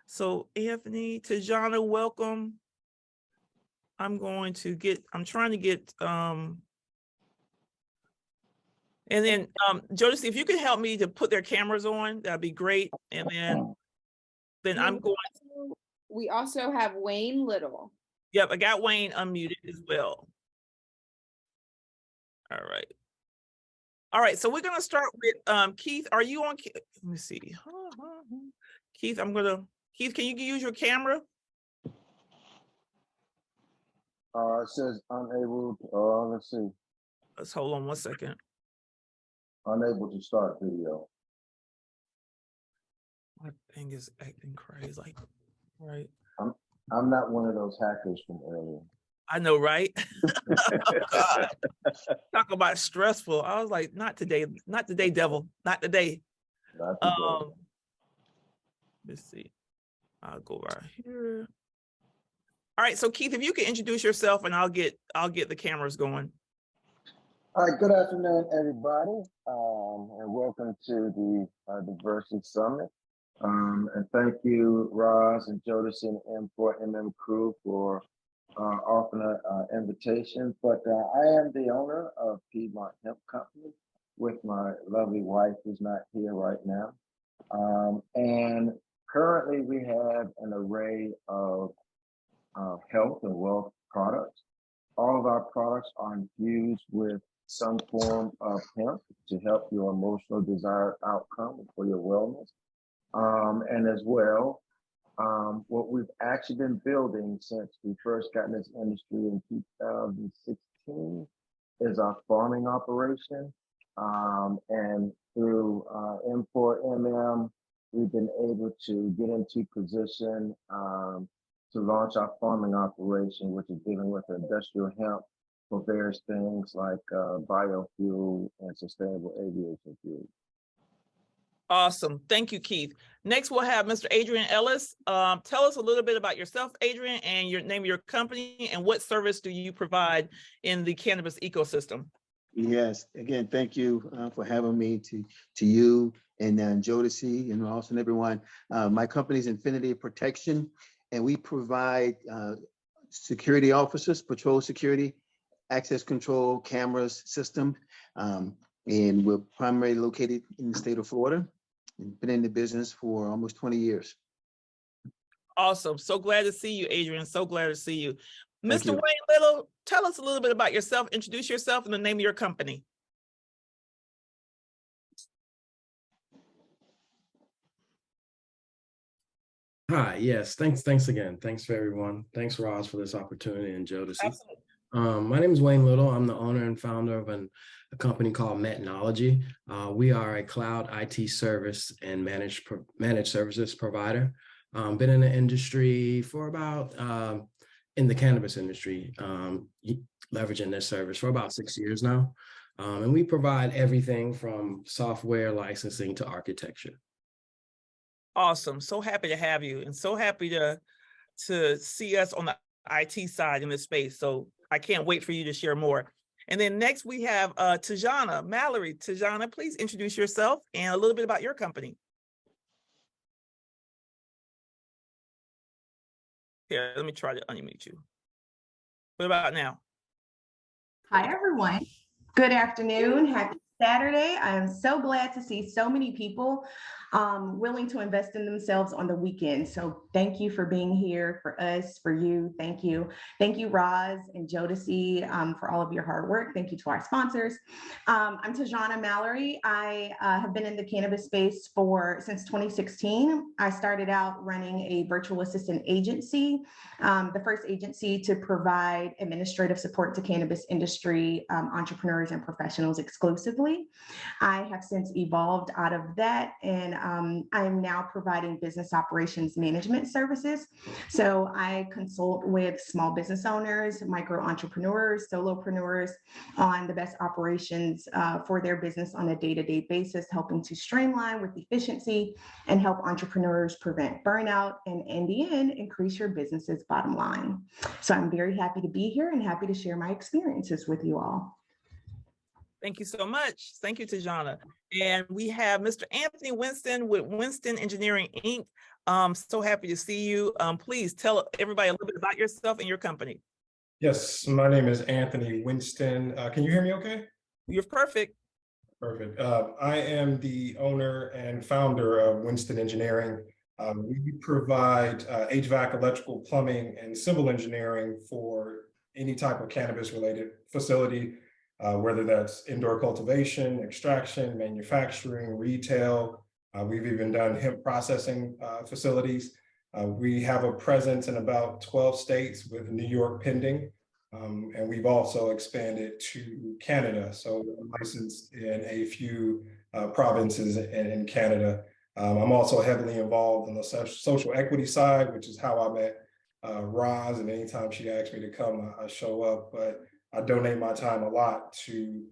So Anthony, Tajana, welcome. I'm trying to get and then Jodeci, if you can help me to put their cameras on, that'd be great. And then I'm going. We also have Wayne Little. Yep, I got Wayne unmuted as well. All right. All right, so we're gonna start with Keith. Are you on? Let me see. Keith, Keith, can you use your camera? It says unable, let's see, Let's hold on one second. unable to start video. My thing is acting crazy, right? I'm not one of those hackers from earlier. I know, right? Oh, God. Talk about stressful. I was like, not today, devil, not today. Not today. Let's see. I'll go right here. All right, so Keith, if you can introduce yourself, and I'll get the cameras going. All right, good afternoon, everybody, and welcome to the Diversity Summit. And thank you, Roz and Jodeci and M4MM crew for offering an invitation. But I am the owner of Piedmont Hemp Company with my lovely wife, who's not here right now. And currently we have an array of health and wealth products. All of our products are infused with some form of hemp to help your emotional desired outcome for your wellness. And as well, what we've actually been building since we first got in this industry in 2016 is our farming operation. And through M4MM, we've been able to get into position to launch our farming operation, which is dealing with industrial hemp for various things like biofuel and sustainable aviation fuel. Awesome. Thank you, Keith. Next, we'll have Mr. Adrian Ellis. Tell us a little bit about yourself, Adrian, and your name of your company, and what service do you provide in the cannabis ecosystem? Yes, again, thank you for having me, to you and Jodeci and also everyone. My company is Infinity Protection, and we provide security officers, patrol security, access control, cameras, system, and we're primarily located in the state of Florida and been in the business for almost 20 years. Awesome. So glad to see you, Adrian. So glad to see you. Thank Mr. you. Wayne Little, tell us a little bit about yourself. Introduce yourself and the name of your company. Hi, yes, thanks again. Thanks for everyone. Thanks, Roz, for this opportunity, and Jodeci. Absolutely. My name is Wayne Little. I'm the owner and founder of a company called Metnology. We are a cloud IT service and managed services provider. Been in the industry for about, in the cannabis industry, leveraging this service for about 6 years now. And we provide everything from software licensing to architecture. Awesome. So happy to have you, and so happy to see us on the IT side in this space. So I can't wait for you to share more. And then next we have Tajana Mallory. Tajana, please introduce yourself and a little bit about your company. Here, let me try to unmute you. What about now? Hi, everyone. Good afternoon. Happy Saturday. I am so glad to see so many people willing to invest in themselves on the weekend. So thank you for being here, for us, for you. Thank you. Thank you, Roz and Jodeci, for all of your hard work. Thank you to our sponsors. I'm Tajana Mallory. I have been in the cannabis space since 2016. I started out running a virtual assistant agency, the first agency to provide administrative support to cannabis industry entrepreneurs and professionals exclusively. I have since evolved out of that, and I'm now providing business operations management services. So I consult with small business owners, micro entrepreneurs, solopreneurs on the best operations for their business on a day-to-day basis, helping to streamline with efficiency and help entrepreneurs prevent burnout, and in the end, increase your business's bottom line. So I'm very happy to be here and happy to share my experiences with you all. Thank you so much. Thank you, Tajana. And we have Mr. Anthony Winston with Winston Engineering, Inc. So happy to see you. Please tell everybody a little bit about yourself and your company. Yes, my name is Anthony Winston. Can you hear me okay? You're perfect. Perfect. I am the owner and founder of Winston Engineering. We provide HVAC, electrical, plumbing, and civil engineering for any type of cannabis-related facility, whether that's indoor cultivation, extraction, manufacturing, retail. We've even done hemp processing facilities. We have a presence in about 12 states with New York pending. And we've also expanded to Canada. So we're licensed in a few provinces in Canada. I'm also heavily involved in the social equity side, which is how I met Roz. And anytime she asks me to come, I show up. But I donate my time a lot to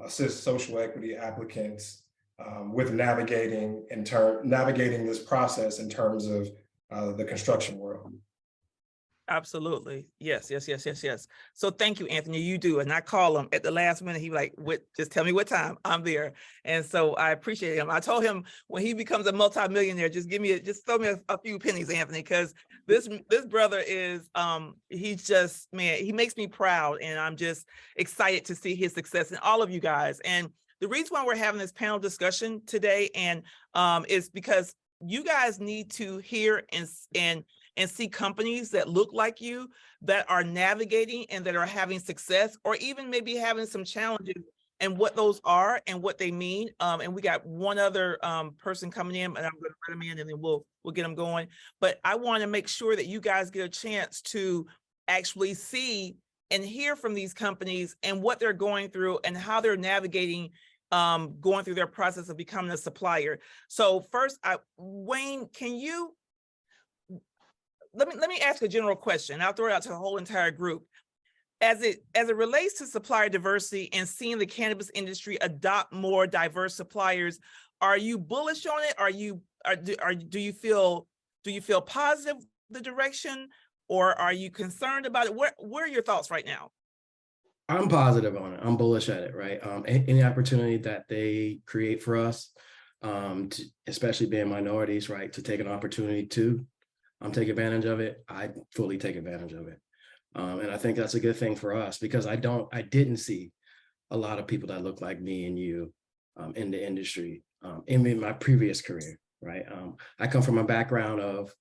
assist social equity applicants with navigating this process in terms of the construction world. Absolutely. Yes. So thank you, Anthony. You do. And I call him at the last minute. He like, just tell me what time I'm there. And so I appreciate him. I told him when he becomes a multimillionaire, just throw me a few pennies, Anthony, because this brother is, he's just, man, he makes me proud. And I'm just excited to see his success and all of you guys. And the reason why we're having this panel discussion today and is because you guys need to hear and see companies that look like you, that are navigating and that are having success, or even maybe having some challenges, and what those are and what they mean. And we got one other person coming in, and I'm going to let him in, and then we'll get them going. But I want to make sure that you guys get a chance to actually see and hear from these companies and what they're going through and how they're navigating going through their process of becoming a supplier. So first, Wayne, can you let me ask a general question. I'll throw it out to the whole entire group. As it relates to supplier diversity and seeing the cannabis industry adopt more diverse suppliers, are you bullish on it? Do you feel positive the direction, or are you concerned about it? What are your thoughts right now? I'm positive on it. I'm bullish at it, right? Any opportunity that they create for us, especially being minorities, right, to take an opportunity to take advantage of it, I fully take advantage of it. And I think that's a good thing for us, because I didn't see a lot of people that look like me and you in the industry in my previous career, right? I come from a background of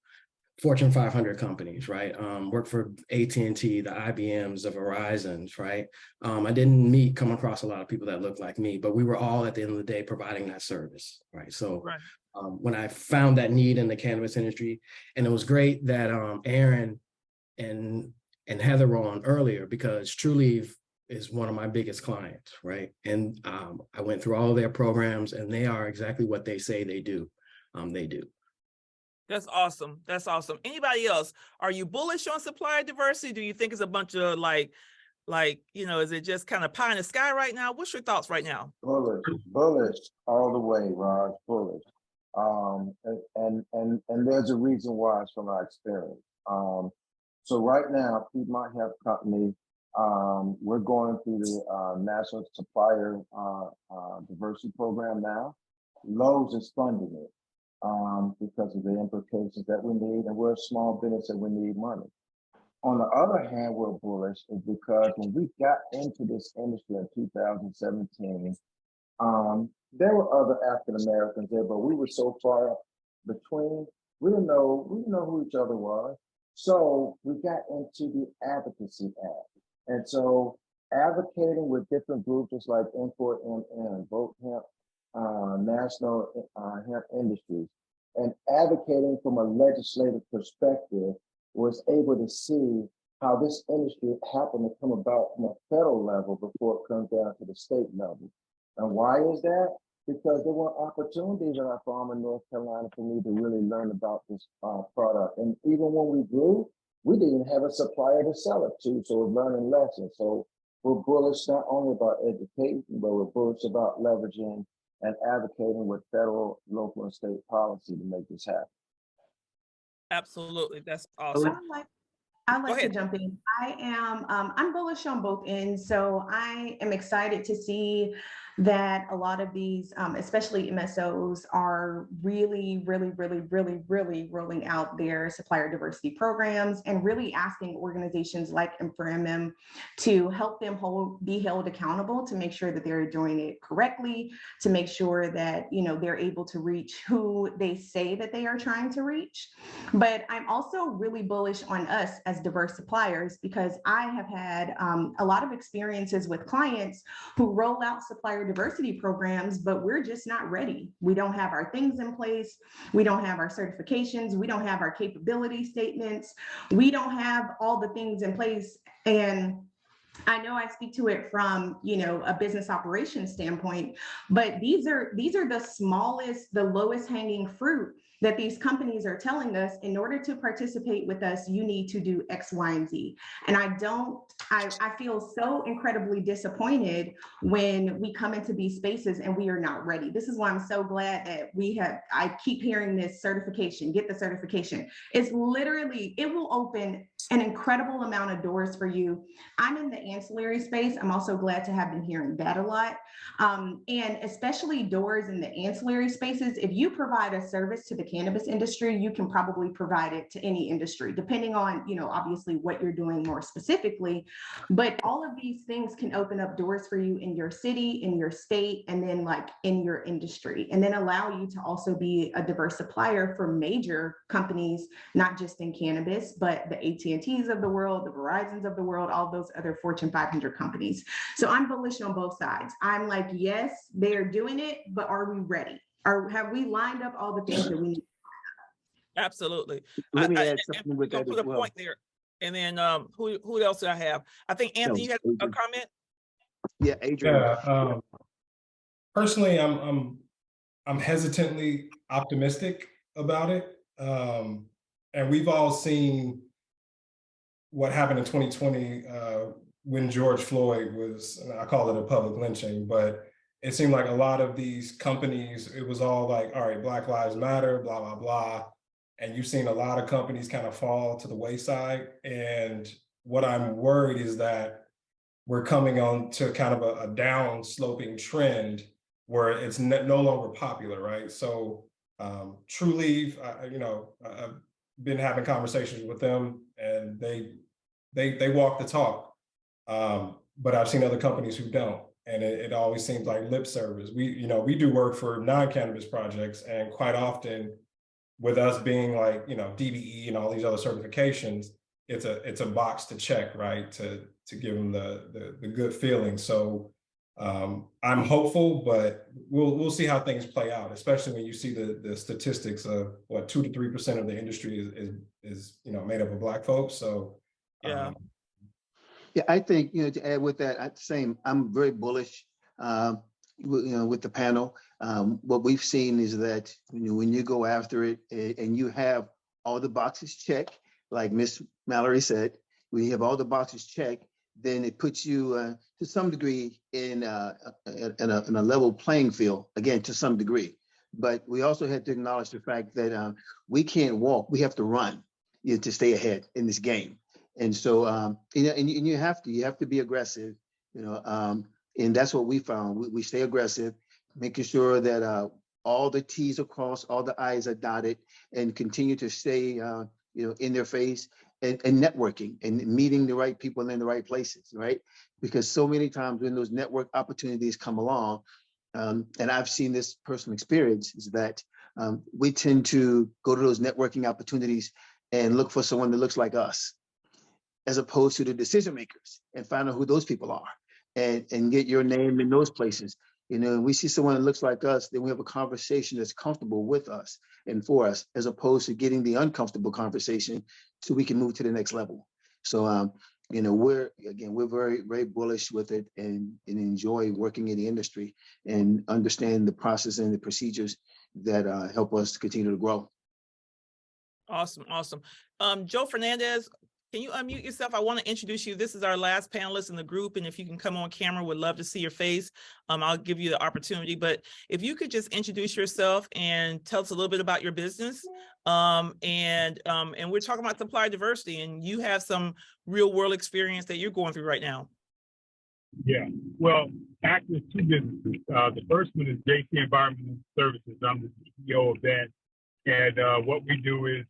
Fortune 500 companies, right? Worked for AT&T, the IBMs, the Verizons, right? I didn't come across a lot of people that look like me, but we were all at the end of the day providing that service, right? So when I found that need in the cannabis industry, and it was great that Aaron and Heather were on earlier, because Trulieve is one of my biggest clients, right? And I went through all of their programs, and they are exactly what they say they do. They do. That's awesome. That's awesome. Anybody else? Are you bullish on supplier diversity? Do you think it's a bunch of like, is it just kind of pie in the sky right now? What's your thoughts right now? Bullish all the way, Rod, bullish. And there's a reason why. It's from our experience. So right now, Piedmont Hemp Company, we're going through the National Supplier Diversity Program now. Lowe's is funding it because of the implications that we need, and we're a small business and we need money. On the other hand, we're bullish is because when we got into this industry in 2017, there were other African Americans there, but we were so far between, we didn't know who each other was. So we got into the Advocacy Act. And so advocating with different groups just like Import MN, Vote Hemp, National Hemp Industries, and advocating from a legislative perspective, was able to see how this industry happened to come about from a federal level before it comes down to the state level. And why is that? Because there were opportunities in our farm in North Carolina for me to really learn about this product. And even when we grew, we didn't have a supplier to sell it to, so we're learning lessons. So we're bullish not only about education, but we're bullish about leveraging and advocating with federal, local, and state policy to make this happen. Absolutely, that's awesome. I'd like to jump in. I'm bullish on both ends. So I am excited to see that a lot of these, especially MSOs, are really rolling out their supplier diversity programs and really asking organizations like M4MM to help them be held accountable to make sure that they're doing it correctly, to make sure that, you know, they're able to reach who they say that they are trying to reach. But I'm also really bullish on us as diverse suppliers, because I have had a lot of experiences with clients who roll out supplier diversity programs, but we're just not ready. We don't have our things in place. We don't have our certifications. We don't have our capability statements. We don't have all the things in place. And I know I speak to it from, you know, a business operations standpoint, but these are the smallest, the lowest hanging fruit that these companies are telling us, in order to participate with us, you need to do X, Y, and Z. And I feel so incredibly disappointed when we come into these spaces and we are not ready. This is why I'm so glad that I keep hearing this certification, get the certification. It's literally, it will open an incredible amount of doors for you. I'm in the ancillary space. I'm also glad to have been hearing that a lot. And especially doors in the ancillary spaces. If you provide a service to the cannabis industry, you can probably provide it to any industry, depending on, you know, obviously what you're doing more specifically. But all of these things can open up doors for you in your city, in your state, and then like in your industry, and then allow you to also be a diverse supplier for major companies, not just in cannabis, but the AT&Ts of the world, the Verizons of the world, all those other Fortune 500 companies. So I'm bullish on both sides. I'm like, yes, they're doing it, but are we ready? Have we lined up all the things that we need? Absolutely. Let me add something with Go that put as a well. point there. And then who else do I have? I think Anthony, you had a Adrian. comment? Yeah, Adrian. Yeah. Personally, I'm hesitantly optimistic about it. And we've all seen what happened in 2020 when George Floyd was, I call it a public lynching, but it seemed like a lot of these companies, it was all like, all right, Black Lives Matter, blah, blah, blah. And you've seen a lot of companies kind of fall to the wayside. And what I'm worried is that we're coming on to kind of a down sloping trend where it's no longer popular, right? So Trulieve, I've been having conversations with them, and they walk the talk. But I've seen other companies who don't, and it always seems like lip service. We do work for non-cannabis projects, and quite often, with us being like DBE and all these other certifications, it's a box to check, right? To give them the good feeling. So I'm hopeful, but we'll see how things play out, especially when you see the statistics of what 2 to 3% of the industry is made up of Black folks. So yeah. Yeah, I think, to add with that, I'm very bullish, with the panel. What we've seen is that when you go after it and you have all the boxes checked, like Miss Mallory said, when you have all the boxes checked, then it puts you to some degree in a level playing field, again, to some degree. But we also had to acknowledge the fact that we can't walk, we have to run to stay ahead in this game. And so, and you have to be aggressive, and that's what we found. We stay aggressive, making sure that all the T's are crossed, all the I's are dotted, and continue to stay, in their face and networking and meeting the right people in the right places, right? Because so many times when those network opportunities come along, and I've seen this personal experience, is that we tend to go to those networking opportunities and look for someone that looks like us, as opposed to the decision makers, and find out who those people are and get your name in those places. We see someone that looks like us, then we have a conversation that's comfortable with us and for us, as opposed to getting the uncomfortable conversation so we can move to the next level. So, we're very, very bullish with it and enjoy working in the industry and understand the process and the procedures that help us to continue to grow. Awesome. Joe Fernandez, can you unmute yourself? I want to introduce you. This is our last panelist in the group, and if you can come on camera, would love to see your face. I'll give you the opportunity, but if you could just introduce yourself and tell us a little bit about your business. And we're talking about supplier diversity, and you have some real world experience that you're going through right now. Yeah, well, actually, it's two businesses. The first one is JC Environmental Services. I'm the CEO of that. And what we do is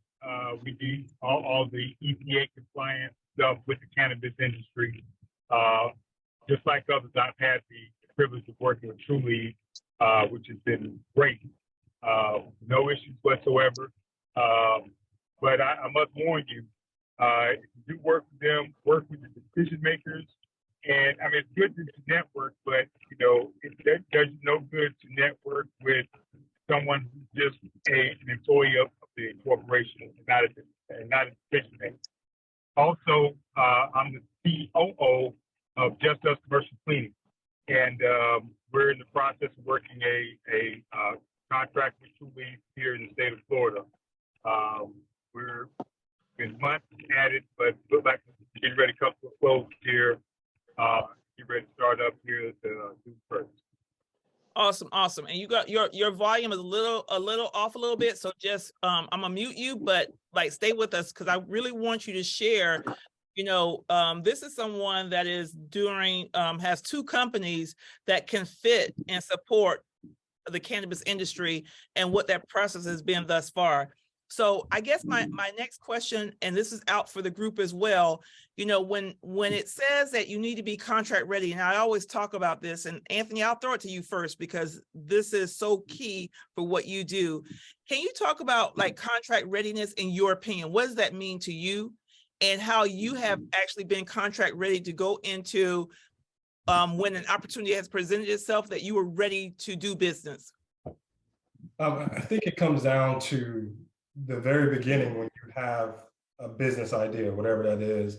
we do all the EPA compliant stuff with the cannabis industry. Just like others, I've had the privilege of working with Truly, which has been great. No issues whatsoever. But I must warn you, if you do work with them, work with the decision makers. And I mean, it's good to network, but you know, it does no good to network with someone who's just an employee of the corporation and not a decision maker. Also, I'm the COO of Just Us Commercial Cleaning, and we're in the process of working a contract with Truly here in the state of Florida. We're been months at it, but look like we're getting ready to come to a close here. Get ready to start up here to do first. Awesome, awesome. And you got your volume is a little off a little bit. So just I'm gonna mute you, but like stay with us because I really want you to share. You know, this is someone that is doing has two companies that can fit and support the cannabis industry and what that process has been thus far. So I guess my next question, and this is out for the group as well, you know, when it says that you need to be contract ready, and I always talk about this, and Anthony, I'll throw it to you first because this is so key for what you do. Can you talk about like contract readiness in your opinion? What does that mean to you and how you have actually been contract ready to go into when an opportunity has presented itself that you were ready to do business? I think it comes down to the very beginning when you have a business idea, whatever that is,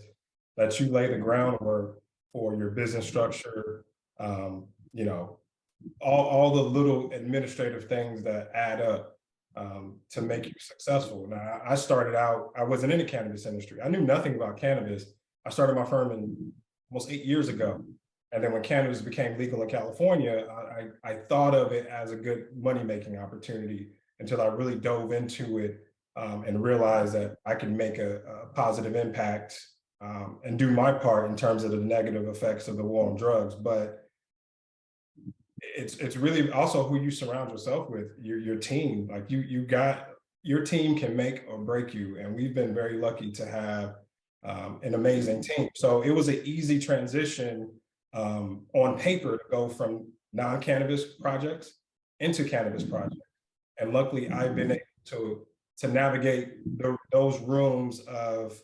that you lay the groundwork for your business structure, you know, all the little administrative things that add up to make you successful. Now, I started out, I wasn't in the cannabis industry. I knew nothing about cannabis. I started my firm almost 8 years ago. And then when cannabis became legal in California, I thought of it as a good money-making opportunity until I really dove into it and realized that I could make a positive impact and do my part in terms of the negative effects of the war on drugs. But it's really also who you surround yourself with, your team. Like you got, your team can make or break you. And we've been very lucky to have an amazing team. So it was an easy transition on paper to go from non-cannabis projects into cannabis projects. And luckily I've been able to navigate those rooms of,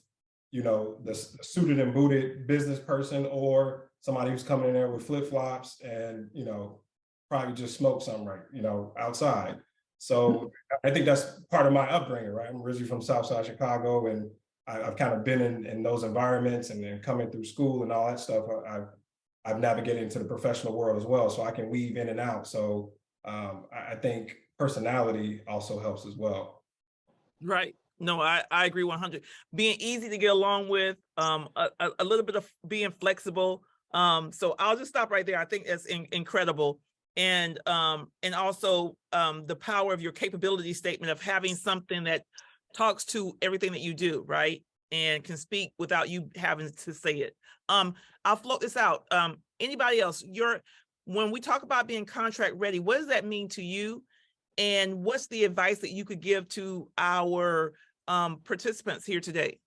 you know, the suited and booted business person or somebody who's coming in there with flip-flops and, you know, probably just smoke something right, you know, outside. So I think that's part of my upbringing, right? I'm originally from Southside Chicago, and I've kind of been in those environments, and then coming through school and all that stuff, I've navigated into the professional world as well, so I can weave in and out. So I think personality also helps as well. Right. No, I agree 100. Being easy to get along with, a little bit of being flexible. So I'll just stop right there. I think that's incredible. And also the power of your capability statement of having something that talks to everything that you do, right? And can speak without you having to say it. I'll float this out. Anybody else, when we talk about being contract ready, what does that mean to you? And what's the advice that you could give to our participants here today?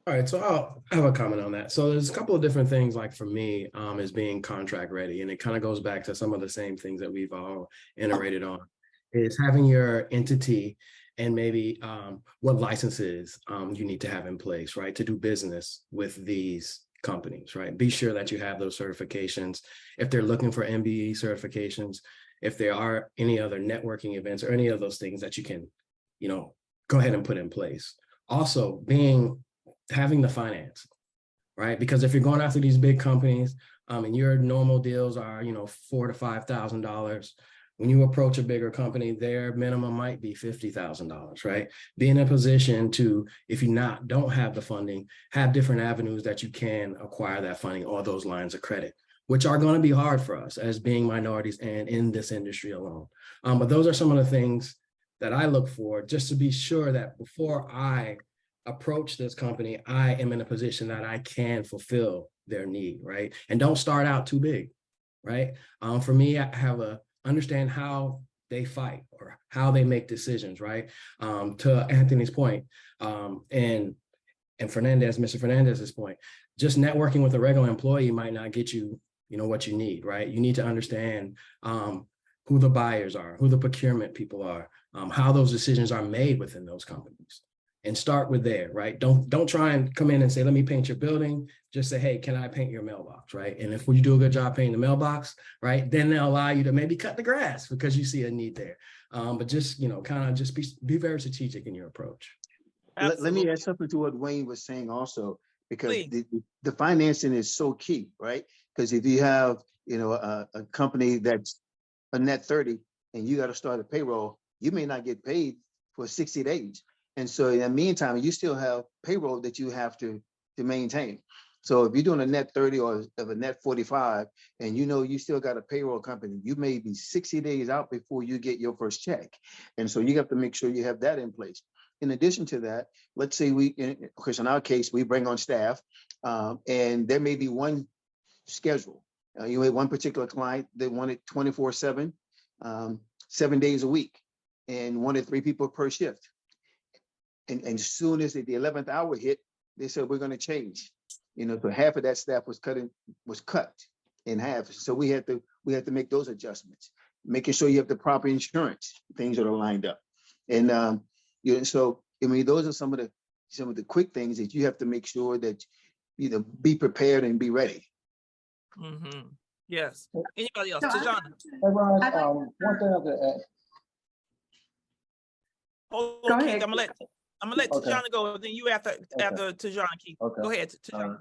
All right, so I'll have a comment on that. So there's a couple of different things, like for me, is being contract ready. And it kind of goes back to some of the same things that we've all iterated on, is having your entity and maybe what licenses you need to have in place, right, to do business with these companies, right? Be sure that you have those certifications. If they're looking for MBE certifications, if there are any other networking events or any of those things that you can, you know, go ahead and put in place. Also, having the finance, right? Because if you're going after these big companies and your normal deals are, you know, $4,000 to $5,000, when you approach a bigger company, their minimum might be $50,000, right? Be in a position to, if you don't have the funding, have different avenues that you can acquire that funding or those lines of credit, which are going to be hard for us as being minorities and in this industry alone. But those are some of the things that I look for, just to be sure that before I approach this company, I am in a position that I can fulfill their need, right? And don't start out too big, right? For me, I have a understand how they fight or how they make decisions, right? To Anthony's point, and Mr. Fernandez's point, just networking with a regular employee might not get you, what you need, right? You need to understand who the buyers are, who the procurement people are, how those decisions are made within those companies. And start with there, right? Don't try and come in and say, let me paint your building. Just say, hey, can I paint your mailbox, right? And if you do a good job painting the mailbox, right, then they'll allow you to maybe cut the grass because you see a need there. But just, kind of just be very strategic in your approach. Let me add something to what Wayne was saying also, because Please. the financing is so key, right? Because if you have, a company that's a net 30 and you got to start a payroll, you may not get paid for 60 days. And so in the meantime, you still have payroll that you have to maintain. So if you're doing a net 30 or a net 45, and you still got a payroll company, you may be 60 days out before you get your first check. And so you have to make sure you have that in place. In addition to that, let's say because in our case, we bring on staff, and there may be one schedule. You had one particular client that wanted 24/7, 7 days a week, and wanted 3 people per shift. And as soon as the 11th hour hit, they said, we're going to change. So half of that staff was cut in half. So we had to make those adjustments, making sure you have the proper insurance, things that are lined up. And so those are some of the quick things that you have to make sure that be prepared and be ready. Mm-hmm. Yes. Anybody else? So Tajana. Hey, Ron, one thing I could add. Hold Go on, Keith. ahead. I'm gonna let Okay. Tajana go. Then you after Tajana, Keith. Okay. Go ahead, Tajana.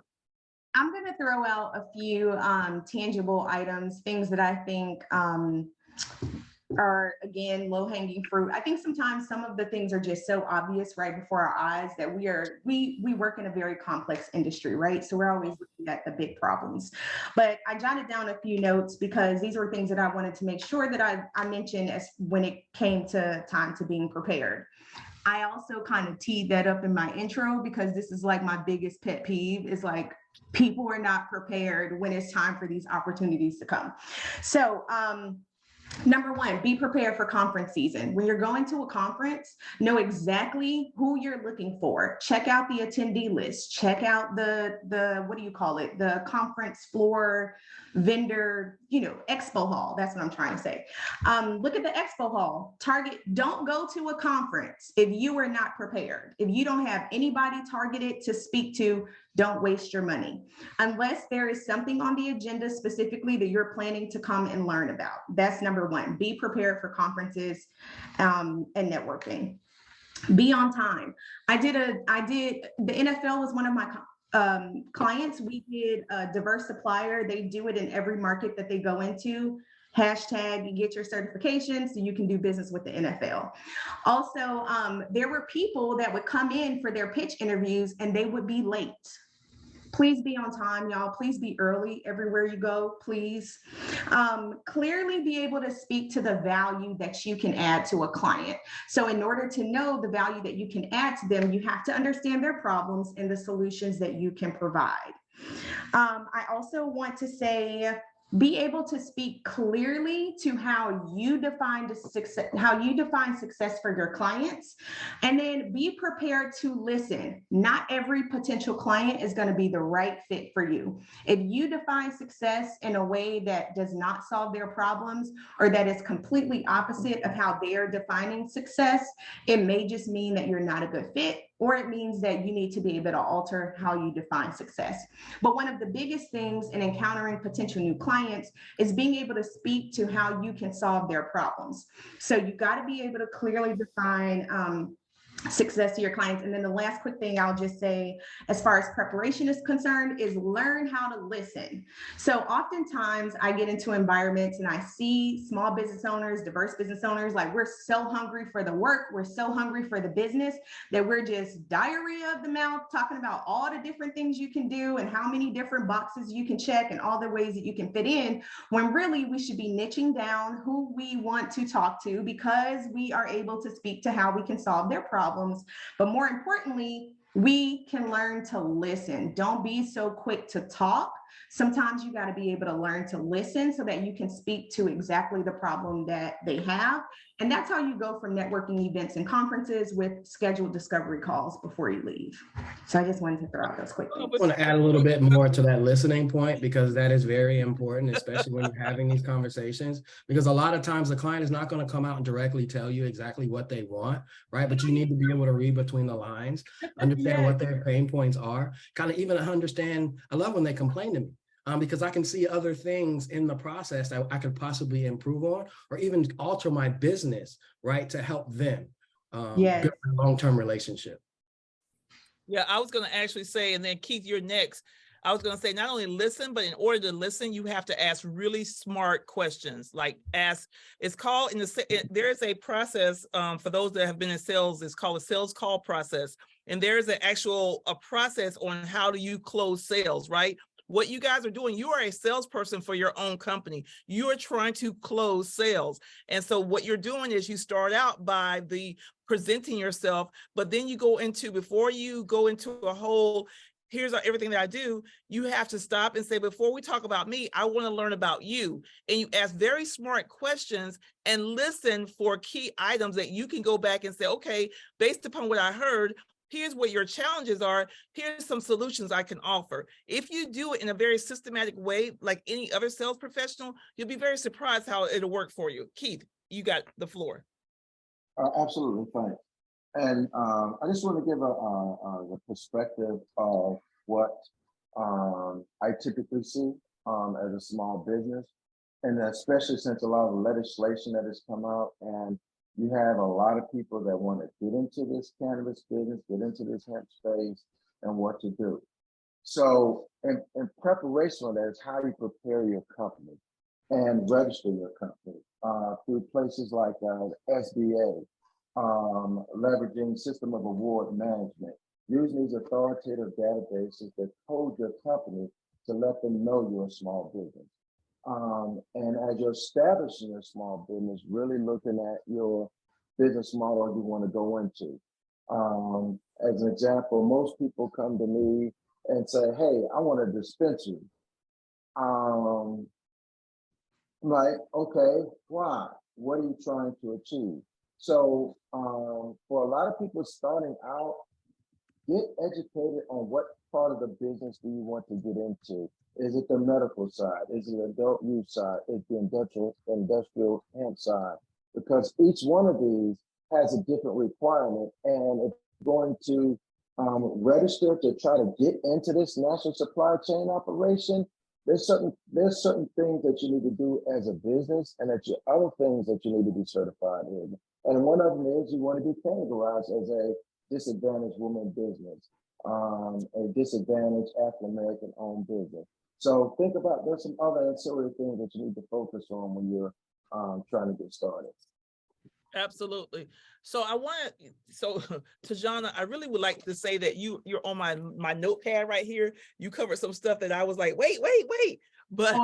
I'm going to throw out a few tangible items, things that I think are, again, low-hanging fruit. I think sometimes some of the things are just so obvious right before our eyes that we work in a very complex industry, right? So we're always looking at the big problems. But I jotted down a few notes because these were things that I wanted to make sure that I mentioned as when it came to time to being prepared. I also kind of teed that up in my intro because this is like my biggest pet peeve is like people are not prepared when it's time for these opportunities to come. So, number one, be prepared for conference season. When you're going to a conference, know exactly who you're looking for. Check out the attendee list. Check out the the conference floor vendor, expo hall. That's what I'm trying to say. Look at the expo hall. Don't go to a conference if you are not prepared. If you don't have anybody targeted to speak to, don't waste your money. Unless there is something on the agenda specifically that you're planning to come and learn about. That's number one. Be prepared for conferences and networking. Be on time. The NFL was one of my clients. We did a diverse supplier. They do it in every market that they go into. Hashtag you get your certification so you can do business with the NFL. Also, there were people that would come in for their pitch interviews and they would be late. Please be on time, y'all. Please be early everywhere you go, please. Clearly be able to speak to the value that you can add to a client. So in order to know the value that you can add to them, you have to understand their problems and the solutions that you can provide. I also want to say, be able to speak clearly to how you define success for your clients, and then be prepared to listen. Not every potential client is going to be the right fit for you. If you define success in a way that does not solve their problems or that is completely opposite of how they're defining success, it may just mean that you're not a good fit, or it means that you need to be able to alter how you define success. But one of the biggest things in encountering potential new clients is being able to speak to how you can solve their problems. So you got to be able to clearly define success to your clients. And then the last quick thing I'll just say, as far as preparation is concerned, is learn how to listen. So oftentimes I get into environments and I see small business owners, diverse business owners, like we're so hungry for the work, we're so hungry for the business that we're just diarrhea of the mouth, talking about all the different things you can do and how many different boxes you can check and all the ways that you can fit in, when really we should be niching down who we want to talk to because we are able to speak to how we can solve their problems. But more importantly, we can learn to listen. Don't be so quick to talk. Sometimes you got to be able to learn to listen so that you can speak to exactly the problem that they have. And that's how you go from networking events and conferences with scheduled discovery calls before you leave. So I just wanted to throw out those quick things. I want to add a little bit more to that listening point, because that is very important, especially when you're having these conversations, because a lot of times the client is not going to come out and directly tell you exactly what they want, right? But you need to be able to read between the lines, understand what their pain points are, kind of even understand. I love when they complain to me. Because I can see other things in the process that I could possibly improve on, or even alter my business, right, to help them build a long-term relationship. Yeah, I was going to actually say, and then Keith, you're next. I was going to say, not only listen, but in order to listen, you have to ask really smart questions. Like ask, it's called there is a process for those that have been in sales. It's called a sales call process. And there's an actual process on how do you close sales, right? What you guys are doing, you are a salesperson for your own company. You are trying to close sales. And so what you're doing is you start out by presenting yourself, but then you go into, before you go into a whole, here's everything that I do, you have to stop and say, before we talk about me, I want to learn about you. And you ask very smart questions and listen for key items that you can go back and say, okay, based upon what I heard, here's what your challenges are. Here's some solutions I can offer. If you do it in a very systematic way, like any other sales professional, you'll be very surprised how it'll work for you. Keith, you got the floor. Absolutely, thanks. And I just want to give a perspective of what I typically see as a small business, and especially since a lot of legislation that has come out, and you have a lot of people that want to get into this cannabis business, get into this hemp space, and what to do. So in preparation for that is how you prepare your company and register your company through places like SBA, leveraging system of award management, using these authoritative databases that code your company to let them know you're a small business. And as you're establishing your small business, really looking at your business model you want to go into. As an example, most people come to me and say, hey, I want a dispensary. I'm like, okay, why? What are you trying to achieve? So for a lot of people starting out, get educated on what part of the business do you want to get into. Is it the medical side? Is it the adult use side? Is it the industrial hemp side? Because each one of these has a different requirement, and if you're going to register to try to get into this national supply chain operation, there's certain things that you need to do as a business, and there's other things that you need to be certified in. And one of them is you want to be categorized as a disadvantaged woman business, a disadvantaged African-American owned business. So think about, there's some other ancillary things that you need to focus on when you're trying to get started. Absolutely. So Tajana, I really would like to say that you're on my notepad right here. You covered some stuff that I was like, wait, but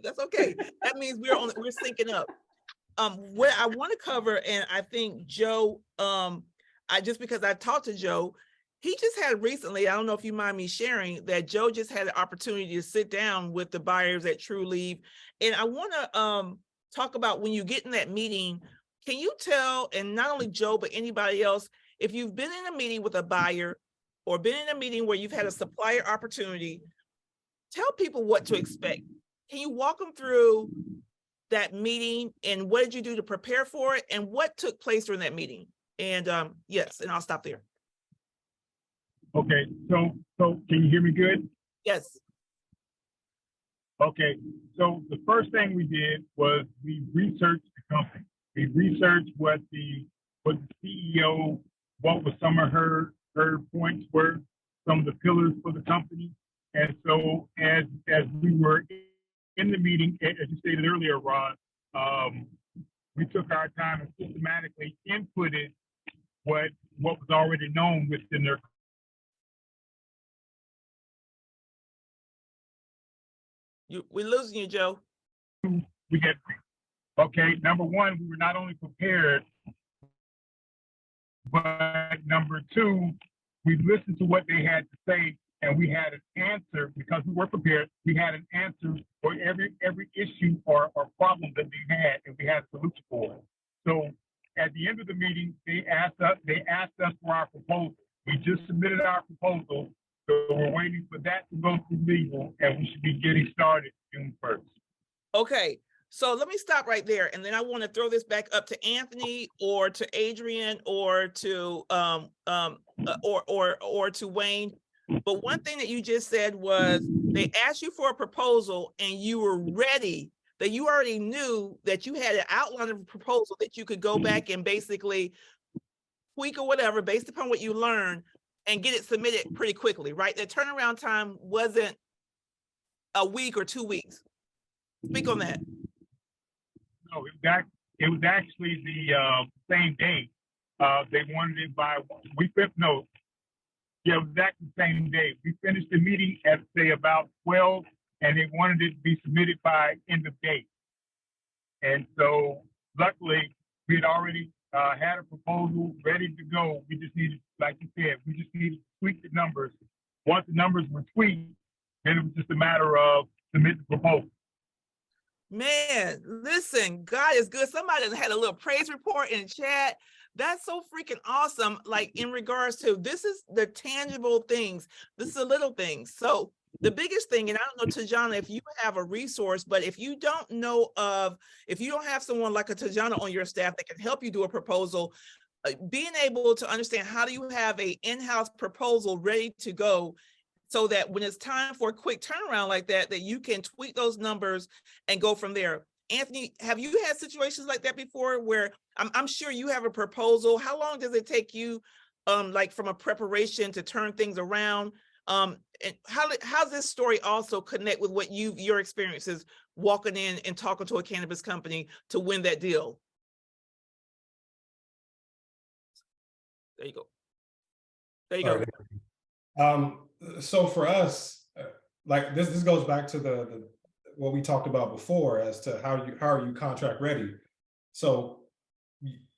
that's okay. That means we're syncing up. What I want to cover, and I think Joe, because I talked to Joe, he just had recently, I don't know if you mind me sharing, that Joe just had the opportunity to sit down with the buyers at TruLeave. And I want to talk about, when you get in that meeting, can you tell, and not only Joe, but anybody else, if you've been in a meeting with a buyer or been in a meeting where you've had a supplier opportunity, tell people what to expect. Can you walk them through that meeting, and what did you do to prepare for it, and what took place during that meeting? And yes, and I'll stop there. Okay, so can you hear me good? Yes. Okay, so the first thing we did was we researched the company. We researched what the CEO, what was some of her points were, some of the pillars for the company. And so as we were in the meeting, as you stated earlier, Ron, we took our time and systematically inputted what was already known within their. We're losing you, Joe. Okay, number one, we were not only prepared, but number two, we listened to what they had to say, and we had an answer because we were prepared. We had an answer for every issue or problem that they had, and we had a solution for it. So at the end of the meeting, they asked us for our proposal. We just submitted our proposal, so we're waiting for that to go through legal, and we should be getting started June 1st. Okay, so let me stop right there, and then I want to throw this back up to Anthony or to Adrian or to or to Wayne. But one thing that you just said was they asked you for a proposal and you were ready, that you already knew that you had an outline of a proposal that you could go back and basically tweak or whatever based upon what you learned and get it submitted pretty quickly, right? The turnaround time wasn't a week or 2 weeks. Speak on that. No, it was actually the same day. They wanted it by it was exactly the same day. We finished the meeting at say about 12, and they wanted it to be submitted by end of day. And so luckily we had already had a proposal ready to go. We just needed, like you said, we just needed to tweak the numbers. Once the numbers were tweaked, then it was just a matter of submitting the proposal. Man, listen, God is good. Somebody had a little praise report in the chat. That's so freaking awesome. Like in regards to, this is the tangible things. This is the little things. So the biggest thing, and I don't know, Tajana, if you have a resource, but if you don't have someone like a Tajana on your staff that can help you do a proposal, being able to understand how do you have a in-house proposal ready to go so that when it's time for a quick turnaround like that, that you can tweak those numbers and go from there. Anthony, have you had situations like that before where I'm sure you have a proposal? How long does it take you, like from a preparation to turn things around? And how's this story also connect with what your experiences walking in and talking to a cannabis company to win that deal? There you go. There you go. So for us, like this goes back to the what we talked about before as to how are you contract ready. So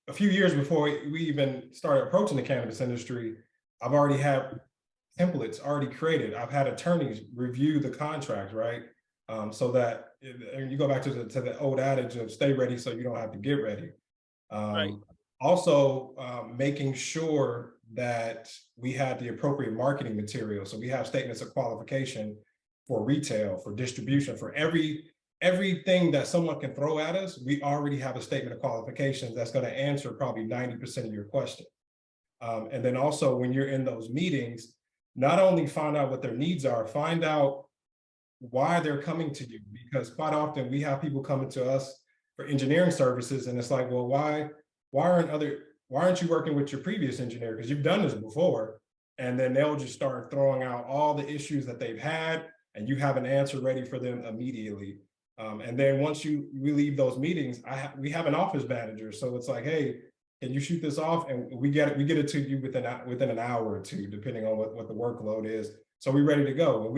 a few years before we even started approaching the cannabis industry, I've already had templates already created. I've had attorneys review the contract, right? So that, and you go back to the old adage of stay ready so you don't have to get ready. Right. Also, making sure that we had the appropriate marketing material. So we have statements of qualification for retail, for distribution, for everything that someone can throw at us. We already have a statement of qualifications that's going to answer probably 90% of your question. And then also when you're in those meetings, not only find out what their needs are, find out why they're coming to you, because quite often we have people coming to us for engineering services, and it's like, well, why aren't you working with your previous engineer? Because you've done this before. And then they'll just start throwing out all the issues that they've had, and you have an answer ready for them immediately. And then once we leave those meetings, we have an office manager. So it's like, hey, can you shoot this off? And we get it to you within an hour or two, depending on what the workload is. So we're ready to go.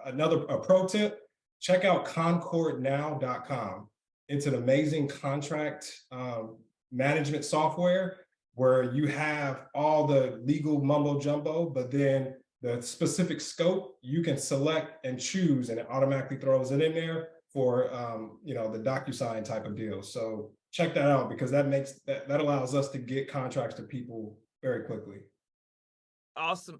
And a pro tip, check out concordnow.com. It's an amazing contract management software where you have all the legal mumbo jumbo, but then the specific scope you can select and choose, and it automatically throws it in there for the DocuSign type of deal. So check that out, because that allows us to get contracts to people very quickly. Awesome.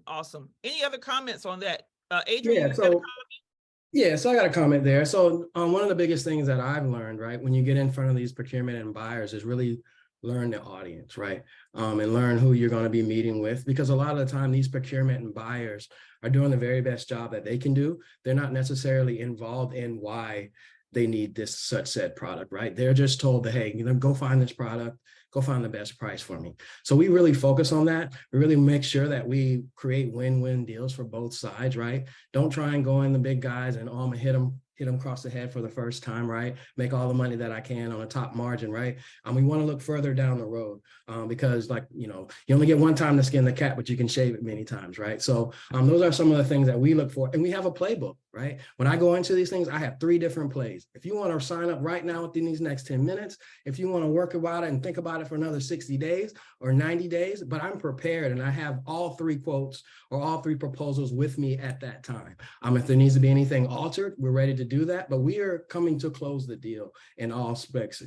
Any other comments on that? Adrian, so I got a comment there. So one of the biggest things that I've learned, right, when you get in front of these procurement and buyers is really learn the audience, right? And learn who you're going to be meeting with, because a lot of the time these procurement and buyers are doing the very best job that they can do. They're not necessarily involved in why they need this such said product, right? They're just told that, hey, go find this product, go find the best price for me. So we really focus on that. We really make sure that we create win-win deals for both sides, right? Don't try and go in the big guys and I'm gonna hit them across the head for the first time, right? Make all the money that I can on a top margin, right? And we want to look further down the road because you only get one time to skin the cat, but you can shave it many times, right? So those are some of the things that we look for. And we have a playbook. right? When I go into these things, I have 3 different plays. If you want to sign up right now within these next 10 minutes, if you want to work about it and think about it for another 60 days or 90 days, but I'm prepared and I have all 3 quotes or all 3 proposals with me at that time. If there needs to be anything altered, we're ready to do that, but we are coming to close the deal in all aspects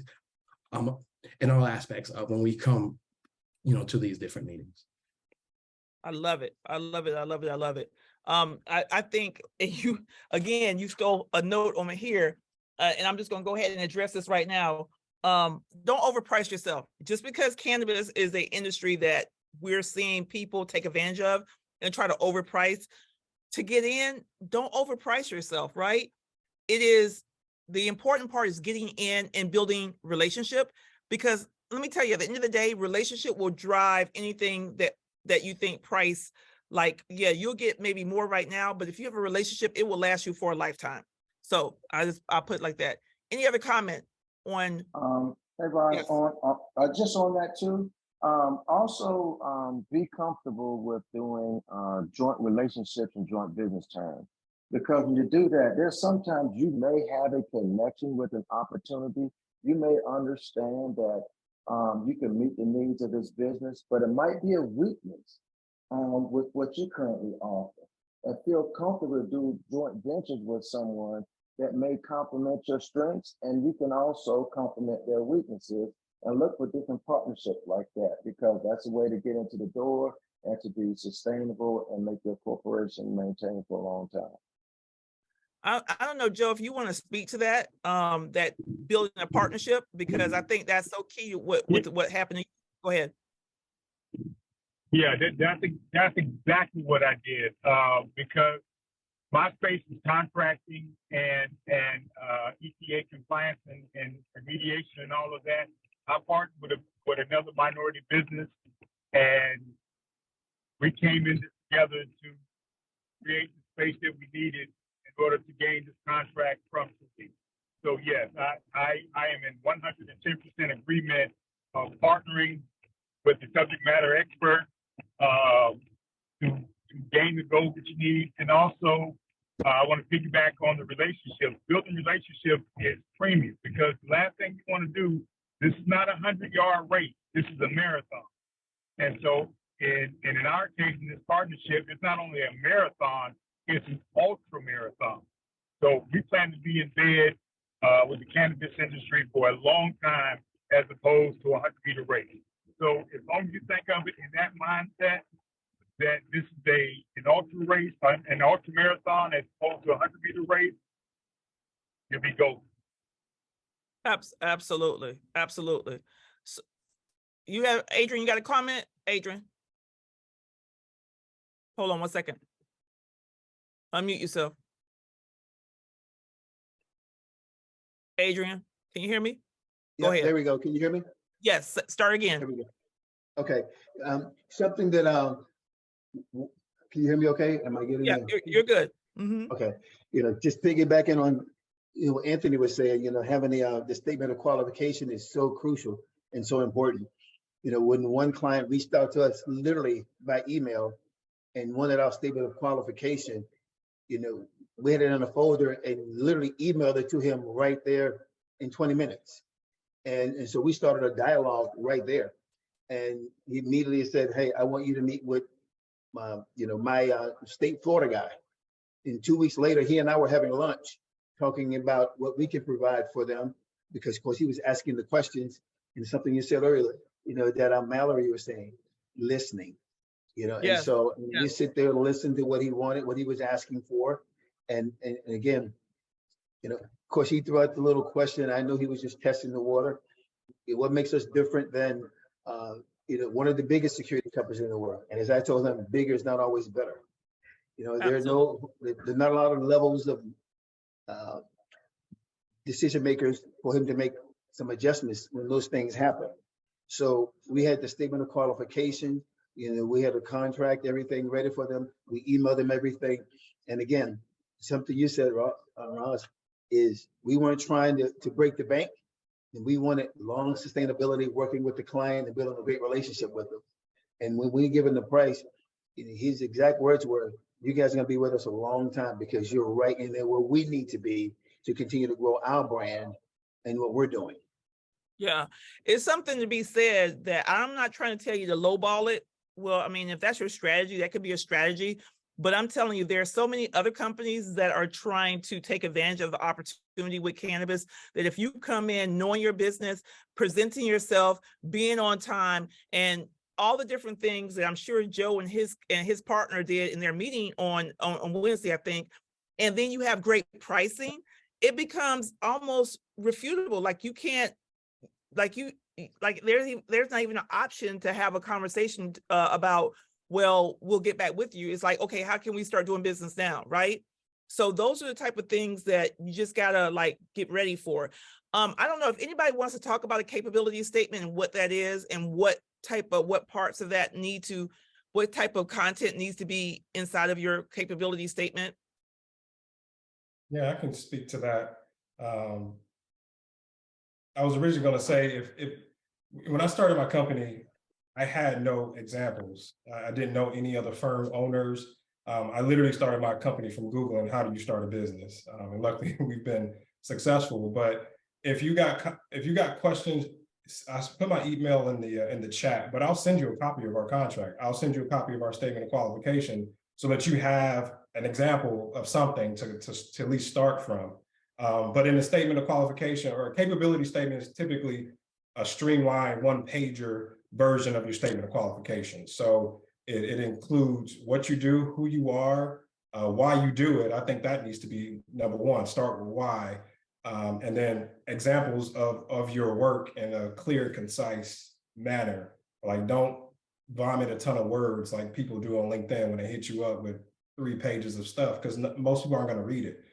of when we come, to these different meetings. I love it. I love it. I love it. I love it. I think you stole a note over here, and I'm just going to go ahead and address this right now. Don't overprice yourself. Just because cannabis is an industry that we're seeing people take advantage of and try to overprice to get in, don't overprice yourself, right? The important part is getting in and building relationship, because let me tell you, at the end of the day, relationship will drive anything that you think price. Like, yeah, you'll get maybe more right now, but if you have a relationship, it will last you for a lifetime. So I'll put it like that. Any other comment on? Hey, Ron, Yes. just on that too. Also, be comfortable with doing joint relationships and joint business terms, because when you do that, there's sometimes you may have a connection with an opportunity. You may understand that you can meet the needs of this business, but it might be a weakness with what you currently offer. And feel comfortable to do joint ventures with someone that may complement your strengths, and you can also complement their weaknesses, and look for different partnerships like that, because that's a way to get into the door and to be sustainable and make your corporation maintain for a long time. I don't know, Joe, if you want to speak to that, that building a partnership, because I think that's so key to what happened. Go ahead. Yeah, that's exactly what I did, because my space is contracting and EPA compliance and remediation and all of that. I partnered with another minority business, and we came in together to create the space that we needed in order to gain this contract from CC. So yes, I am in 110% agreement of partnering with the subject matter expert to gain the goals that you need. And also, I want to piggyback on the relationships. Building relationships is premium, because the last thing you want to do, this is not a 100-yard race. This is a marathon. And so in our case, in this partnership, it's not only a marathon, it's an ultra marathon. So we plan to be in bed with the cannabis industry for a long time, as opposed to a 100-meter race. So as long as you think of it in that mindset, that this is an ultra race, an ultra marathon, as opposed to a 100-meter race, you'll be golden. Absolutely. Absolutely. So you have, Adrian, you got a comment? Adrian. Hold on 1 second. Unmute yourself. Adrian, can you hear me? Go ahead. There we go. Can you hear me? Yes, start again. There we go. Okay. Something that, can you hear me okay? Am I getting Yeah, you're good. Mm-hmm. Okay. Just piggybacking on what Anthony was saying, having the statement of qualification is so crucial and so important. When one client reached out to us literally by email and wanted our statement of qualification, we had it in a folder and literally emailed it to him right there in 20 minutes. And so we started a dialogue right there. And he immediately said, hey, I want you to meet with my state Florida guy. And 2 weeks later, he and I were having lunch talking about what we can provide for them, because of course he was asking the questions, and something you said earlier, that Mallory was saying, listening, Yes. And so Yes. you sit there and listen to what he wanted, what he was asking for. And again, of course he threw out the little question. I know he was just testing the water. What makes us different than one of the biggest security companies in the world? And as I told him, bigger is not always better. There's not a lot of levels of decision makers for him to make some adjustments when those things happen. So we had the statement of qualification, we had a contract, everything ready for them. We emailed them everything. And again, something you said, Ross, is we weren't trying to break the bank, and we wanted long sustainability, working with the client and building a great relationship with them. And when we give him the price, his exact words were, You guys are gonna be with us a long time because you're right in there where we need to be to continue to grow our brand and what we're doing. Yeah, it's something to be said that I'm not trying to tell you to lowball it. Well, I mean, if that's your strategy, that could be a strategy. But I'm telling you, there are so many other companies that are trying to take advantage of the opportunity with cannabis that if you come in knowing your business, presenting yourself, being on time, and all the different things that I'm sure Joe and his partner did in their meeting on Wednesday, I think, and then you have great pricing, it becomes almost refutable. Like you can't, like there's not even an option to have a conversation about, well, we'll get back with you. It's like, okay, how can we start doing business now, right? So those are the type of things that you just gotta like get ready for. I don't know if anybody wants to talk about a capability statement and what that is and what parts of that what type of content needs to be inside of your capability statement. Yeah, I can speak to that. I was originally going to say if when I started my company, I had no examples. I didn't know any other firm owners. I literally started my company from Google and how do you start a business? And luckily we've been successful. But if you got questions, I put my email in the chat, but I'll send you a copy of our contract. I'll send you a copy of our statement of qualification so that you have an example of something to at least start from. But in a statement of qualification or a capability statement is typically a streamlined one-pager version of your statement of qualification. So it includes what you do, who you are, why you do it. I think that needs to be number one, start with why. And then examples of your work in a clear, concise manner. Like don't vomit a ton of words like people do on LinkedIn when they hit you up with 3 pages of stuff, because most people aren't going to read it.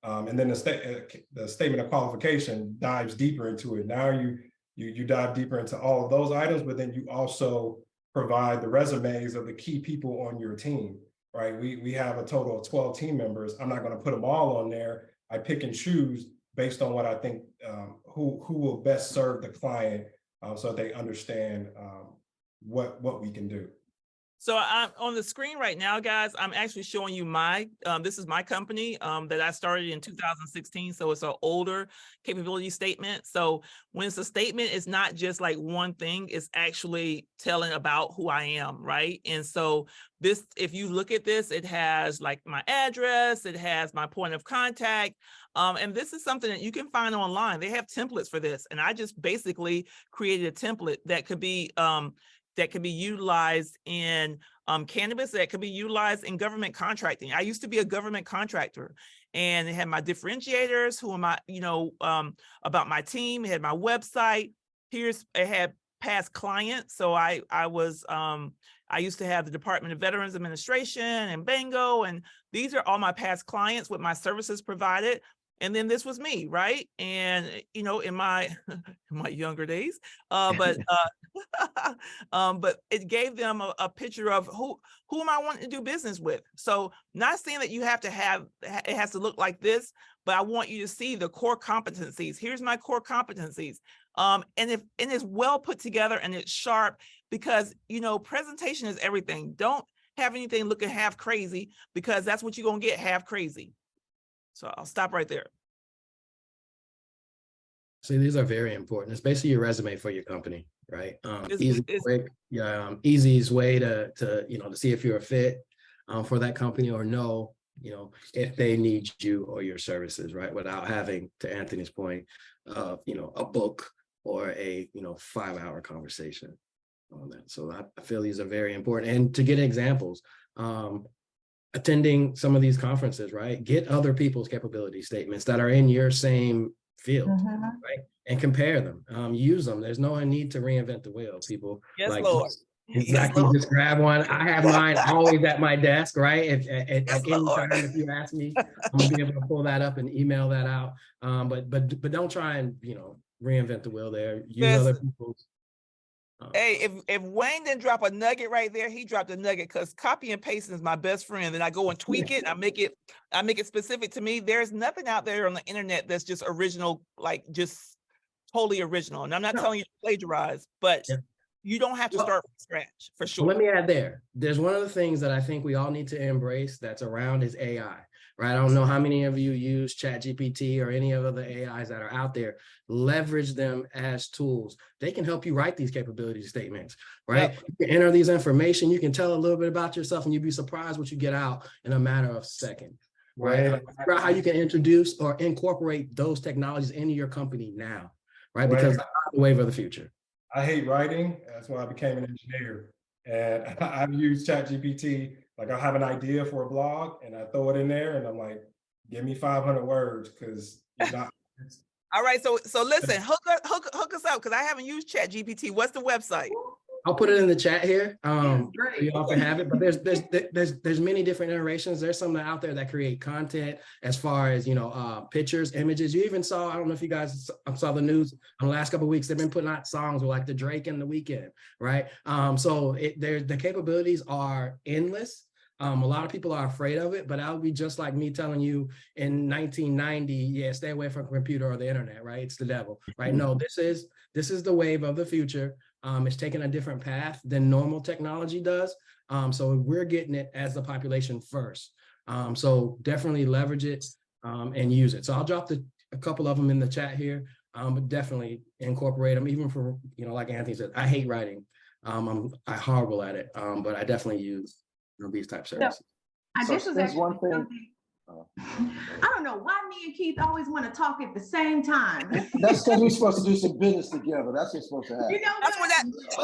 And then the statement of qualification dives deeper into it. Now you dive deeper into all of those items, but then you also provide the resumes of the key people on your team, right? We have a total of 12 team members. I'm not going to put them all on there. I pick and choose based on what I think, who will best serve the client so that they understand what we can do. So I'm on the screen right now, guys. I'm actually showing you this is my company that I started in 2016. So it's an older capability statement. So when it's a statement, it's not just like one thing, it's actually telling about who I am, right? And so this, if you look at this, it has like my address, it has my point of contact. And this is something that you can find online. They have templates for this. And I just basically created a template that could be utilized in cannabis, that could be utilized in government contracting. I used to be a government contractor and it had my differentiators, who am I, about my team, it had my website. It had past clients. So I used to have the Department of Veterans Administration and Bango, and these are all my past clients with my services provided. And then this was me, right? And in my younger days, but it gave them a picture of who am I wanting to do business with. So not saying that you have to it has to look like this, but I want you to see the core competencies. Here's my core competencies. And it's well put together and it's sharp, because presentation is everything. Don't have anything looking half crazy, because that's what you're gonna get, half crazy. So I'll stop right there. See, these are very important. It's basically your resume for your company, right? Quick, easiest way to see if you're a fit for that company, or know, if they need you or your services, right? Without having, to Anthony's point, a book or a 5-hour conversation on that. So I feel these are very important. And to get examples, attending some of these conferences, right? Get other people's capability statements that are in your same field, right? And compare them, use them. There's no need to reinvent the wheel, people. Yes, like, Lord. Exactly. Yes, Lord. Just grab one. I have mine always at my desk, right? At any time, if you ask me, I'm gonna be able to pull that up and email that out. But don't try and reinvent the wheel there. Use other people's. Hey, if Wayne didn't drop a nugget right there, he dropped a nugget, because copy and pasting is my best friend. Then I go and tweak it. I make it specific to me. There's nothing out there on the internet that's just original, like just totally original. And I'm not telling you to plagiarize, but You don't have to Well, start from scratch, for Well, sure. let me add there. There's one of the things that I think we all need to embrace that's around is AI, right? I don't know how many of you use ChatGPT or any of the AIs that are out there. Leverage them as tools. They can help you write these capability statements, right? Yep. You can enter these information. You can tell a little bit about yourself, and you'd be surprised what you get out in a matter of seconds, right? Figure out how you can introduce or incorporate those technologies into your company now, right? Because that's the wave of the future. I hate writing. That's why I became an engineer. And I've used ChatGPT. Like I'll have an idea for a blog and I throw it in there and I'm like, give me 500 words because it's not. All right, so listen, hook us up because I haven't used ChatGPT. What's the website? I'll put it in the chat here. So great. you all can have it, but there's many different iterations. There's some out there that create content as far as, you know, pictures, images. You even saw, I don't know if you guys saw the news in the last couple of weeks, they've been putting out songs with like the Drake and the Weeknd, right? So the capabilities are endless. A lot of people are afraid of it, but that would be just like me telling you in 1990, yeah, stay away from a computer or the internet, right? It's the devil, right? No, this is the wave of the future. It's taking a different path than normal technology does. So we're getting it as the population first. So definitely leverage it and use it. So I'll drop a couple of them in the chat here, but definitely incorporate them, even for, you know, like Anthony said, I hate writing. I'm horrible at it, but I definitely use these type services. This is actually one thing. something. I don't know why me and Keith always want to talk at the same time. That's because we're supposed to do some business together. That's what's supposed to happen. You know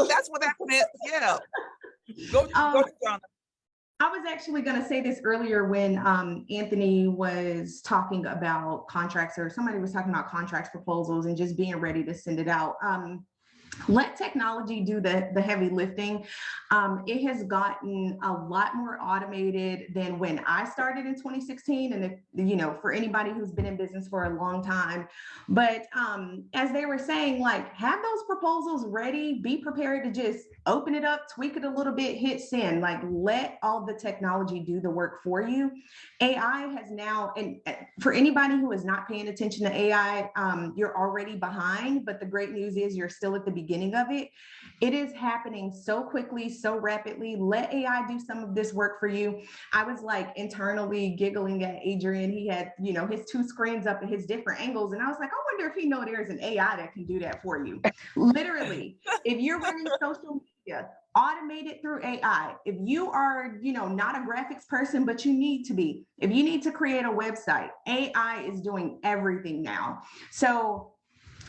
That's what that meant. Yeah. Go John. I was actually going to say this earlier when Anthony was talking about contracts, or somebody was talking about contracts proposals and just being ready to send it out. Let technology do the heavy lifting. It has gotten a lot more automated than when I started in 2016. And, you know, for anybody who's been in business for a long time, but as they were saying, like, have those proposals ready, be prepared to just open it up, tweak it a little bit, hit send, like let all the technology do the work for you. AI has now, and for anybody who is not paying attention to AI, you're already behind, but the great news is you're still at the beginning of it. It is happening so quickly, so rapidly. Let AI do some of this work for you. I was like internally giggling at Adrian. He had, you know, his 2 screens up at his different angles. And I was like, I wonder if he knows there's an AI that can do that for you. Literally, if you're running social media, automate it through AI. If you are, you know, not a graphics person, but you need to be, if you need to create a website, AI is doing everything now. So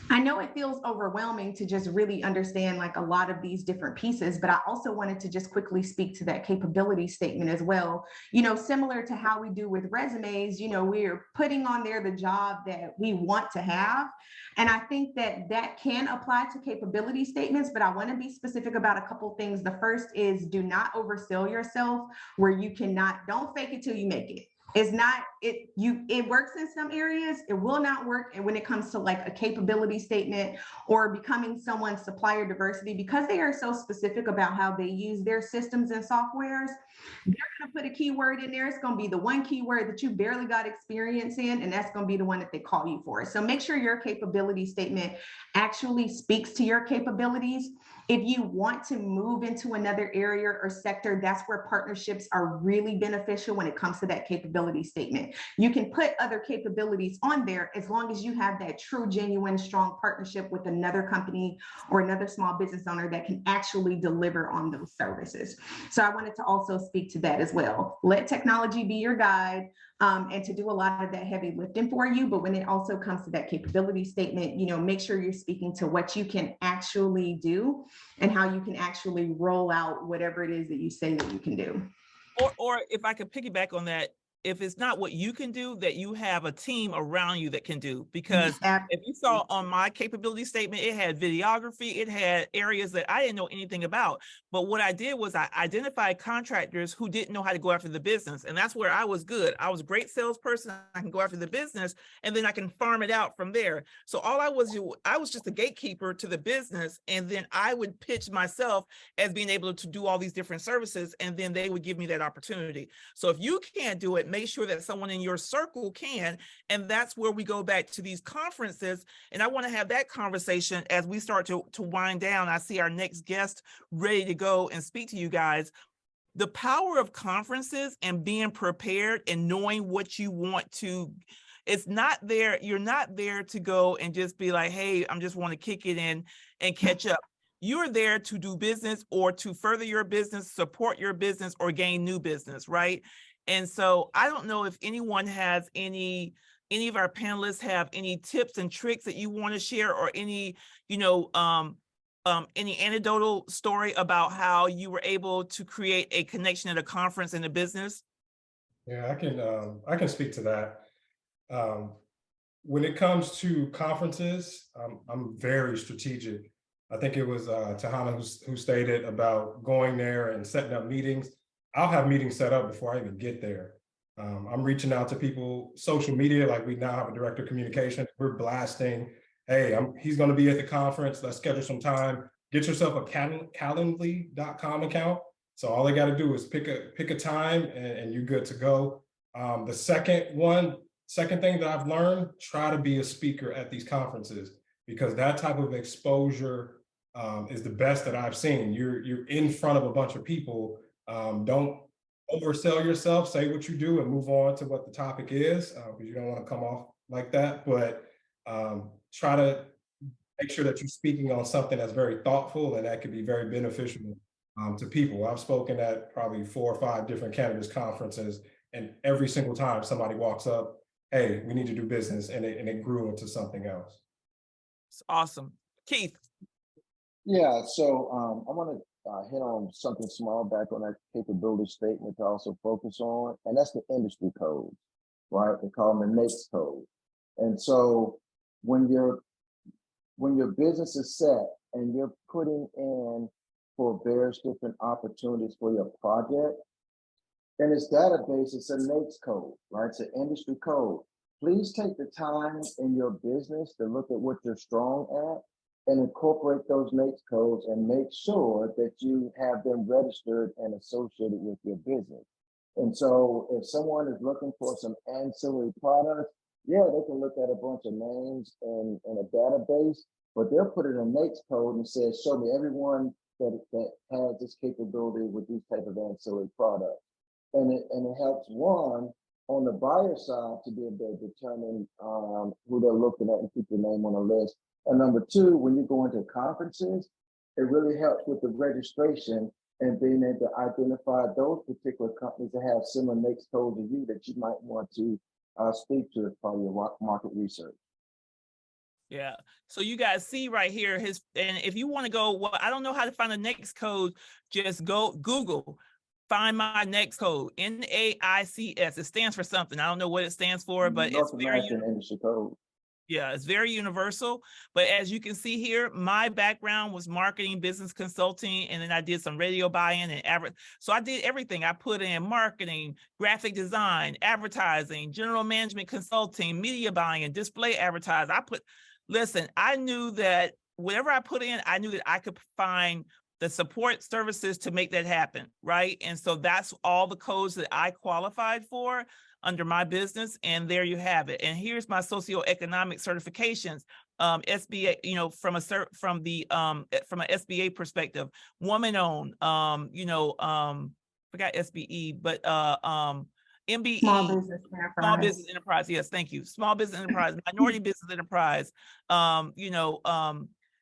I know it feels overwhelming to just really understand like a lot of these different pieces, but I also wanted to just quickly speak to that capability statement as well. You know, similar to how we do with resumes, you know, we're putting on there the job that we want to have. And I think that that can apply to capability statements, but I want to be specific about a couple things. The first is do not oversell yourself where you cannot, don't fake it till you make it. It's not, it works in some areas, it will not work. And when it comes to like a capability statement or becoming someone's supplier diversity, because they are so specific about how they use their systems and softwares, they're going to put a keyword in there. It's going to be the one keyword that you barely got experience in, and that's going to be the one that they call you for. So make sure your capability statement actually speaks to your capabilities. If you want to move into another area or sector, that's where partnerships are really beneficial when it comes to that capability statement. You can put other capabilities on there as long as you have that true, genuine, strong partnership with another company or another small business owner that can actually deliver on those services. So I wanted to also speak to that as well. Let technology be your guide and to do a lot of that heavy lifting for you. But when it also comes to that capability statement, you know, make sure you're speaking to what you can actually do and how you can actually roll out whatever it is that you say that you can do. Or if I could piggyback on that, if it's not what you can do, that you have a team around you that can do. Because if you saw on my capability statement, it had videography, it had areas that I didn't know anything about. But what I did was I identified contractors who didn't know how to go after the business. And that's where I was good. I was a great salesperson. I can go after the business and then I can farm it out from there. So all I was just a gatekeeper to the business. And then I would pitch myself as being able to do all these different services. And then they would give me that opportunity. So if you can't do it, make sure that someone in your circle can. And that's where we go back to these conferences. And I want to have that conversation as we start to wind down. I see our next guest ready to go and speak to you guys. The power of conferences and being prepared and knowing what you want to, it's not there. You're not there to go and just be like, hey, I'm just want to kick it in and catch up. You're there to do business or to further your business, support your business, or gain new business, right? And so I don't know if anyone has any of our panelists have any tips and tricks that you want to share, or any, any anecdotal story about how you were able to create a connection at a conference in a business? Yeah, I can speak to that. When it comes to conferences, I'm very strategic. I think it was Tahana who stated about going there and setting up meetings. I'll have meetings set up before I even get there. I'm reaching out to people, social media, like we now have a director of communication. We're blasting, hey, he's going to be at the conference. Let's schedule some time. Get yourself a Calendly.com account. So all they got to do is pick a time and you're good to go. The second thing that I've learned, try to be a speaker at these conferences, because that type of exposure is the best that I've seen. You're in front of a bunch of people. Don't oversell yourself, say what you do and move on to what the topic is, because you don't want to come off like that. But try to make sure that you're speaking on something that's very thoughtful and that could be very beneficial to people. I've spoken at probably 4 or 5 different cannabis conferences, and every single time somebody walks up, hey, we need to do business, and it grew into something else. It's awesome. Keith. Yeah, so I want to hit on something small back on that capability statement to also focus on, and that's the industry codes, right? They call them the NAICS code. And so when your business is set and you're putting in for various different opportunities for your project, in its database, it's a NAICS code, right? It's an industry code. Please take the time in your business to look at what you're strong at and incorporate those NAICS codes and make sure that you have them registered and associated with your business. And so if someone is looking for some ancillary products, yeah, they can look at a bunch of names in a database, but they'll put it in a NAICS code and say, show me everyone that has this capability with these type of ancillary products. And it helps one on the buyer side to be able to determine who they're looking at and keep your name on the list. And number two, when you go into conferences, it really helps with the registration and being able to identify those particular companies that have similar NAICS codes to you that you might want to speak to as part of your market research. Yeah. So you guys see right here and if you want to go, well, I don't know how to find the NAICS code, just go Google, find my NAICS code, NAICS. It stands for something. I don't know what it stands for, but North it's very American Industry Code. Yeah, it's very universal. But as you can see here, my background was marketing, business consulting, and then I did some radio buy-in and so I did everything. I put in marketing, graphic design, advertising, general management consulting, media buying, display advertising. Listen, I knew that whatever I put in, I knew that I could find the support services to make that happen, right? And so that's all the codes that I qualified for under my business, and there you have it. And here's my socioeconomic certifications, SBA, from an SBA perspective, woman-owned, forgot SBE, but MBE, small business enterprise. Yes, thank you. Small business enterprise, minority business enterprise,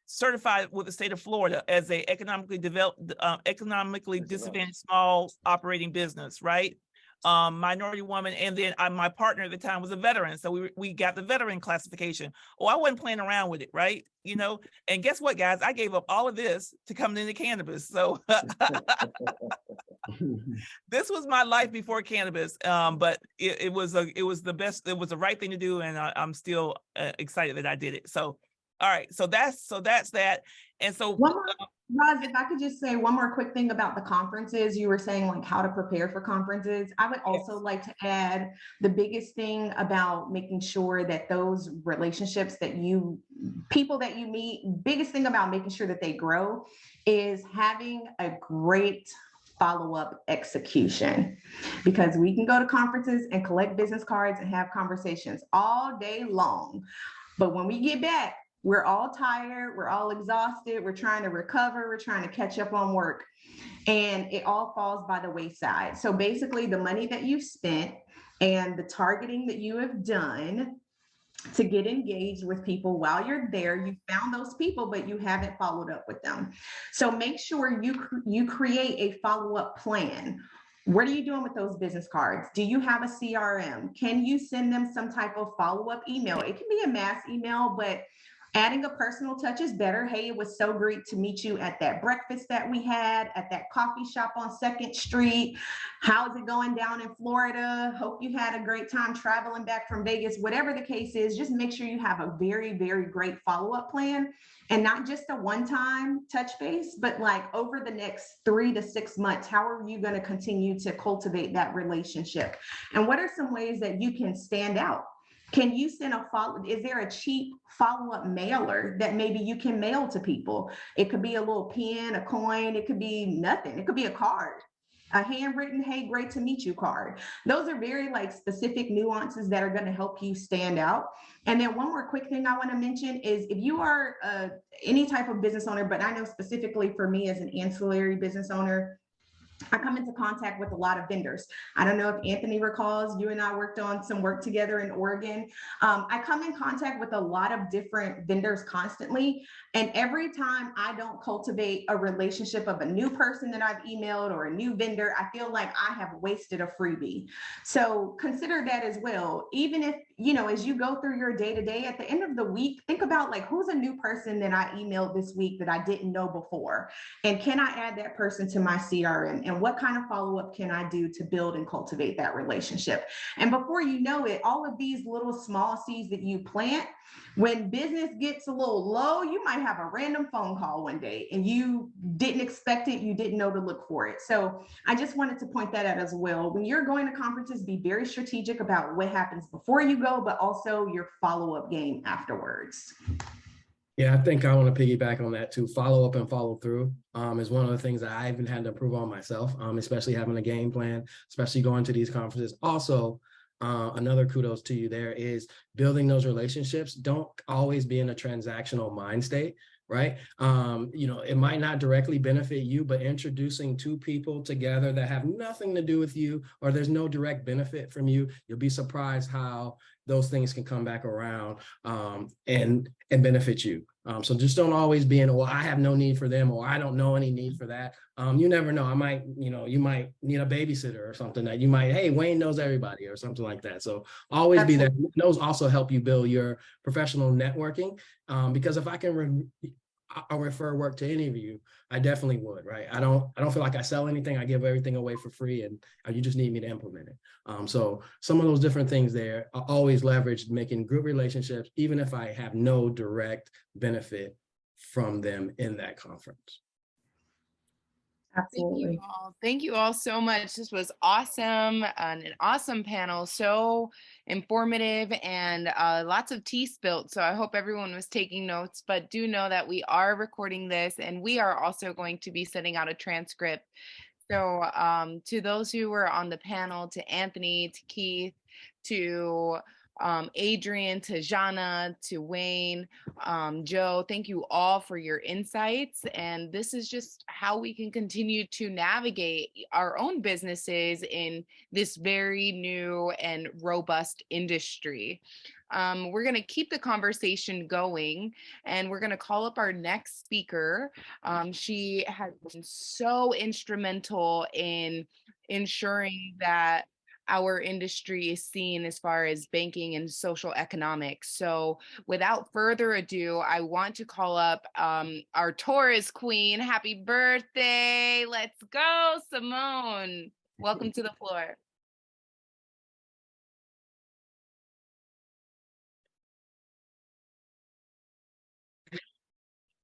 certified with the state of Florida as a economically disadvantaged small operating business, right? Minority woman, and then my partner at the time was a veteran, so we got the veteran classification. Oh, I wasn't playing around with it, right? And guess what, guys? I gave up all of this to come into cannabis. So this was my life before cannabis, but it was the best. It was the right thing to do, and I'm still excited that I did it. So, all right, so that's that. And so, Roz, if I could just say one more quick thing about the conferences, you were saying like how to prepare for conferences. I would also like to add the biggest thing about making sure that those relationships people that you meet, biggest thing about making sure that they grow is having a great follow-up execution. Because we can go to conferences and collect business cards and have conversations all day long. But when we get back, we're all tired, we're all exhausted, we're trying to recover, we're trying to catch up on work, and it all falls by the wayside. So basically the money that you've spent and the targeting that you have done to get engaged with people while you're there, you found those people, but you haven't followed up with them. So make sure you create a follow-up plan. What are you doing with those business cards? Do you have a CRM? Can you send them some type of follow-up email? It can be a mass email, but adding a personal touch is better. Hey, it was so great to meet you at that breakfast that we had at that coffee shop on 2nd Street. How's it going down in Florida? Hope you had a great time traveling back from Vegas. Whatever the case is, just make sure you have a very, very great follow-up plan, and not just a one-time touch base, but like over the next 3 to 6 months, how are you going to continue to cultivate that relationship? And what are some ways that you can stand out? Can you send a follow? Is there a cheap follow-up mailer that maybe you can mail to people? It could be a little pen, a coin. It could be nothing. It could be a card, a handwritten, hey, great to meet you card. Those are very like specific nuances that are going to help you stand out. And then one more quick thing I want to mention is if you are any type of business owner, but I know specifically for me as an ancillary business owner, I come into contact with a lot of vendors. I don't know if Anthony recalls, you and I worked on some work together in Oregon. I come in contact with a lot of different vendors constantly. And every time I don't cultivate a relationship of a new person that I've emailed or a new vendor, I feel like I have wasted a freebie. So consider that as well. Even if, you know, as you go through your day-to-day, at the end of the week, think about like, who's a new person that I emailed this week that I didn't know before? And can I add that person to my CRM? And what kind of follow-up can I do to build and cultivate that relationship? And before you know it, all of these little small seeds that you plant, when business gets a little low, you might have a random phone call one day and you didn't expect it, you didn't know to look for it. So I just wanted to point that out as well. When you're going to conferences, be very strategic about what happens before you go, but also your follow-up game afterwards. Yeah, I think I want to piggyback on that too. Follow up and follow through is one of the things that I even had to improve on myself, especially having a game plan, especially going to these conferences. Also, another kudos to you there is building those relationships. Don't always be in a transactional mind state, right? You know, it might not directly benefit you, but introducing two people together that have nothing to do with you, or there's no direct benefit from you, you'll be surprised how those things can come back around and benefit you. So just don't always be in, well, I have no need for them, or I don't know any need for that. You never know. You might need a babysitter or something that you might, hey, Wayne knows everybody or something like that. So always be there. Those also help you build your professional networking because if I can I'll refer work to any of you, I definitely would, right? I don't feel like I sell anything. I give everything away for free and you just need me to implement it. So some of those different things there are always leveraged, making good relationships, even if I have no direct benefit from them in that conference. Absolutely. Thank you all so much. This was awesome, an awesome panel, so informative and lots of tea spilt. So I hope everyone was taking notes, but do know that we are recording this and we are also going to be sending out a transcript. So to those who were on the panel, to Anthony, to Keith, to Adrian, to Jana, to Wayne, Joe, thank you all for your insights. And this is just how we can continue to navigate our own businesses in this very new and robust industry. We're going to keep the conversation going and we're going to call up our next speaker. She has been so instrumental in ensuring that our industry is seen as far as banking and social economics. So without further ado, I want to call up our Taurus queen. Happy birthday. Let's go, Simone. Welcome to the floor.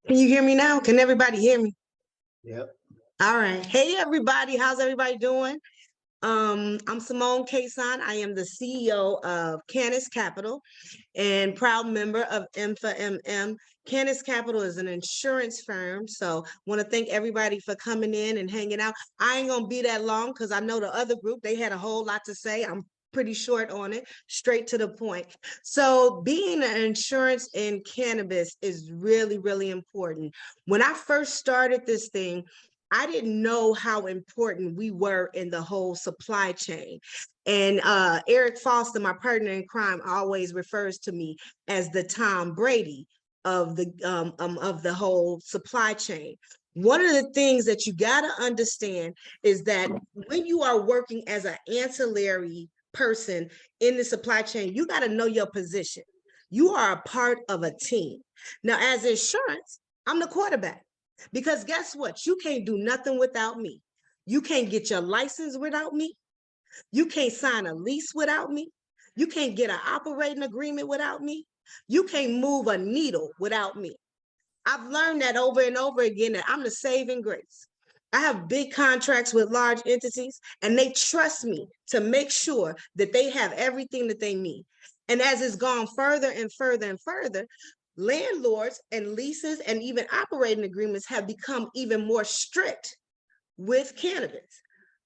Can you hear me now? Can everybody hear me? Yep. All right. Hey, everybody. How's everybody doing? I'm Simone Cason. I am the CEO of Cannabis Capital and proud member of IMFA-MM. Cannabis Capital is an insurance firm. So want to thank everybody for coming in and hanging out. I ain't gonna be that long because I know the other group, they had a whole lot to say. I'm pretty short on it, straight to the point. So being an insurance in cannabis is really, really important. When I first started this thing, I didn't know how important we were in the whole supply chain. And Eric Foster, my partner in crime, always refers to me as the Tom Brady of the whole supply chain. One of the things that you got to understand is that when you are working as an ancillary person in the supply chain, you got to know your position. You are a part of a team. Now, as insurance, I'm the quarterback. Because guess what? You can't do nothing without me. You can't get your license without me. You can't sign a lease without me. You can't get an operating agreement without me. You can't move a needle without me. I've learned that over and over again that I'm the saving grace. I have big contracts with large entities and they trust me to make sure that they have everything that they need. And as it's gone further and further and further, landlords and leases and even operating agreements have become even more strict with cannabis,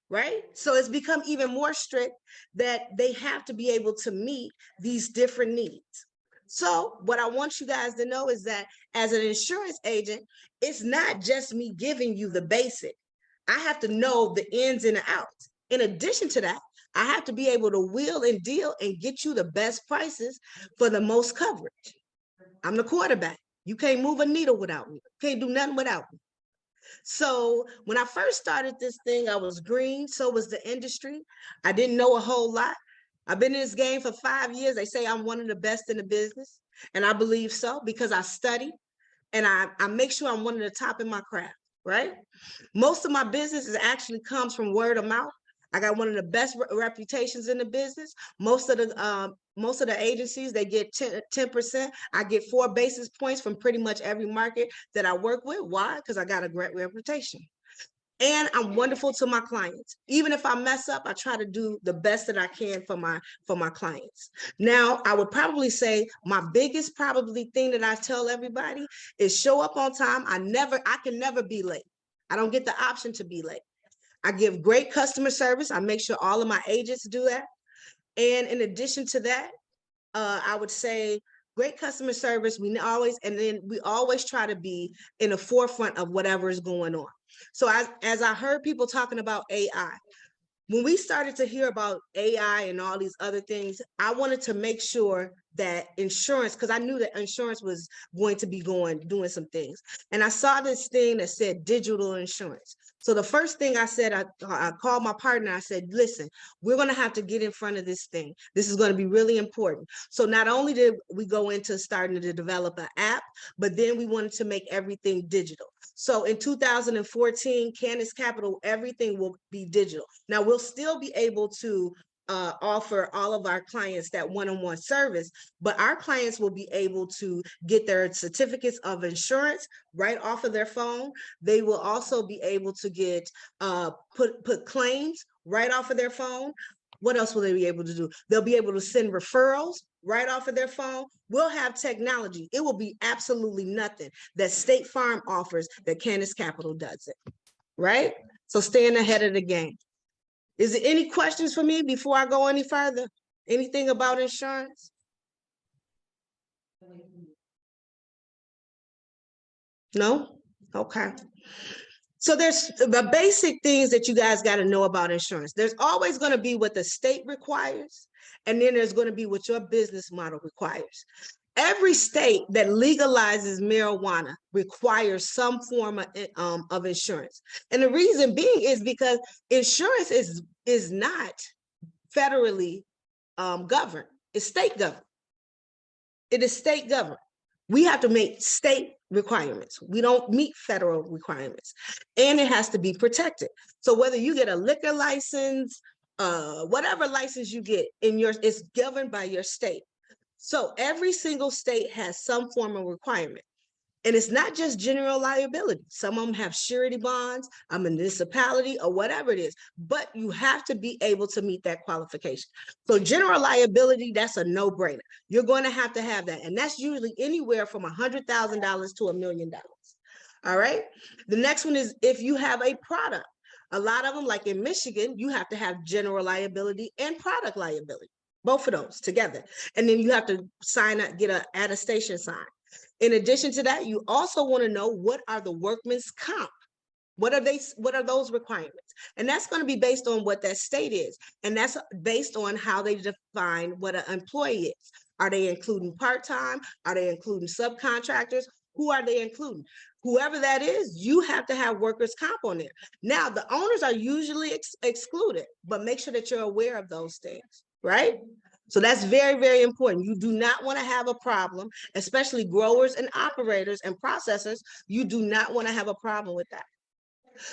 right? So it's become even more strict that they have to be able to meet these different needs. So what I want you guys to know is that as an insurance agent, it's not just me giving you the basic. I have to know the ins and the outs. In addition to that, I have to be able to wheel and deal and get you the best prices for the most coverage. I'm the quarterback. You can't move a needle without me. You can't do nothing without me. So when I first started this thing, I was green. So was the industry. I didn't know a whole lot. I've been in this game for 5 years. They say I'm one of the best in the business. And I believe so because I study and I make sure I'm one of the top in my craft, right? Most of my business is actually comes from word of mouth. I got one of the best reputations in the business. Most of the agencies, they get 10%. I get 4 basis points from pretty much every market that I work with. Why? Because I got a great reputation. And I'm wonderful to my clients. Even if I mess up, I try to do the best that I can for my clients. Now, I would probably say my biggest probably thing that I tell everybody is show up on time. I can never be late. I don't get the option to be late. I give great customer service. I make sure all of my agents do that. And in addition to that, I would say great customer service. We always try to be in the forefront of whatever is going on. So as I heard people talking about AI, when we started to hear about AI and all these other things, I wanted to make sure that insurance, because I knew that insurance was going to be doing some things. And I saw this thing that said digital insurance. So the first thing I said, I called my partner. I said, listen, we're going to have to get in front of this thing. This is going to be really important. So not only did we go into starting to develop an app, but then we wanted to make everything digital. So in 2014, Cannabis Capital, everything will be digital. Now we'll still be able to offer all of our clients that one-on-one service, but our clients will be able to get their certificates of insurance right off of their phone. They will also be able to get put claims right off of their phone. What else will they be able to do? They'll be able to send referrals right off of their phone. We'll have technology. It will be absolutely nothing that State Farm offers that Cannabis Capital does it, right? So staying ahead of the game. Is there any questions for me before I go any further? Anything about insurance? No? Okay. So there's the basic things that you guys got to know about insurance. There's always going to be what the state requires, and then there's going to be what your business model requires. Every state that legalizes marijuana requires some form of insurance. And the reason being is because insurance is not federally governed. It's state governed. It is state governed. We have to make state requirements. We don't meet federal requirements. And it has to be protected. So whether you get a liquor license, whatever license you get, it's governed by your state. So every single state has some form of requirement. And it's not just general liability. Some of them have surety bonds, a municipality, or whatever it is, but you have to be able to meet that qualification. So general liability, that's a no-brainer. You're going to have that. And that's usually anywhere from $100,000 to $1 million. All right. The next one is if you have a product. A lot of them, like in Michigan, you have to have general liability and product liability, both of those together. And then you have to sign up, get an attestation signed. In addition to that, you also want to know what are the workman's comp. What are those requirements? And that's going to be based on what that state is. And that's based on how they define what an employee is. Are they including part-time? Are they including subcontractors? Who are they including? Whoever that is, you have to have workers' comp on there. Now, the owners are usually excluded, but make sure that you're aware of those things, right? So that's very, very important. You do not want to have a problem, especially growers and operators and processors. You do not want to have a problem with that.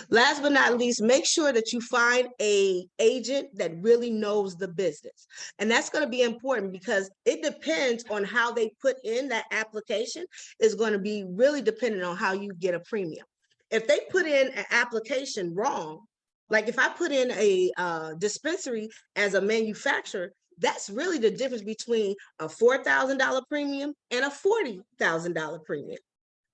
Last but not least, make sure that you find an agent that really knows the business. And that's going to be important because it depends on how they put in that application is going to be really dependent on how you get a premium. If they put in an application wrong, like if I put in a dispensary as a manufacturer, that's really the difference between a $4,000 premium and a $40,000 premium.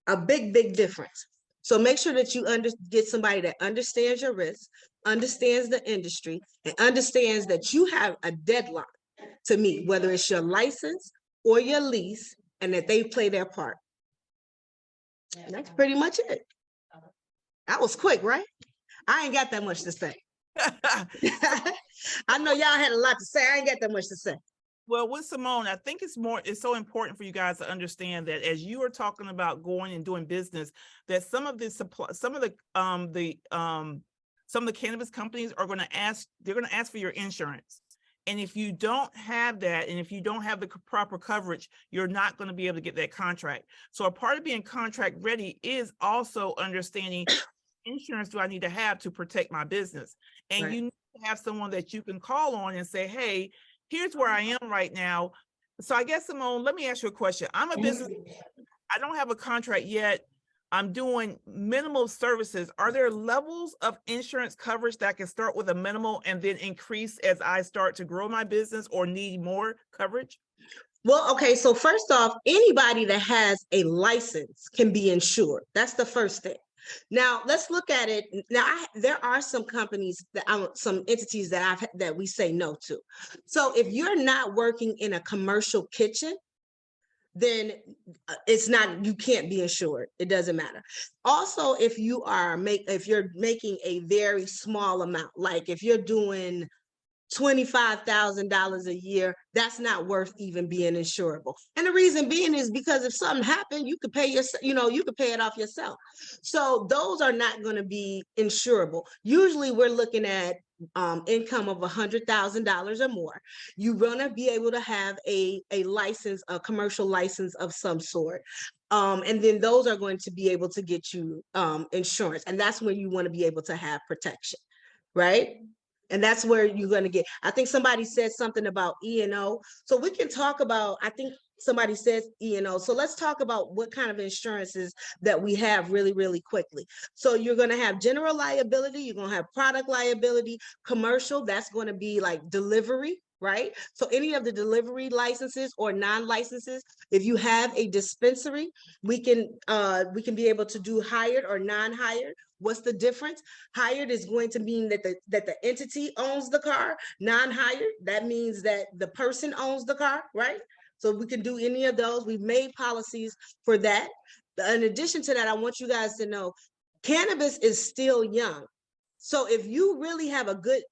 A big, big difference. So make sure that you get somebody that understands your risk, understands the industry, and understands that you have a deadline to meet, whether it's your license or your lease, and that they play their part. And that's pretty much it. That was quick, right? I ain't got that much to say. I know y'all had a lot to say. I ain't got that much to say. Well, with Simone, I think it's so important for you guys to understand that as you are talking about going and doing business, that some of the cannabis companies are going to ask for your insurance. And if you don't have that, and if you don't have the proper coverage, you're not going to be able to get that contract. So a part of being contract ready is also understanding insurance do I need to have to protect my business. And you need to have someone that you can call on and say, hey, here's where I am right now. So I guess, Simone, let me ask you a question. I'm a business, I don't have a contract yet. I'm doing minimal services. Are there levels of insurance coverage that can start with a minimal and then increase as I start to grow my business or need more coverage? Well, okay, so first off, anybody that has a license can be insured. That's the first thing. Now let's look at it. Now there are some companies some entities that we say no to. So if you're not working in a commercial kitchen, then you can't be insured. It doesn't matter. Also, if you're making a very small amount, like if you're doing $25,000 a year, that's not worth even being insurable. And the reason being is because if something happened, you could pay you could pay it off yourself. So those are not going to be insurable. Usually we're looking at income of $100,000 or more. You're going to be able to have a license, a commercial license of some sort. And then those are going to be able to get you insurance. And that's when you want to be able to have protection, right? And that's where you're going to get, I think somebody said something about E&O. So we can talk about, I think somebody says E&O. So let's talk about what kind of insurances that we have really, really quickly. So you're going to have general liability, you're going to have product liability, commercial, that's going to be like delivery, right? So any of the delivery licenses or non-licenses, if you have a dispensary, we can be able to do hired or non-hired. What's the difference? Hired is going to mean that the entity owns the car. Non-hired, that means that the person owns the car, right? So we can do any of those. We've made policies for that. In addition to that, I want you guys to know, cannabis is still young. So if you really have a good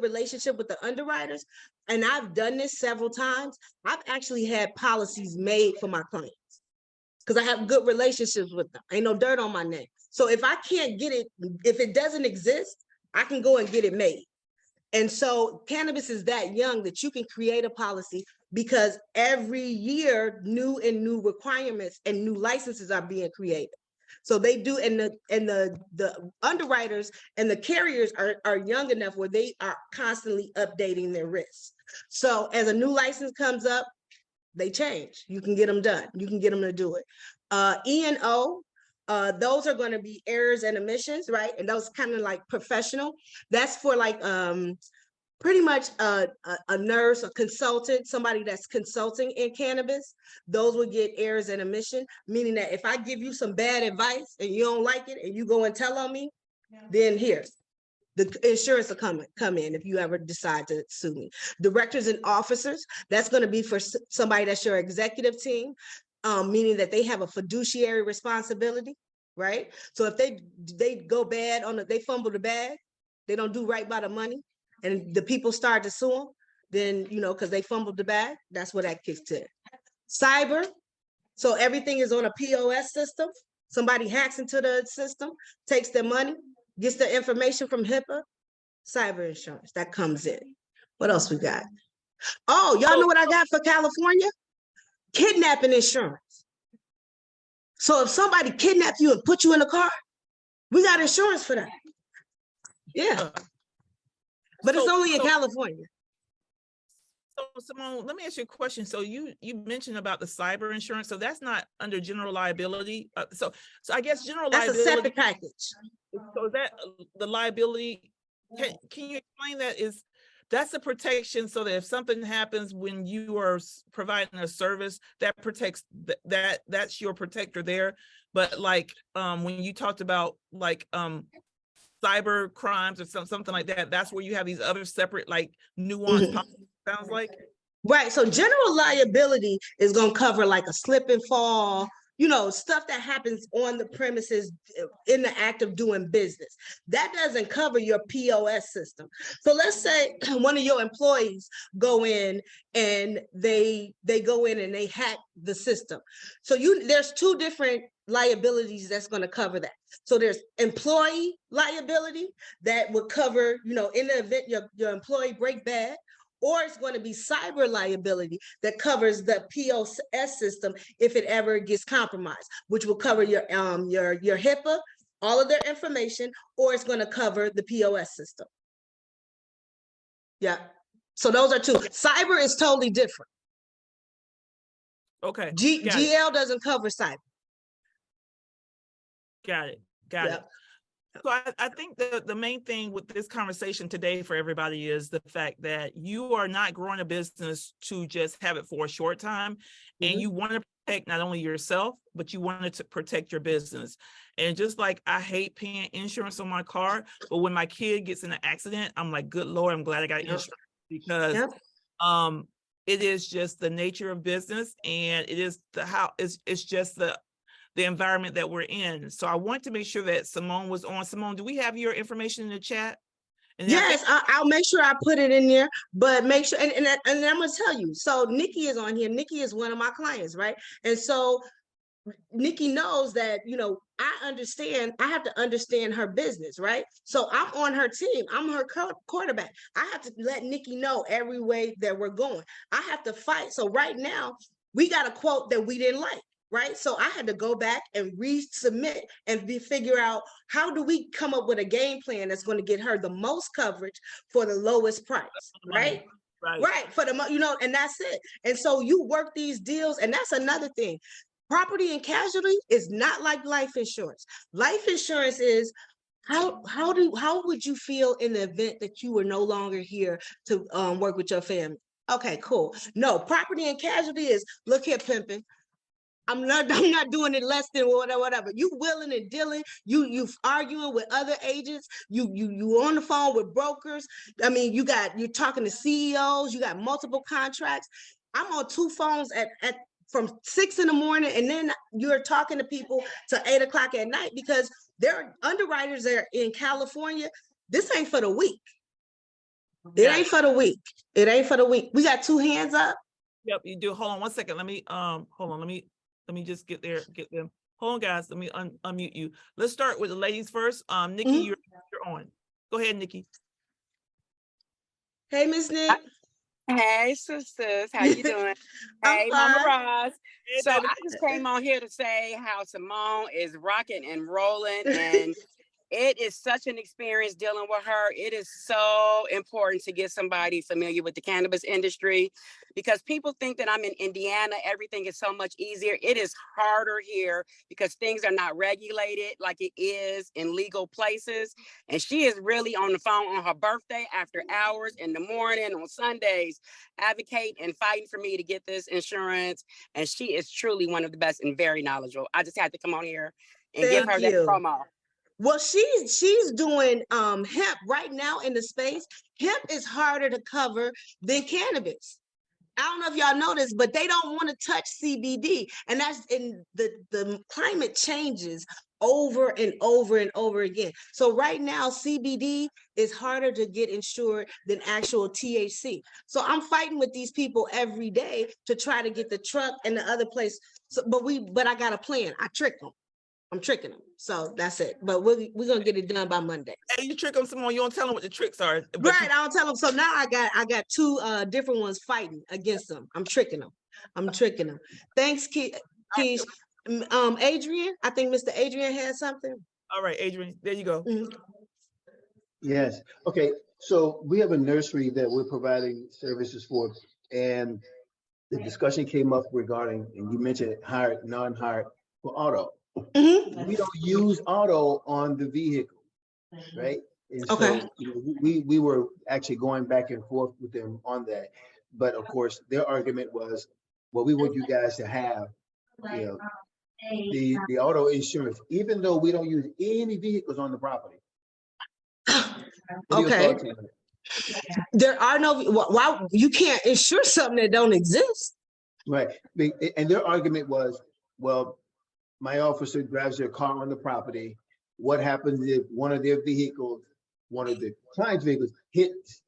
relationship with the underwriters, and I've done this several times, I've actually had policies made for my clients because I have good relationships with them. Ain't no dirt on my name. So if I can't get it, if it doesn't exist, I can go and get it made. And so cannabis is that young that you can create a policy because every year new requirements and new licenses are being created. So they do, and the underwriters and the carriers are young enough where they are constantly updating their risks. So as a new license comes up, they change. You can get them done. You can get them to do it. E&O, those are going to be errors and omissions, right? And those kind of like professional. That's for like pretty much a nurse, a consultant, somebody that's consulting in cannabis. Those would get errors and omission, meaning that if I give you some bad advice and you don't like it and you go and tell on me, then here, the insurance will come in if you ever decide to sue me. Directors and officers, that's going to be for somebody that's your executive team, meaning that they have a fiduciary responsibility, right? So if they go bad they fumble the bag, they don't do right by the money, and the people start to sue them, then, because they fumbled the bag, that's where that kicks in. Cyber, so everything is on a POS system. Somebody hacks into the system, takes their money, gets the information from HIPAA, cyber insurance, that comes in. What else we got? Oh, y'all know what I got for California? Kidnapping insurance. So if somebody kidnapped you and put you in a car, we got insurance for that. Yeah. But it's only in California. So Simone, let me ask you a question. So you mentioned about the cyber insurance. So that's not under general liability. So I guess general liability. That's a separate package. So is that the liability? Can you explain that? That's a protection so that if something happens when you are providing a service, that protects that's your protector there. But like when you talked about like cyber crimes or something like that, that's where you have these other separate like nuanced policies, sounds like. Right. So general liability is going to cover like a slip and fall, stuff that happens on the premises in the act of doing business. That doesn't cover your POS system. So let's say one of your employees go in and they go in and they hack the system. So there's two different liabilities that's going to cover that. So there's employee liability that would cover, in the event your employee break bad, or it's going to be cyber liability that covers the POS system if it ever gets compromised, which will cover your HIPAA, all of their information, or it's going to cover the POS system. Yeah. So those are two. Cyber is totally different. Okay. GL doesn't cover cyber. Got it. So I think the main thing with this conversation today for everybody is the fact that you are not growing a business to just have it for a short time, and you want to protect not only yourself, but you want to protect your business. And just like I hate paying insurance on my car, but when my kid gets in an accident, I'm like, good Lord, I'm glad I got insurance, because it is just the nature of business, and it is it's just the environment that we're in. So I want to make sure that Simone was on. Simone, do we have your information in the chat? And yes, I'll make sure I put it in there, but make sure, and I'm going to tell you, so Nikki is on here. Nikki is one of my clients, right? And so Nikki knows that, I have to understand her business, right? So I'm on her team. I'm her quarterback. I have to let Nikki know every way that we're going. I have to fight. So right now, we got a quote that we didn't like. Right. So I had to go back and resubmit and figure out how do we come up with a game plan that's going to get her the most coverage for the lowest price. Right. Right. For the, and that's it. And so you work these deals. And that's another thing. Property and casualty is not like life insurance. Life insurance is how would you feel in the event that you were no longer here to work with your family? Okay, cool. No, property and casualty is, look here, pimping. I'm not doing it less than whatever. You willing and dealing, you arguing with other agents, you on the phone with brokers. I mean, you're talking to CEOs, you got multiple contracts. I'm on two phones from 6 in the morning, and then you're talking to people till 8 o'clock at night, because there are underwriters there in California. This ain't for the weak. It ain't for the weak. It ain't for the weak. We got two hands up. Yep, you do. Hold on one second. Let me let me just get them. Hold on, guys. Let me unmute you. Let's start with the ladies first. Nikki, you're on. Go ahead, Nikki. Hey, Miss Nick. Hey, sisters. How you doing? Hey, Mama Roz. So I just came on here to say how Simone is rocking and rolling, and it is such an experience dealing with her. It is so important to get somebody familiar with the cannabis industry, because people think that I'm in Indiana, everything is so much easier. It is harder here because things are not regulated like it is in legal places. And she is really on the phone on her birthday, after hours, in the morning, on Sundays, advocating and fighting for me to get this insurance. And she is truly one of the best and very knowledgeable. I just had to come on here and give her that promo. Well, she's doing hemp right now in the space. Hemp is harder to cover than cannabis. I don't know if y'all know this, but they don't want to touch CBD. And that's in the climate changes over and over and over again. So right now, CBD is harder to get insured than actual THC. So I'm fighting with these people every day to try to get the truck and the other place. So, but I got a plan. I trick them. I'm tricking them. So that's it. But we're gonna get it done by Monday. Hey, you trick them some more. You don't tell them what the tricks are. Right, I don't tell them. So now I got two different ones fighting against them. I'm tricking them. Thanks, Keish. Adrian, I think Mr. Adrian had something. All right, Adrian, there you go. Yes. Okay. So we have a nursery that we're providing services for, and the discussion came up regarding, and you mentioned hired, non-hired for auto. We don't use auto on the vehicle, right? And okay. So we were actually going back and forth with them on that, but of course their argument was, well, we want you guys to have, the auto insurance, even though we don't use any vehicles on the property. Okay. There are no. Why you can't insure something that don't exist? Right, and their argument was, well, my officer drives their car on the property. What happens if one of their vehicles, one of the client's vehicles, hits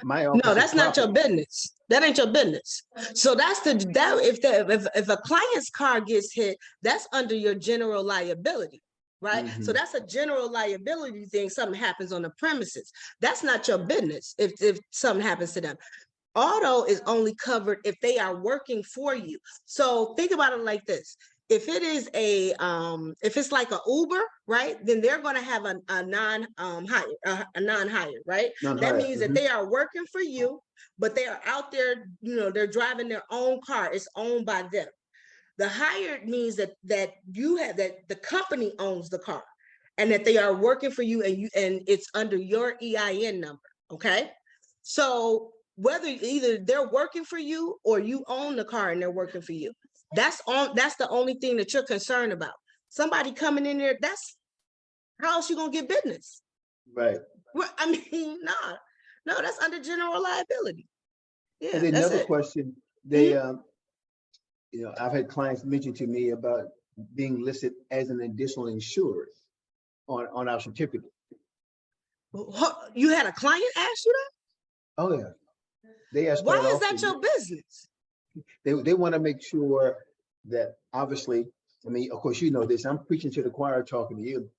my officer? No, that's not your business. That ain't your business. So that's if a client's car gets hit, that's under your general liability, right? So that's a general liability thing. Something happens on the premises. That's not your business if something happens to them. Auto is only covered if they are working for you. So think about it like this. If it is if it's like an Uber, right, then they're going to have a non-hire, right? That means that they are working for you, but they are out there, they're driving their own car. It's owned by them. The hired means that the company owns the car, and that they are working for you, and it's under your EIN number. Okay, so whether either they're working for you or you own the car and they're working for you. That's the only thing that you're concerned about. Somebody coming in there, how else you gonna get business? Right. Well, I mean, no, that's under general liability. Yeah. And another question, they, I've had clients mention to me about being listed as an additional insured on our certificate. You had a client ask you that? Oh yeah. They asked. Why is that your business? They want to make sure that, obviously, I mean, of course, you know this, I'm preaching to the choir talking to you,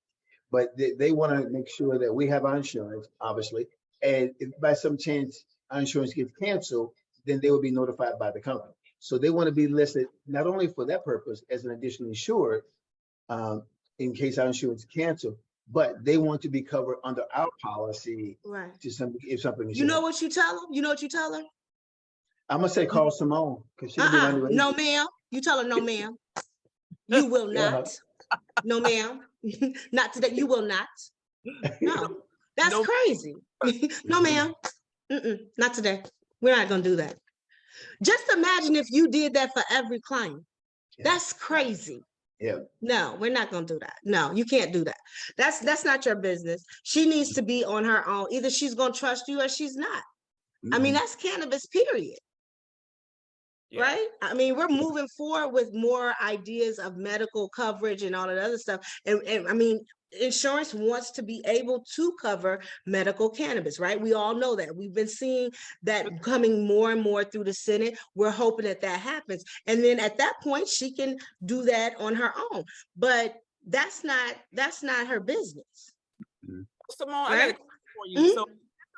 but they want to make sure that we have our insurance, obviously, and if by some chance our insurance gets canceled, then they will be notified by the company. So they want to be listed not only for that purpose as an additional insured, in case our insurance is canceled, but they want to be covered under our policy. Right. If something is. You know what you tell them? You know what you tell them? I'm gonna say call Simone because she'll be underrated. No, ma'am. You tell her no, ma'am. You will not. No, ma'am. Not today. You will not. No, that's crazy. No, ma'am. Not today. We're not gonna do that. Just imagine if you did that for every client. That's crazy. Yeah. No, we're not gonna do that. No, you can't do that. That's not your business. She needs to be on her own. Either she's gonna trust you or she's not. I mean, that's cannabis, period. Yeah. Right? I mean, we're moving forward with more ideas of medical coverage and all that other stuff. And I mean, insurance wants to be able to cover medical cannabis, right? We all know that. We've been seeing that coming more and more through the Senate. We're hoping that happens. And then at that point, she can do that on her own. But that's not her business. Simone, I got a question for you. So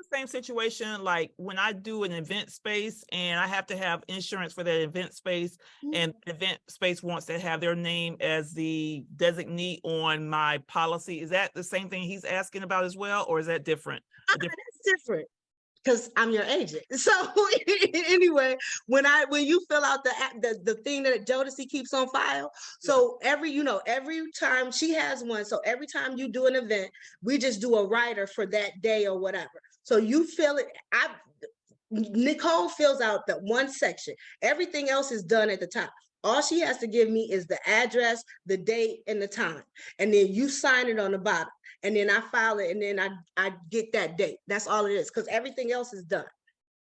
the same situation like when I do an event space and I have to have insurance for that event space, and the event space wants to have their name as the designee on my policy. Is that the same thing he's asking about as well, or is that different? That's different because I'm your agent. So anyway, when you fill out the thing that Jodeci keeps on file, so every time she has one, so every time you do an event, we just do a rider for that day or whatever. So you fill it. Nicole fills out that one section. Everything else is done at the top. All she has to give me is the address, the date, and the time. And then you sign it on the bottom. And then I file it, and then I get that date. That's all it is, because everything else is done.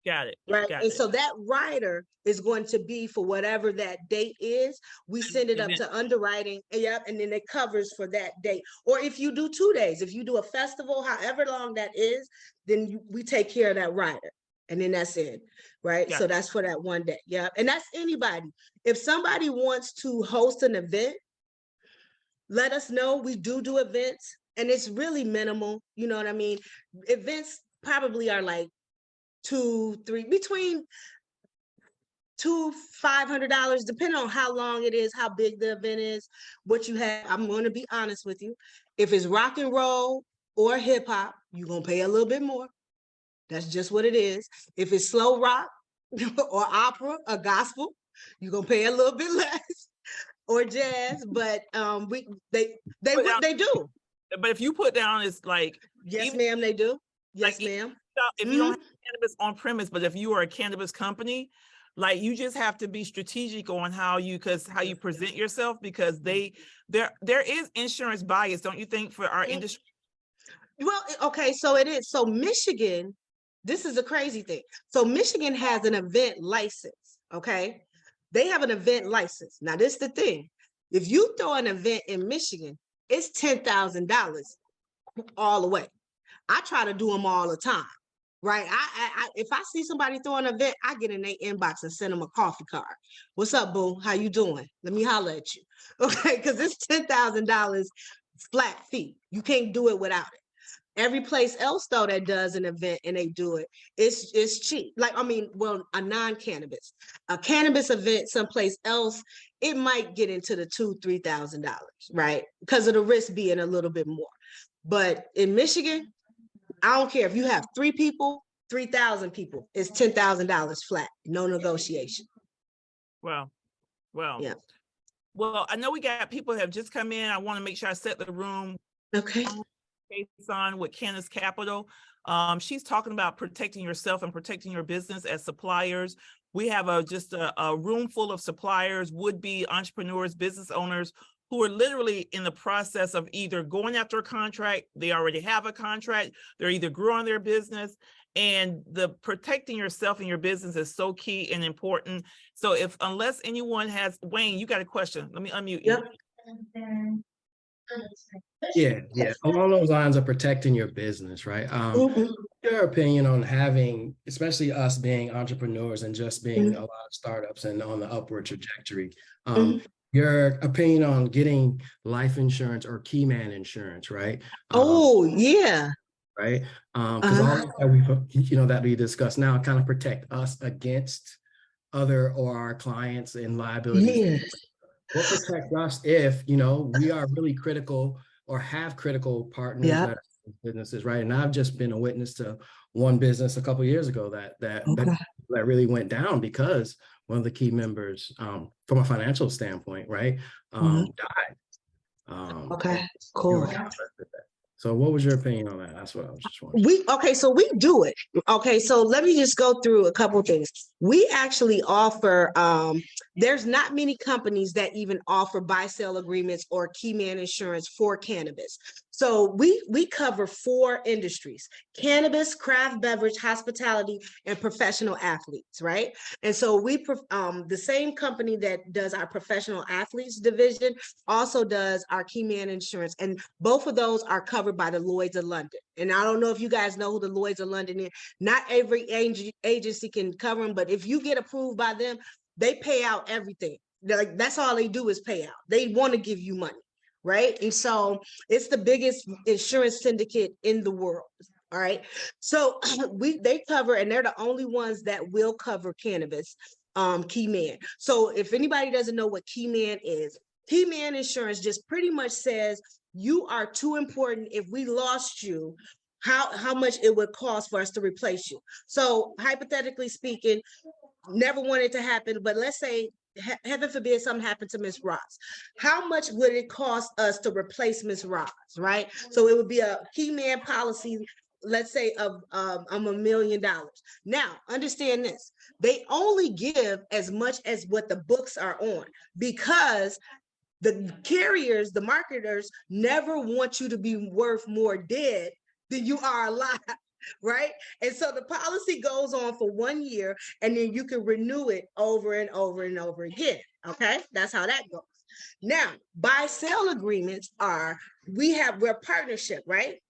Got it. Right. Got and it. So that rider is going to be for whatever that date is. We send it up to underwriting. Yep. And then it covers for that date. Or if you do 2 days, if you do a festival, however long that is, then we take care of that rider. And then that's it. Right. Got so it. that's for that one day. Yeah. And that's anybody. If somebody wants to host an event, let us know. We do events, and it's really minimal. You know what I mean? Events probably are like between $200-$500, depending on how long it is, how big the event is, what you have. I'm going to be honest with you. If it's rock and roll or hip hop, you're going to pay a little bit more. That's just what it is. If it's slow rock or opera or gospel, you're going to pay a little bit less, or jazz, but they do. But if you put down, it's like, yes, ma'am, they do. Yes, ma'am. If you don't have cannabis on premise, but if you are a cannabis company, like you just have to be strategic on how you present yourself, because there is insurance bias, don't you think, for our industry? Well, okay, so it is. So Michigan, this is a crazy thing. So Michigan has an event license, okay? They have an event license. Now, this is the thing. If you throw an event in Michigan, it's $10,000 all the way. I try to do them all the time, right? If I see somebody throw an event, I get in their inbox and send them a coffee card. What's up, boo? How you doing? Let me holler at you, okay? Because it's $10,000 flat fee. You can't do it without it. Every place else though that does an event and they do it, it's cheap. A non-cannabis, a cannabis event someplace else, it might get into the $2,000-$3,000, right? Because of the risk being a little bit more. But in Michigan, I don't care if you have 3 people, 3,000 people, it's $10,000 flat, no negotiation. Well, yeah. Well, I know we got people that have just come in. I want to make sure I set the room. Okay. On with Cannabis Capital. She's talking about protecting yourself and protecting your business as suppliers. We have a room full of suppliers, would-be entrepreneurs, business owners who are literally in the process of either going after a contract, they already have a contract, they're either growing their business, and the protecting yourself and your business is so key and important. So unless anyone has, Wayne, you got a question. Let me unmute you. Yep. Yeah. Along those lines of protecting your business, right? Your opinion on having, especially us being entrepreneurs and just being a lot of startups and on the upward trajectory, your opinion on getting life insurance or key man insurance, right? Yeah. Right. Because all that we discussed now kind of protect us against our clients and liabilities. Yeah. What protect us if, we are really critical or have critical partners that are businesses, right? And I've just been a witness to one business a couple of years ago that really went down because one of the key members, from a financial standpoint, right, died. Cool. So what was your opinion on that? That's what I was just wondering. So we do it. Okay, so let me just go through a couple of things. We actually offer, there's not many companies that even offer buy-sell agreements or key man insurance for cannabis. So we cover 4 industries: cannabis, craft beverage, hospitality, and professional athletes, right? And so the same company that does our professional athletes division also does our key man insurance. And both of those are covered by the Lloyd's of London. And I don't know if you guys know who the Lloyd's of London is. Not every agency can cover them, but if you get approved by them, they pay out everything. That's all they do is pay out. They want to give you money, right? And so it's the biggest insurance syndicate in the world. All right. So they cover, and they're the only ones that will cover cannabis, key man. So if anybody doesn't know what key man is, key man insurance just pretty much says you are too important. If we lost you, how much it would cost for us to replace you. So hypothetically speaking, never want it to happen, but let's say, heaven forbid, something happened to Miss Ross. How much would it cost us to replace Miss Ross, right? So it would be a key man policy, let's say of $1 million. Now, understand this, they only give as much as what the books are on, because the carriers, the marketers never want you to be worth more dead than you are alive. Right? And so the policy goes on for 1 year, and then you can renew it over and over and over again. Okay, that's how that goes. Now, buy sale agreements are, we're partnership, right?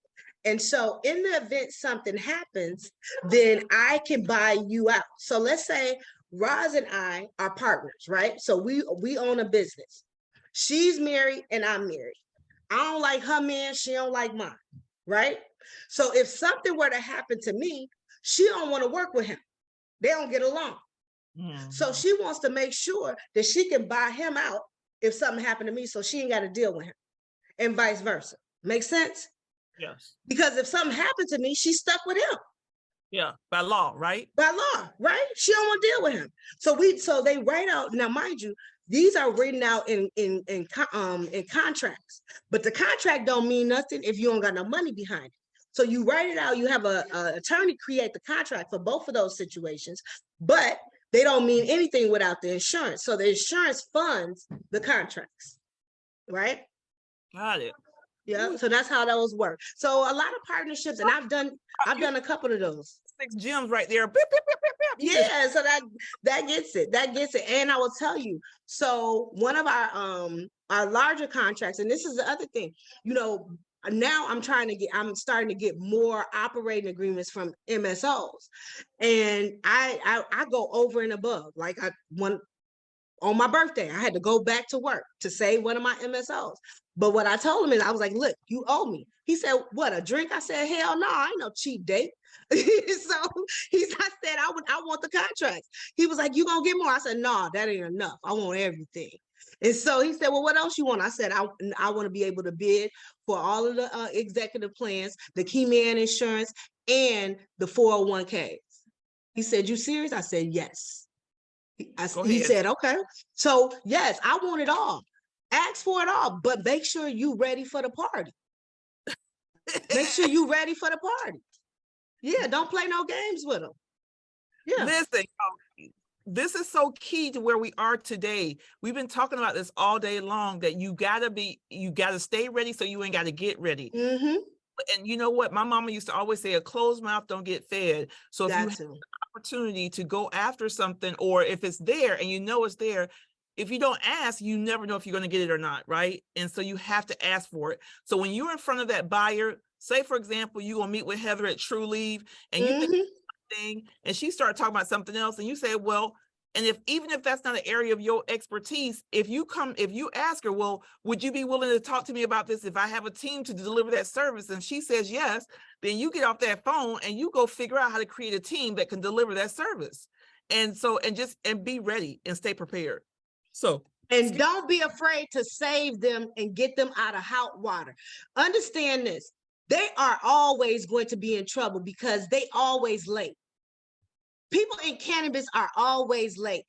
And so in the event something happens, then I can buy you out. So let's say Roz and I are partners, right? So we own a business. She's married and I'm married. I don't like her man, she don't like mine, right? So if something were to happen to me, she don't want to work with him. They don't get along. So she wants to make sure that she can buy him out if something happened to me, so she ain't got to deal with him, and vice versa. Make sense? Yes. Because if something happened to me, she's stuck with him. Yeah, by law, right? By law, right? She don't want to deal with him. So they write out, now mind you, these are written out in contracts, but the contract don't mean nothing if you don't got no money behind it. So you write it out, you have a attorney create the contract for both of those situations, but they don't mean anything without the insurance. So the insurance funds the contracts, right? Got it. Yeah, so that's how those work. So a lot of partnerships, and I've done a couple of those. 6 gems right there. Beep, beep, beep, beep, beep. Yeah, so that gets it. And I will tell you, so one of our larger contracts, and this is the other thing, now I'm starting to get more operating agreements from MSOs, and I go over and above. Like on my birthday, I had to go back to work to save one of my MSOs. But what I told him is, I was like, look, you owe me. He said, what, a drink? I said, hell no, I ain't no cheap date. So I said, I want the contracts. He was like, you gonna get more? I said, no, that ain't enough. I want everything. And so he said, well, what else you want? I said, I want to be able to bid for all of the executive plans, the key man insurance, and the 401ks. He said, you serious? I said, yes. He said, okay. So yes, I want it all. Ask for it all, but make sure you ready for the party. Make sure you ready for the party. Yeah, don't play no games with them. Yeah. Listen, this is so key to where we are today. We've been talking about this all day long, that you gotta stay ready so you ain't gotta get ready. Mm-hmm. And you know what? My mama used to always say, a closed mouth don't get fed. So if you have an opportunity to go after something, or if it's there and you know it's there, if you don't ask, you never know if you're going to get it or not, right? And so you have to ask for it. So when you're in front of that buyer, say, for example, you're going to meet with Heather at True Leave, and you think thing, and she started talking about something else, and you say, well, and even if that's not an area of your expertise, if you ask her, well, would you be willing to talk to me about this if I have a team to deliver that service? And she says yes, then you get off that phone and you go figure out how to create a team that can deliver that service. And so, and be ready and stay prepared. And don't be afraid to save them and get them out of hot water. Understand this. They are always going to be in trouble because they always late. People in cannabis are always late.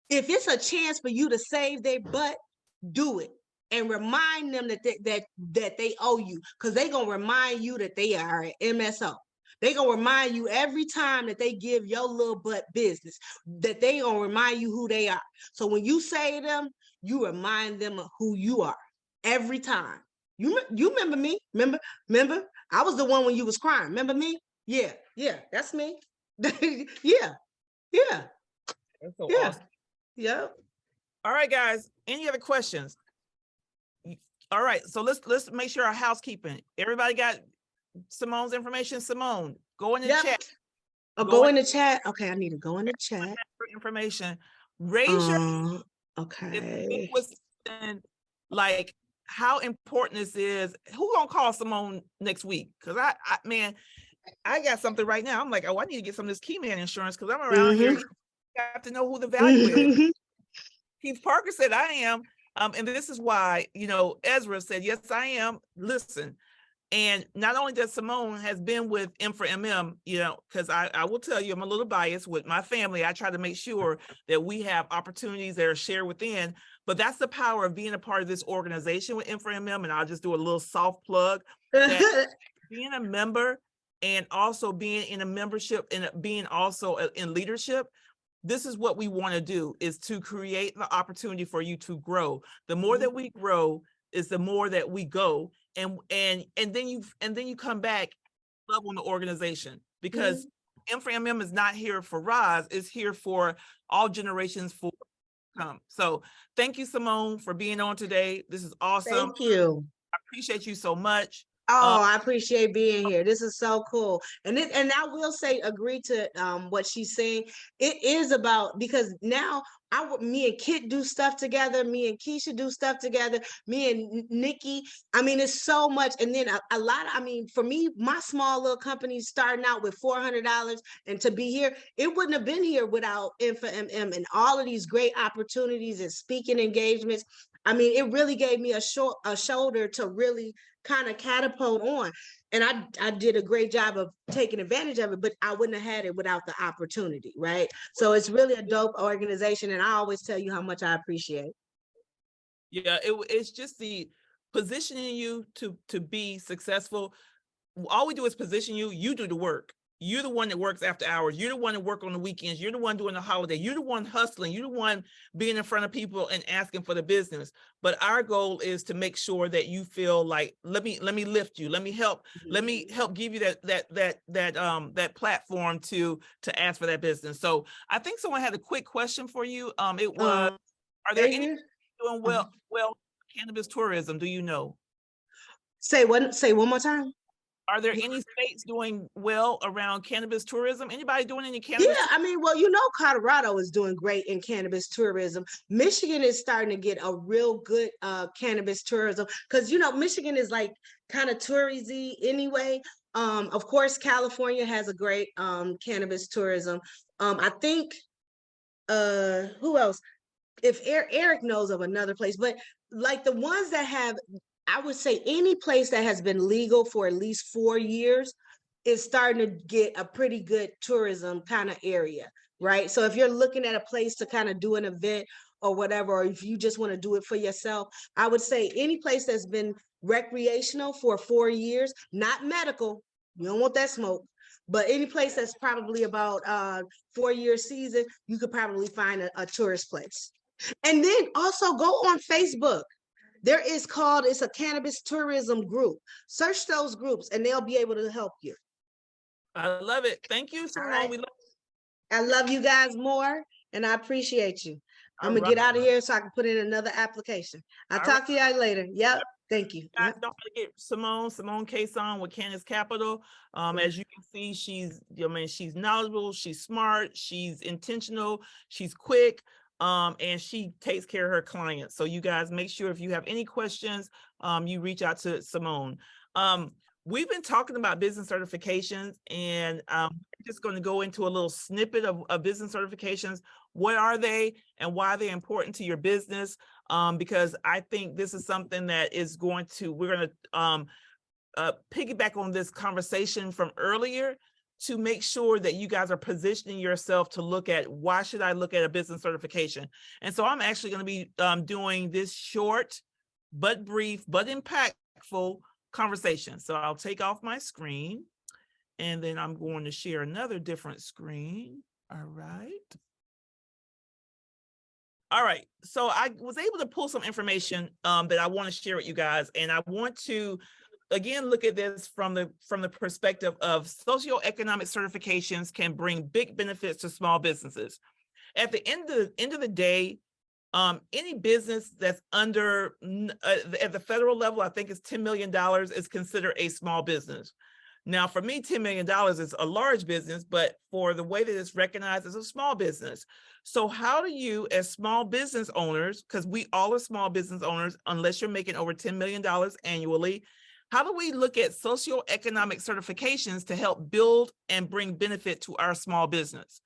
If it's a chance for you to save their butt, do it. And remind them that they owe you, because they're going to remind you that they are an MSO. They're going to remind you every time that they give your little butt business, that they going to remind you who they are. So when you say them, you remind them of who you are every time. You remember me? Remember? I was the one when you was crying. Remember me? Yeah, that's me. Yeah. That's so awesome. Yeah. All right, guys. Any other questions? All right, so let's make sure our housekeeping. Everybody got Simone's information. Simone, go in the chat. Go in the chat. Okay, I need to go in the chat. Information. Raise your. Okay. Like how important this is. Who gonna call Simone next week? Because I I got something right now. I'm like, oh, I need to get some of this key man insurance because I'm around here. You have to know who the value is. Keith Parker said, I am. And this is why, you know, Ezra said, yes, I am. Listen. And not only does Simone has been with M4MM, you know, because I will tell you, I'm a little biased with my family. I try to make sure that we have opportunities that are shared within, but that's the power of being a part of this organization with M4MM. And I'll just do a little soft plug that being a member and also being in a membership and being also in leadership, this is what we want to do, is to create the opportunity for you to grow. The more that we grow is the more that we go. And then you come back love on the organization, because M4MM is not here for Roz, it's here for all generations for come. So thank you, Simone, for being on today. This is awesome. Thank you. I appreciate you so much. Oh, I appreciate being here. This is so cool. And I will say, agree to what she's saying. It is about, because now me and Kit do stuff together. Me and Keisha do stuff together. Me and Nikki. I mean, it's so much. And then a lot of, I mean, for me, my small little company starting out with $400, and to be here, it wouldn't have been here without M4MM and all of these great opportunities and speaking engagements. I mean, it really gave me a shoulder to really kind of catapult on. And I did a great job of taking advantage of it, but I wouldn't have had it without the opportunity, right? So it's really a dope organization, and I always tell you how much I appreciate it. Yeah, it's just the positioning you to be successful. All we do is position you. You do the work. You're the one that works after hours. You're the one that work on the weekends. You're the one doing the holiday. You're the one hustling. You're the one being in front of people and asking for the business. But our goal is to make sure that you feel like, let me lift you. Let me help give you that platform to ask for that business. So I think someone had a quick question for you. It was, are there any doing well cannabis tourism? Do you know? Say one more time. Are there any states doing well around cannabis tourism? Anybody doing any cannabis? Yeah, I mean, well, you know, Colorado is doing great in cannabis tourism. Michigan is starting to get a real good cannabis tourism, because, you know, Michigan is like kind of touristy anyway. Of course, California has a great cannabis tourism. I think, who else? If Eric knows of another place, but like the ones that have, I would say any place that has been legal for at least 4 years is starting to get a pretty good tourism kind of area, right? So if you're looking at a place to kind of do an event or whatever, or if you just want to do it for yourself, I would say any place that's been recreational for 4 years, not medical, you don't want that smoke, but any place that's probably about 4-year season, you could probably find a tourist place. And then also go on Facebook. It's a cannabis tourism group. Search those groups and they'll be able to help you. I love it. Thank you, Simone. Right. I love you guys more, and I appreciate you. I'm gonna get out of here so I can put in another application. I'll talk to y'all later. Yep. Thank you. Guys, don't forget Simone Cason with Cannabis Capital. As you can see, she's knowledgeable, she's smart, she's intentional, she's quick. And she takes care of her clients. So you guys make sure if you have any questions, you reach out to Simone. We've been talking about business certifications, and I'm just going to go into a little snippet of business certifications. What are they and why are they important to your business? Because I think this is something that is we're going to piggyback on this conversation from earlier to make sure that you guys are positioning yourself to look at, why should I look at a business certification? And so I'm actually going to be doing this short, but brief, but impactful conversation. So I'll take off my screen and then I'm going to share another different screen. All right. All right. So I was able to pull some information that I want to share with you guys. And I want to again, look at this from the perspective of socioeconomic certifications can bring big benefits to small businesses. At the end of the day, any business that's under at the federal level, I think it's $10 million is considered a small business. Now, for me, $10 million is a large business, but for the way that it's recognized as a small business. So how do you, as small business owners, because we all are small business owners, unless you're making over $10 million annually, How do we look at socioeconomic certifications to help build and bring benefit to our small business?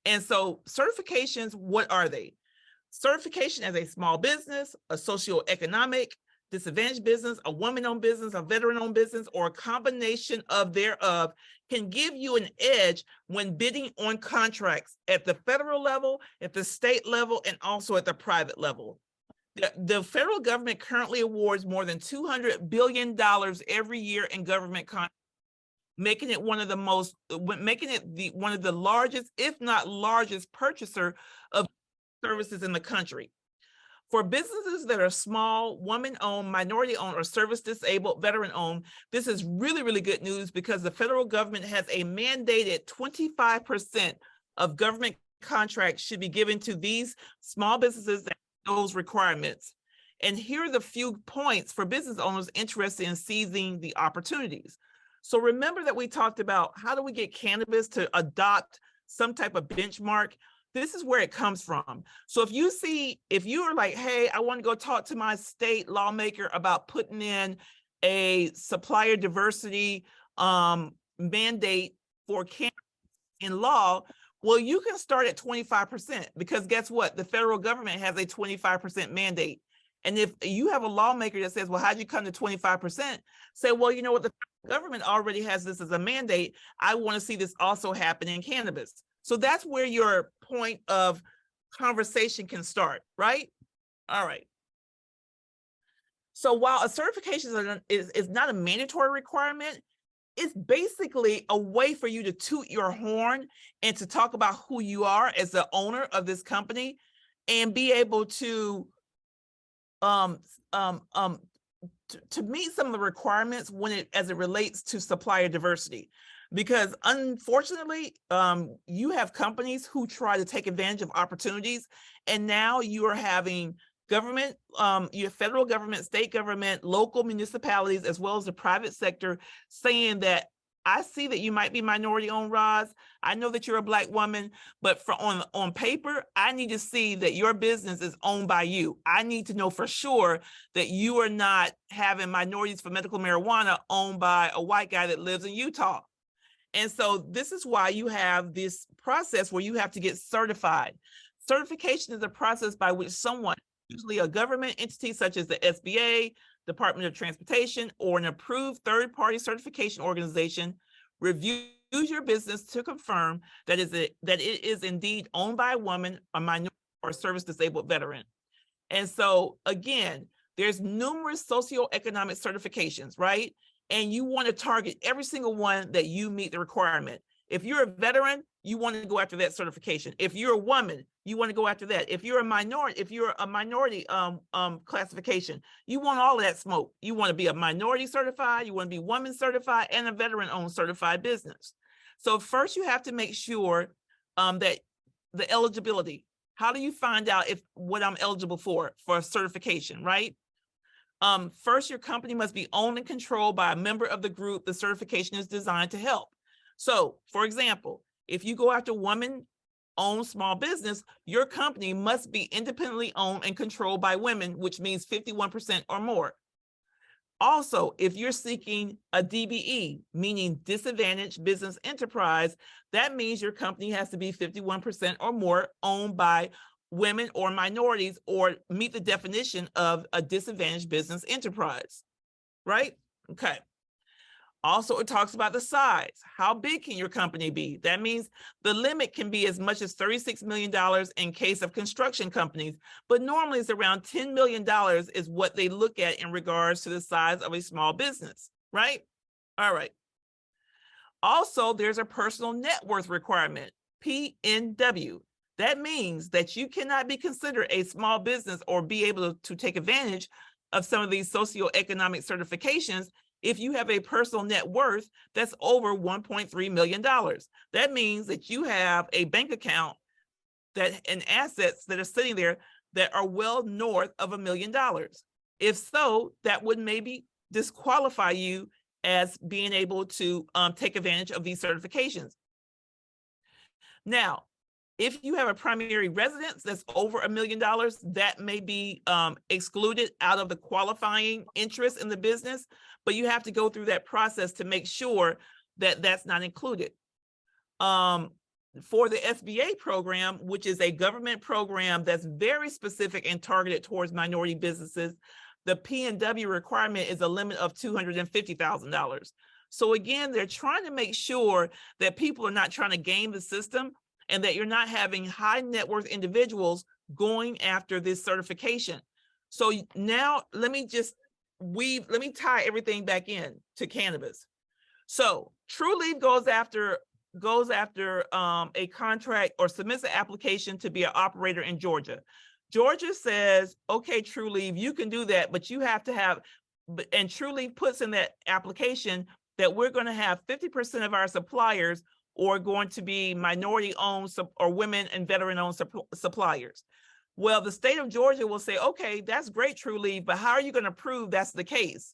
And so certifications, what are they? Certification as a small business, a socioeconomic disadvantaged business, a woman-owned business, a veteran-owned business, or a combination of thereof can give you an edge when bidding on contracts at the federal level, at the state level, and also at the private level. The federal government currently awards more than $200 billion every year in government contracts, making it one of the largest, if not largest, purchaser of services in the country. For businesses that are small, woman-owned, minority-owned, or service-disabled, veteran-owned, this is really, really good news because the federal government has a mandated 25% of government contracts should be given to these small businesses that have those requirements. And here are the few points for business owners interested in seizing the opportunities. So remember that we talked about how do we get cannabis to adopt some type of benchmark? This is where it comes from. So if you are like, hey, I want to go talk to my state lawmaker about putting in a supplier diversity mandate for cannabis in law, well, you can start at 25% because guess what? The federal government has a 25% mandate. And if you have a lawmaker that says, well, how'd you come to 25%? Say, well, you know what? The government already has this as a mandate. I want to see this also happen in cannabis. So that's where your point of conversation can start, right? All right. So while a certification is not a mandatory requirement, it's basically a way for you to toot your horn and to talk about who you are as the owner of this company and be able to meet some of the requirements as it relates to supplier diversity. Because unfortunately, you have companies who try to take advantage of opportunities, and now you are having government, your federal government, state government, local municipalities, as well as the private sector saying that, I see that you might be minority owned, Roz. I know that you're a Black woman, but on paper, I need to see that your business is owned by you. I need to know for sure that you are not having minorities for medical marijuana owned by a white guy that lives in Utah. And so this is why you have this process where you have to get certified. Certification is a process by which someone, usually a government entity such as the SBA, Department of Transportation, or an approved third-party certification organization, reviews your business to confirm that it is indeed owned by a woman, a minority, or a service-disabled veteran. And so again, there's numerous socioeconomic certifications, right? And you want to target every single one that you meet the requirement. If you're a veteran, you want to go after that certification. If you're a woman, you want to go after that. If you're a minority classification, you want all of that smoke. You want to be a minority certified, you want to be woman certified, and a veteran-owned certified business. So first you have to make sure that the eligibility. How do you find out if what I'm eligible for a certification, right? First, your company must be owned and controlled by a member of the group the certification is designed to help. So, for example, if you go after woman-owned small business, your company must be independently owned and controlled by women, which means 51% or more. Also, if you're seeking a DBE, meaning disadvantaged business enterprise, that means your company has to be 51% or more owned by women or minorities or meet the definition of a disadvantaged business enterprise, right? Okay. Also, it talks about the size. How big can your company be? That means the limit can be as much as $36 million in case of construction companies, but normally it's around $10 million is what they look at in regards to the size of a small business, right? All right. Also, there's a personal net worth requirement, PNW. That means that you cannot be considered a small business or be able to take advantage of some of these socioeconomic certifications if you have a personal net worth that's over $1.3 million. That means that you have a bank account and assets that are sitting there that are well north of $1 million. If so, that would maybe disqualify you as being able to take advantage of these certifications. Now, If you have a primary residence that's over $1 million, that may be excluded out of the qualifying interest in the business, but you have to go through that process to make sure that that's not included. For the SBA program, which is a government program that's very specific and targeted towards minority businesses, the P&W requirement is a limit of $250,000. So again, they're trying to make sure that people are not trying to game the system and that you're not having high net worth individuals going after this certification. So now let me tie everything back in to cannabis. So TrueLeaf goes after a contract or submits an application to be an operator in Georgia. Georgia says, okay, TrueLeaf, you can do that, but you have to have, and TrueLeaf puts in that application that we're going to have 50% of our suppliers or going to be minority-owned or women and veteran-owned suppliers. Well, the state of Georgia will say, okay, that's great, TrueLeaf, but how are you going to prove that's the case?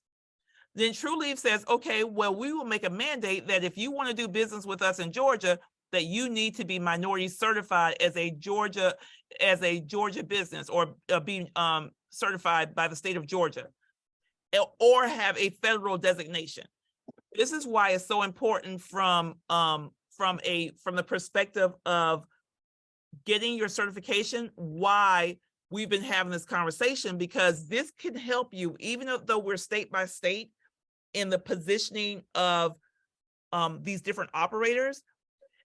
Then TrueLeaf says, okay, well, we will make a mandate that if you want to do business with us in Georgia, that you need to be minority certified as a Georgia business or be certified by the state of Georgia or have a federal designation. This is why it's so important from the perspective of getting your certification, why we've been having this conversation, because this can help you, even though we're state by state in the positioning of these different operators.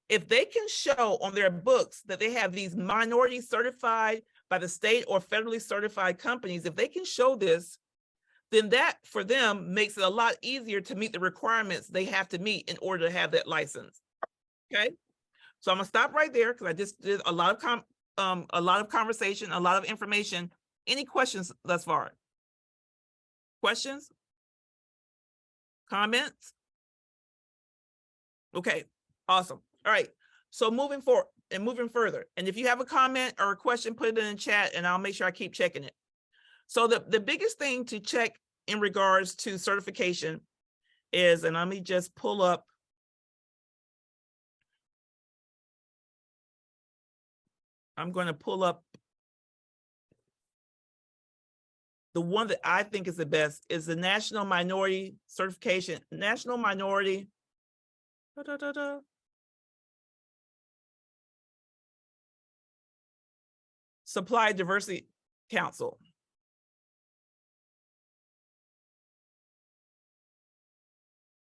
If they can show on their books that they have these minority certified by the state or federally certified companies, if they can show this, then that for them makes it a lot easier to meet the requirements they have to meet in order to have that license. Okay, so I'm gonna stop right there because I just did a lot of conversation, a lot of information. Any questions thus far? Questions? Comments? Okay, awesome. All right, so moving forward and moving further. And if you have a comment or a question, put it in the chat and I'll make sure I keep checking it. So the biggest thing to check in regards to certification is, and let me just pull up. I'm going to pull up the one that I think is the best is the National Minority Certification, National Minority Supplier Diversity Council.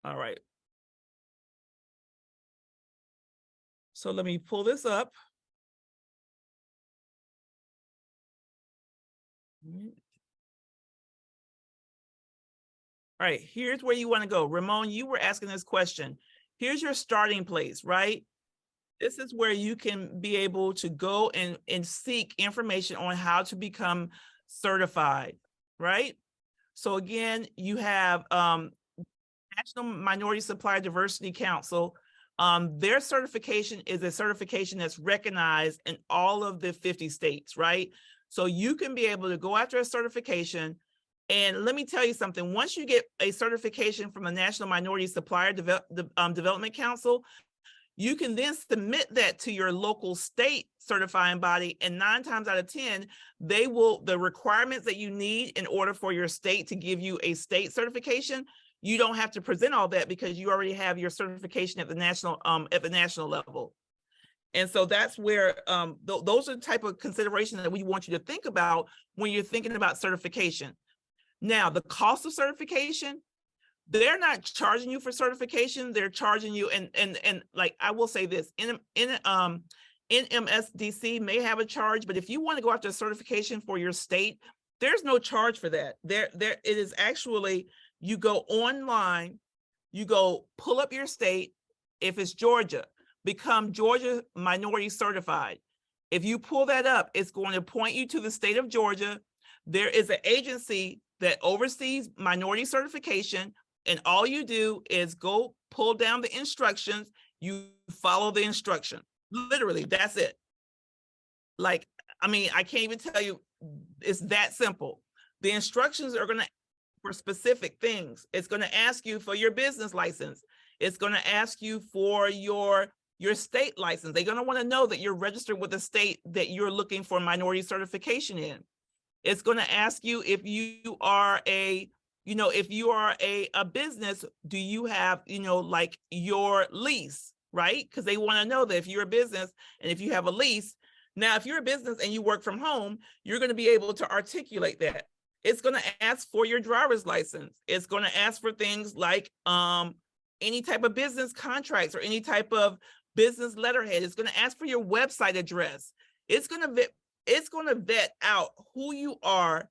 All right. So let me pull this up. All right, here's where you want to go. Ramon, you were asking this question. Here's your starting place, right? This is where you can be able to go and seek information on how to become certified, right? So again, you have National Minority Supplier Diversity Council. Their certification is a certification that's recognized in all of the 50 states, right? So you can be able to go after a certification. And let me tell you something, once you get a certification from the National Minority Supplier Development Council, you can then submit that to your local state certifying body, and 9 times out of 10, the requirements that you need in order for your state to give you a state certification, you don't have to present all that because you already have your certification at the national level. And so that's where those are the type of considerations that we want you to think about when you're thinking about certification. Now, the cost of certification, they're not charging you for certification. They're charging you, and like I will say this, NMSDC may have a charge, but if you want to go after a certification for your state, there's no charge for that. It is actually, you go online, you go pull up your state. If it's Georgia, become Georgia Minority Certified. If you pull that up, it's going to point you to the state of Georgia. There is an agency that oversees minority certification, and all you do is go pull down the instructions, you follow the instruction. Literally, that's it. Like, I mean, I can't even tell you, it's that simple. The instructions are gonna for specific things. It's gonna ask you for your business license. It's gonna ask you for your your state license. They're going to want to know that you're registered with the state that you're looking for minority certification in. It's going to ask you if you are a, if you are a business, do you have, like your lease, right? Because they want to know that if you're a business and if you have a lease. Now, if you're a business and you work from home, you're going to be able to articulate that. It's going to ask for your driver's license. It's going to ask for things like any type of business contracts or any type of business letterhead. It's going to ask for your website address. It's going to vet out who you are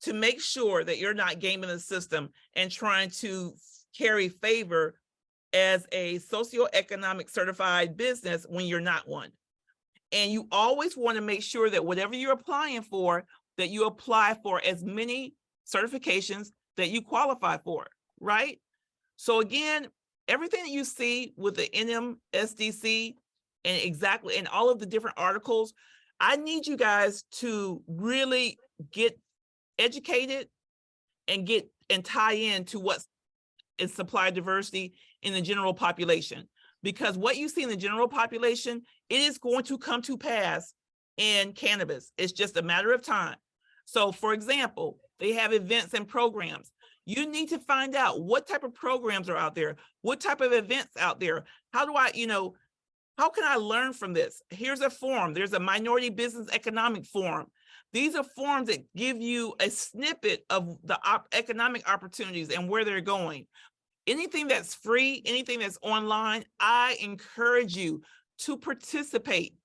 to make sure that you're not gaming the system and trying to carry favor as a socioeconomic certified business when you're not one. And you always want to make sure that whatever you're applying for, that you apply for as many certifications that you qualify for, right? So again, everything that you see with the NMSDC and all of the different articles, I need you guys to really get educated and tie into what is supply diversity in the general population. Because what you see in the general population, it is going to come to pass in cannabis. It's just a matter of time. So for example, they have events and programs. You need to find out what type of programs are out there, what type of events out there. How do I, how can I learn from this? Here's a forum. There's a minority business economic forum. These are forums that give you a snippet of the economic opportunities and where they're going. Anything that's free, anything that's online, I encourage you to participate.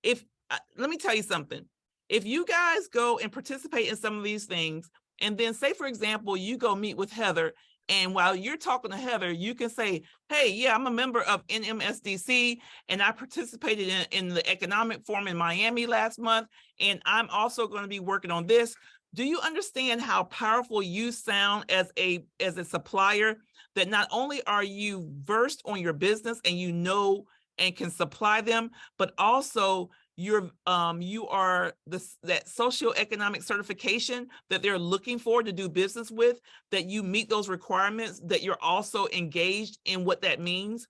Let me tell you something. If you guys go and participate in some of these things, and then say, for example, you go meet with Heather, and while you're talking to Heather, you can say, hey, yeah, I'm a member of NMSDC, and I participated in the economic forum in Miami last month, and I'm also going to be working on this. Do you understand how powerful you sound as a supplier? That not only are you versed on your business and you know and can supply them, but also you are that socioeconomic certification that they're looking for to do business with, that you meet those requirements, that you're also engaged in what that means.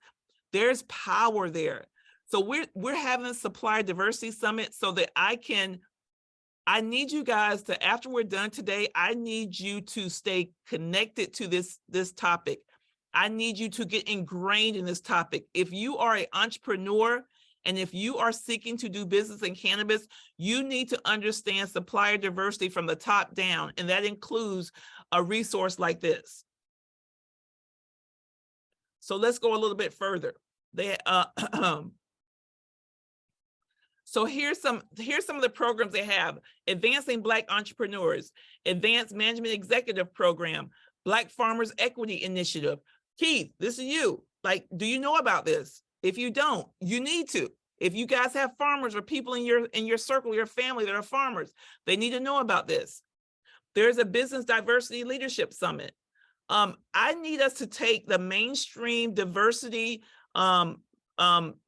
There's power there. So we're having a Supplier Diversity Summit so that I need you guys to, after we're done today, I need you to stay connected to this topic. I need you to get ingrained in this topic. If you are an entrepreneur and if you are seeking to do business in cannabis, you need to understand supplier diversity from the top down, and that includes a resource like this. So let's go a little bit further. So here's some of the programs they have: Advancing Black Entrepreneurs, Advanced Management Executive Program, Black Farmers Equity Initiative. Keith, this is you. Like, do you know about this? If you don't, you need to. If you guys have farmers or people in your circle, your family that are farmers, they need to know about this. There's a Business Diversity Leadership Summit. I need us to take the mainstream diversity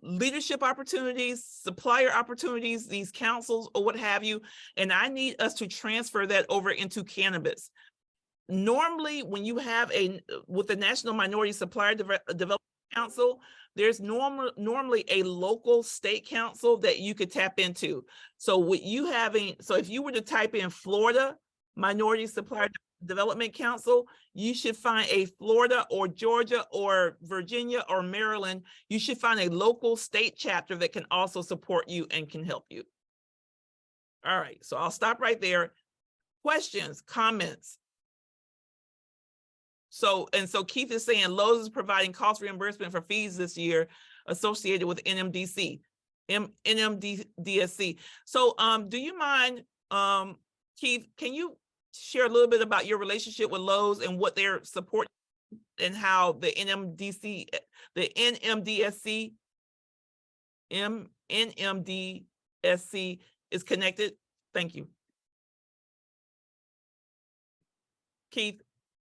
leadership opportunities, supplier opportunities, these councils or what have you, and I need us to transfer that over into cannabis. Normally, when you have with the National Minority Supplier Development Council, there's normally a local state council that you could tap into. So if you were to type in Florida Minority Supplier Development Council, you should find a Florida or Georgia or Virginia or Maryland. You should find a local state chapter that can also support you and can help you. All right, so I'll stop right there. Questions, comments? So Keith is saying Lowe's is providing cost reimbursement for fees this year associated with NMDSC. So do you mind, Keith, can you share a little bit about your relationship with Lowe's and what their support and how the NMDSC is connected? Thank you. Keith,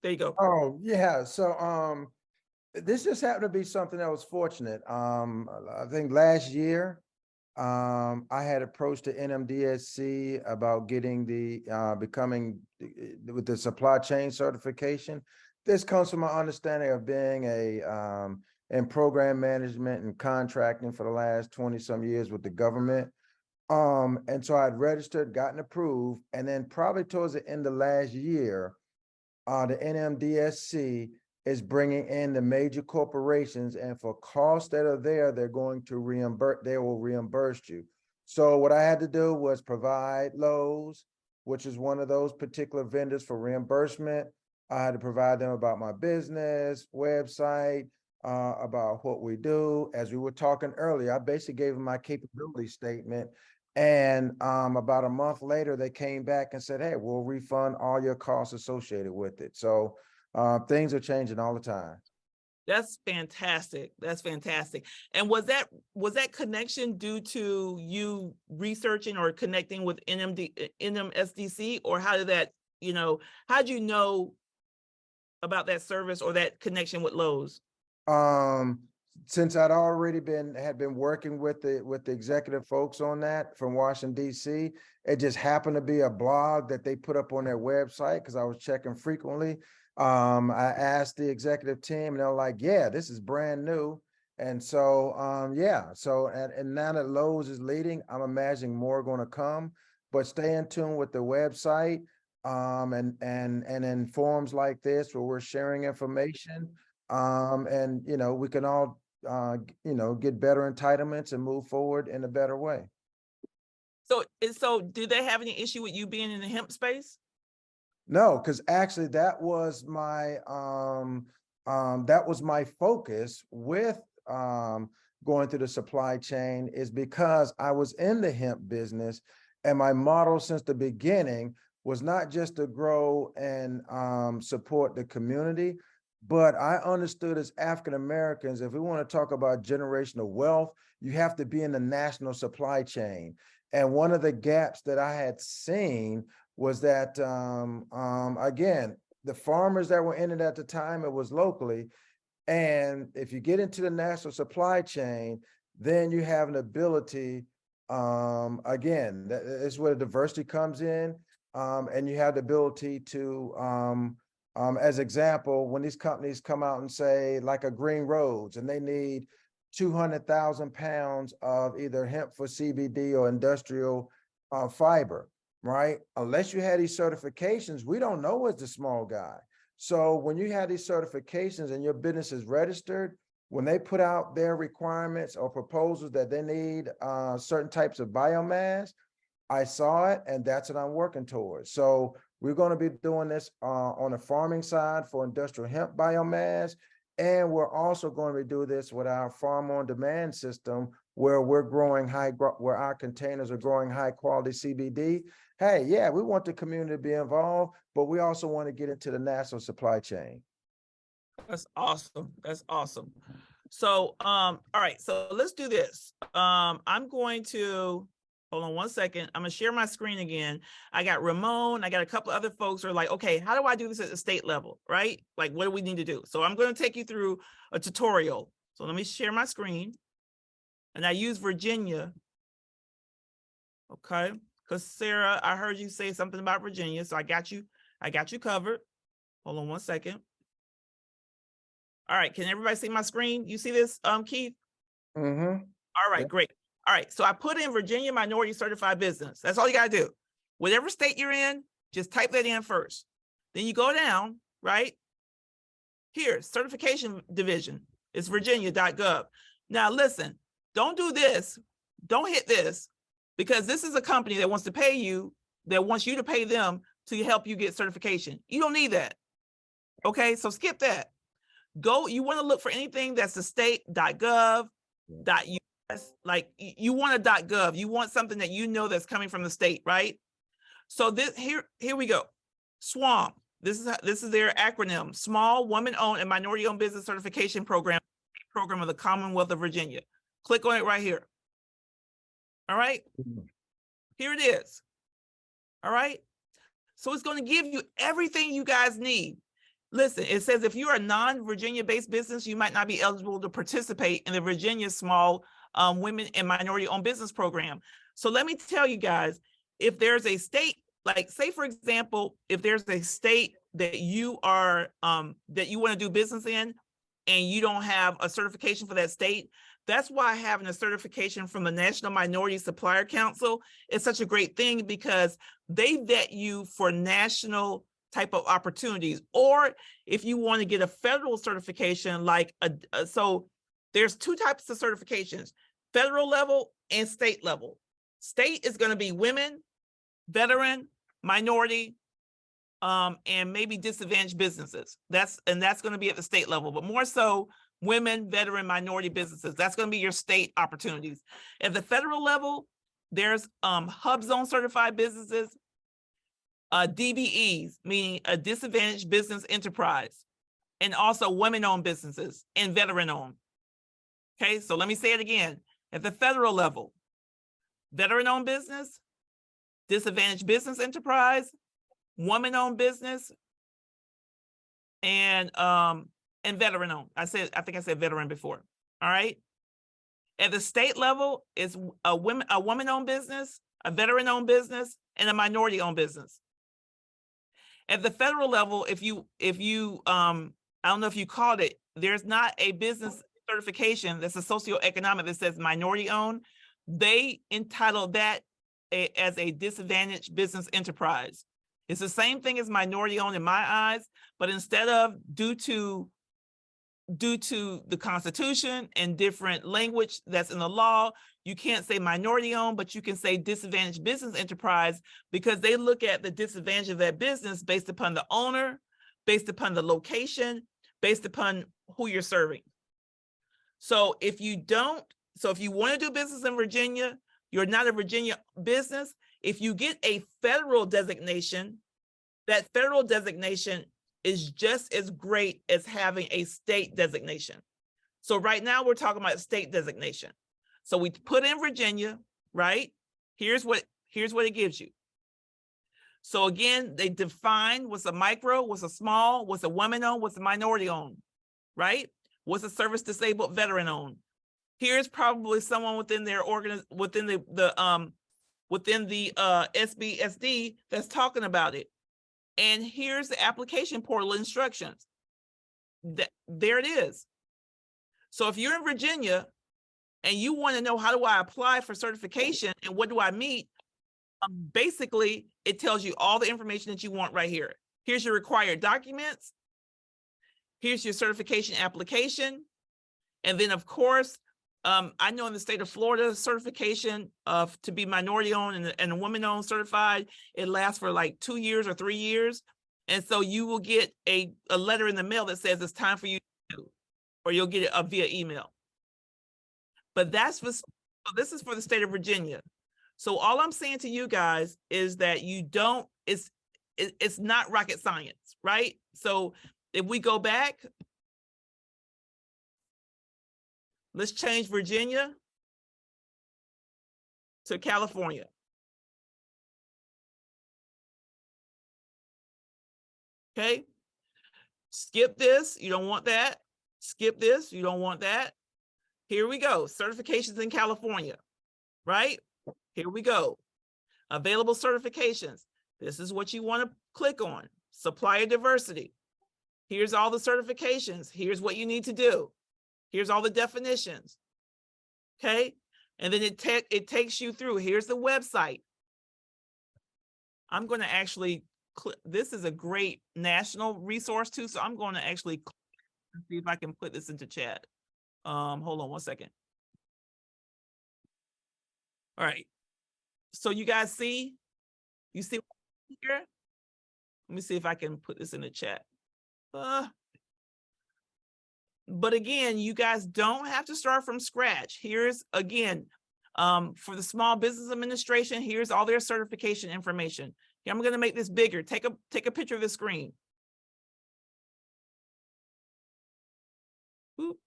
there you go. Oh, yeah. So this just happened to be something that was fortunate. I think last year, I had approached the NMDSC about getting becoming with the supply chain certification. This comes from my understanding of being a in program management and contracting for the last 20 some years with the government. And so I'd registered, gotten approved, and then probably towards the end of last year, the NMDSC is bringing in the major corporations, and for costs that are there, they're going to reimburse, they will reimburse you. So what I had to do was provide Lowe's, which is one of those particular vendors for reimbursement. I had to provide them about my business, website, about what we do. As we were talking earlier, I basically gave them my capability statement. And about a month later, they came back and said, hey, we'll refund all your costs associated with it. So things are changing all the time. That's fantastic. That's fantastic. And was that connection due to you researching or connecting with NMSDC, or how did that, how'd you know about that service or that connection with Lowe's? Since I'd already had been working with the executive folks on that from Washington, DC, it just happened to be a blog that they put up on their website because I was checking frequently. I asked the executive team and they're like, yeah, this is brand new. And so, and now that Lowe's is leading, I'm imagining more are going to come, but stay in tune with the website and in forums like this where we're sharing information. And, we can all, get better entitlements and move forward in a better way. So did they have any issue with you being in the hemp space? No, because actually that was my focus with going through the supply chain, is because I was in the hemp business, and my model since the beginning was not just to grow and support the community, but I understood as African Americans, if we want to talk about generational wealth, you have to be in the national supply chain. And one of the gaps that I had seen was that, again, the farmers that were in it at the time, it was locally. And if you get into the national supply chain, then you have an ability, again, that is where diversity comes in. And you have the ability to, as example, when these companies come out and say, like a Green Roads, and they need 200,000 pounds of either hemp for CBD or industrial fiber, right? Unless you had these certifications, we don't know as the small guy. So when you have these certifications and your business is registered, when they put out their requirements or proposals that they need certain types of biomass, I saw it, and that's what I'm working towards. So we're going to be doing this on the farming side for industrial hemp biomass. And we're also going to do this with our farm on demand system, where we're growing where our containers are growing high quality CBD. Hey, yeah, we want the community to be involved, but we also want to get into the national supply chain. That's awesome. That's awesome. So, all right, so let's do this. I'm going to, hold on one second. I'm gonna share my screen again. I got Ramon, I got a couple of other folks who are like, okay, how do I do this at the state level, right? Like, what do we need to do? So I'm gonna take you through a tutorial. So let me share my screen. And I use Virginia, okay? Because Sarah, I heard you say something about Virginia, so I got you covered. Hold on one second. All right, can everybody see my screen? You see this, Keith? Mm-hmm. All right, great. All right, so I put in Virginia Minority Certified Business. That's all you gotta do. Whatever state you're in, just type that in first. Then you go down, right? Here, certification division, it's virginia.gov. Now listen, don't do this, don't hit this, because this is a company that wants to pay you, that wants you to pay them to help you get certification. You don't need that, okay? So skip that. You wanna look for anything that's the state.gov, .us, like you want a .gov, you want something that you know that's coming from the state, right? So this here we go. SWAM. This is their acronym: Small Woman-Owned and Minority-Owned Business Certification Program of the Commonwealth of Virginia. Click on it right here. All right. Here it is. All right. So it's going to give you everything you guys need. Listen, it says if you're a non-Virginia-based business, you might not be eligible to participate in the Virginia Small Women and Minority-Owned Business Program. So let me tell you guys, if there's a state, like say for example, if there's a state that you are that you want to do business in, and you don't have a certification for that state, that's why having a certification from the National Minority Supplier Council is such a great thing, because they vet you for national type of opportunities. Or if you want to get a federal certification, like so there's two types of certifications: federal level and state level. State is going to be women, veteran, minority, and maybe disadvantaged businesses. That's going to be at the state level, but more so women, veteran, minority businesses. That's going to be your state opportunities. At the federal level, there's hub zone certified businesses, DBEs, meaning a disadvantaged business enterprise, and also women-owned businesses and veteran-owned. Okay, so let me say it again. At the federal level, veteran-owned business, disadvantaged business enterprise, woman-owned business, and veteran-owned. I think I said veteran before. All right. At the state level, it's a woman-owned business, a veteran-owned business, and a minority-owned business. At the federal level, if you I don't know if you called it, there's not a business certification that's a socioeconomic that says minority-owned. They entitle that as a disadvantaged business enterprise. It's the same thing as minority-owned in my eyes, but instead of due to the Constitution and different language that's in the law, you can't say minority-owned, but you can say disadvantaged business enterprise, because they look at the disadvantage of that business based upon the owner, based upon the location, based upon who you're serving. So if you want to do business in Virginia, you're not a Virginia business. If you get a federal designation, that federal designation is just as great as having a state designation. So right now we're talking about state designation. So we put in Virginia, right? Here's what it gives you. So again, they define what's a micro, what's a small, what's a woman-owned, what's a minority-owned, right? What's a service-disabled veteran-owned. Here's probably someone within their within the SBSD that's talking about it. And here's the application portal instructions. There it is. So if you're in Virginia and you want to know, how do I apply for certification and what do I meet? Basically, it tells you all the information that you want right here. Here's your required documents. Here's your certification application. And then, of course, I know in the state of Florida, certification to be minority-owned and woman-owned certified, it lasts for like 2 years or 3 years. And so you will get a letter in the mail that says it's time for you to do, or you'll get it via email. But this is for the state of Virginia. So all I'm saying to you guys is that it's not rocket science, right? So if we go back, let's change Virginia to California. Okay. Skip this. You don't want that. Skip this. You don't want that. Here we go. Certifications in California, right? Here we go. Available certifications. This is what you want to click on. Supplier diversity. Here's all the certifications. Here's what you need to do. Here's all the definitions. Okay. And then it takes you through. Here's the website. I'm going to actually, this is a great national resource too. So I'm going to actually see if I can put this into chat. Hold on one second. All right. So you guys see, you see here? Let me see if I can put this in the chat. But again, you guys don't have to start from scratch. Here's again, for the Small Business Administration, here's all their certification information. Here, I'm going to make this bigger. Take a picture of the screen. Oop.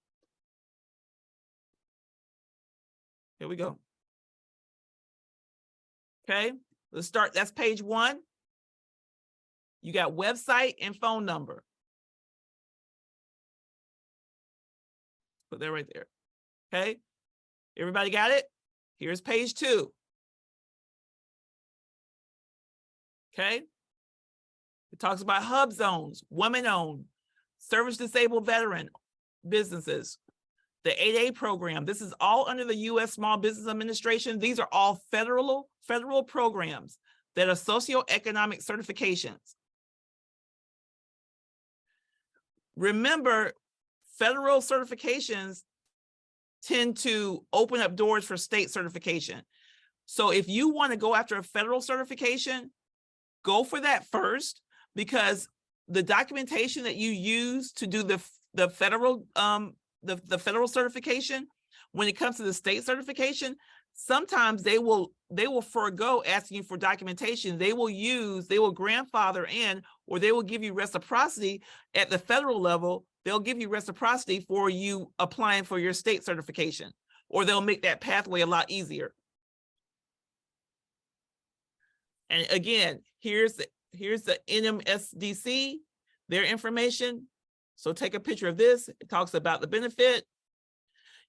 Here we go. Okay, let's start. That's page 1. You got website and phone number. Put that right there. Okay, everybody got it? Here's page 2. Okay, it talks about hub zones, women-owned, service-disabled veteran, businesses, the 8A program. This is all under the U.S. Small Business Administration. These are all federal programs that are socioeconomic certifications. Remember, federal certifications tend to open up doors for state certification. So if you want to go after a federal certification, go for that first, because the documentation that you use to do the federal certification, when it comes to the state certification, sometimes they will forego asking you for documentation. They will grandfather in, or they will give you reciprocity at the federal level. They'll give you reciprocity for you applying for your state certification, or they'll make that pathway a lot easier. And again, here's the NMSDC, their information. So take a picture of this. It talks about the benefit.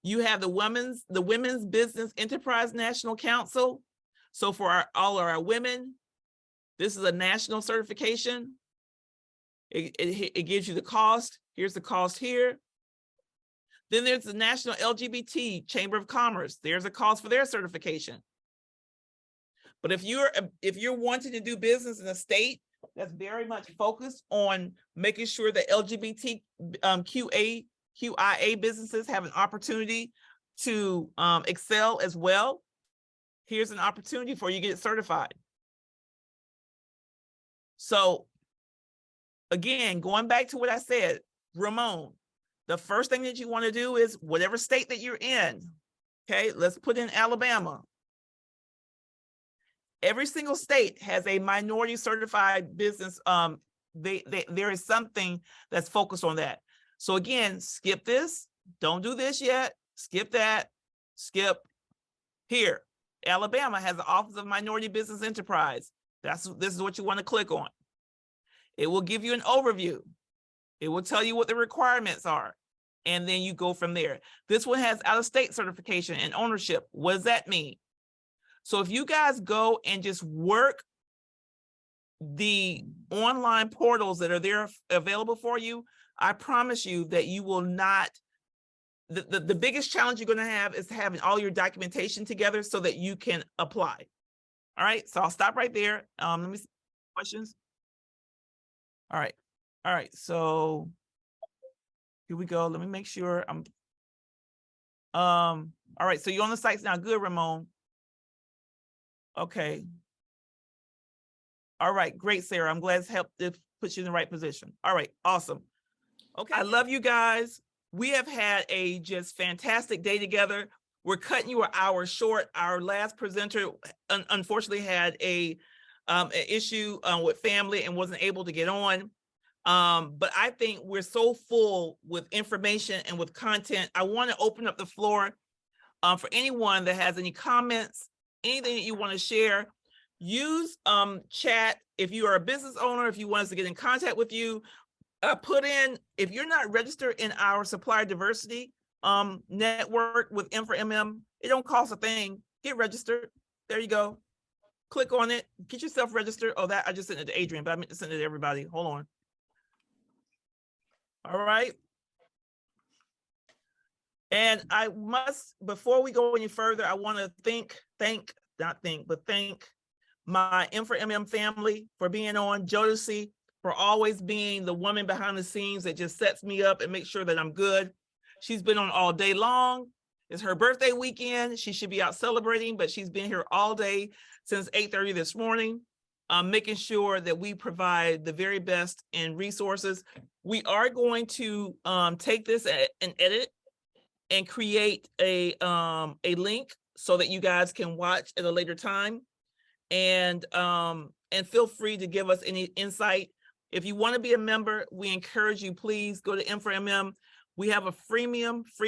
You have the Women's Business Enterprise National Council. So for all of our women, this is a national certification. It gives you the cost. Here's the cost here. Then there's the National LGBT Chamber of Commerce. There's a cost for their certification. But if you're wanting to do business in a state that's very much focused on making sure that QIA businesses have an opportunity to excel as well, here's an opportunity for you to get certified. So again, going back to what I said, Ramon, the first thing that you want to do is whatever state that you're in, okay, let's put in Alabama. Every single state has a minority certified business. There is something that's focused on that. So again, skip this, don't do this yet, skip that, skip here. Alabama has the Office of Minority Business Enterprise. This is what you want to click on. It will give you an overview. It will tell you what the requirements are, and then you go from there. This one has out-of-state certification and ownership. What does that mean? So if you guys go and just work the online portals that are there available for you, I promise you that you will not, the biggest challenge you're going to have is having all your documentation together so that you can apply. All right, so I'll stop right there. Let me see questions. All right, so here we go. Let me make sure I'm, all right, so you're on the sites now. Good, Ramon. Okay. All right, great, Sarah. I'm glad it's helped to put you in the right position. All right, awesome. Okay, I love you guys. We have had a just fantastic day together. We're cutting you an hour short. Our last presenter unfortunately had an issue with family and wasn't able to get on. But I think we're so full with information and with content. I want to open up the floor for anyone that has any comments, anything that you want to share. Use chat if you are a business owner, if you want us to get in contact with you. Put in, if you're not registered in our supplier diversity network with M4MM, it don't cost a thing. Get registered. There you go. Click on it. Get yourself registered. Oh, that I just sent it to Adrian, but I meant to send it to everybody. Hold on. All right. And I must, before we go any further, I want to thank my M4MM family for being on, Jodeci for always being the woman behind the scenes that just sets me up and makes sure that I'm good. She's been on all day long. It's her birthday weekend. She should be out celebrating, but she's been here all day since 8:30 this morning, making sure that we provide the very best in resources. We are going to take this and edit and create a link so that you guys can watch at a later time, and feel free to give us any insight. If you want to be a member, we encourage you, please go to M4MM. We have a free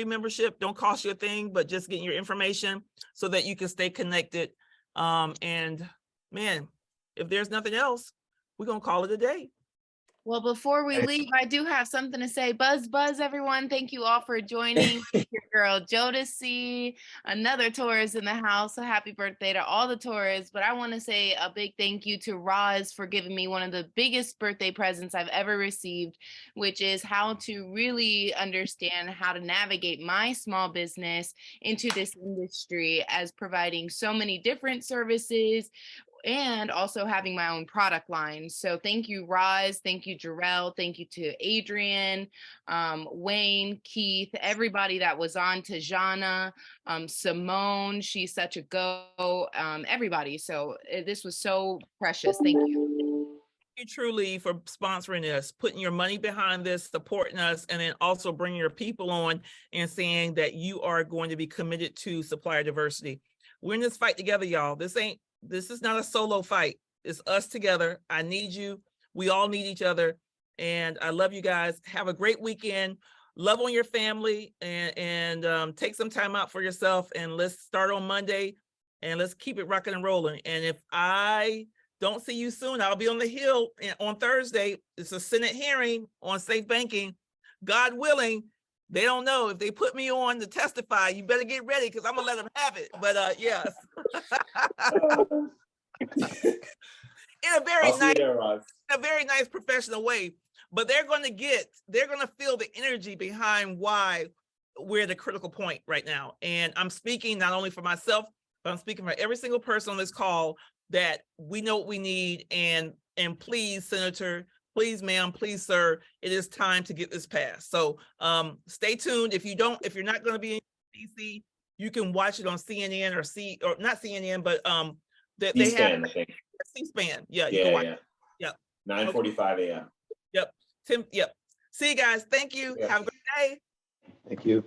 membership. Don't cost you a thing, but just getting your information so that you can stay connected. And man, if there's nothing else, we're going to call it a day. Well, before we leave, I do have something to say. Buzz, buzz, everyone. Thank you all for joining. Your girl Jodeci, another Taurus in the house. So happy birthday to all the Taurus. But I want to say a big thank you to Roz for giving me one of the biggest birthday presents I've ever received, which is how to really understand how to navigate my small business into this industry as providing so many different services and also having my own product line. So thank you, Roz. Thank you, Jarrell. Thank you to Adrian, Wayne, Keith, everybody that was on, Tajana, Simone. She's such a go, everybody. So this was so precious. Thank you. Thank you truly for sponsoring us, putting your money behind this, supporting us, and then also bringing your people on and saying that you are going to be committed to supplier diversity. We're in this fight together, y'all. This is not a solo fight. It's us together. I need you. We all need each other. And I love you guys. Have a great weekend. Love on your family and take some time out for yourself. And let's start on Monday and let's keep it rocking and rolling. And if I don't see you soon, I'll be on the Hill on Thursday. It's a Senate hearing on safe banking. God willing, they don't know if they put me on to testify. You better get ready because I'm gonna let them have it. But yes, in a very nice professional way. But they're gonna feel the energy behind why we're at a critical point right now. And I'm speaking not only for myself, but I'm speaking for every single person on this call that we know what we need. And please, Senator, please, ma'am, please, sir, it is time to get this passed. So stay tuned. If you're not going to be in DC, you can watch it on CNN or not CNN, but they have C-SPAN. Yeah, you can watch it. Yep. 9:45 a.m. Yep. Tim. Yep. See you guys. Thank you. Have a great day. Thank you.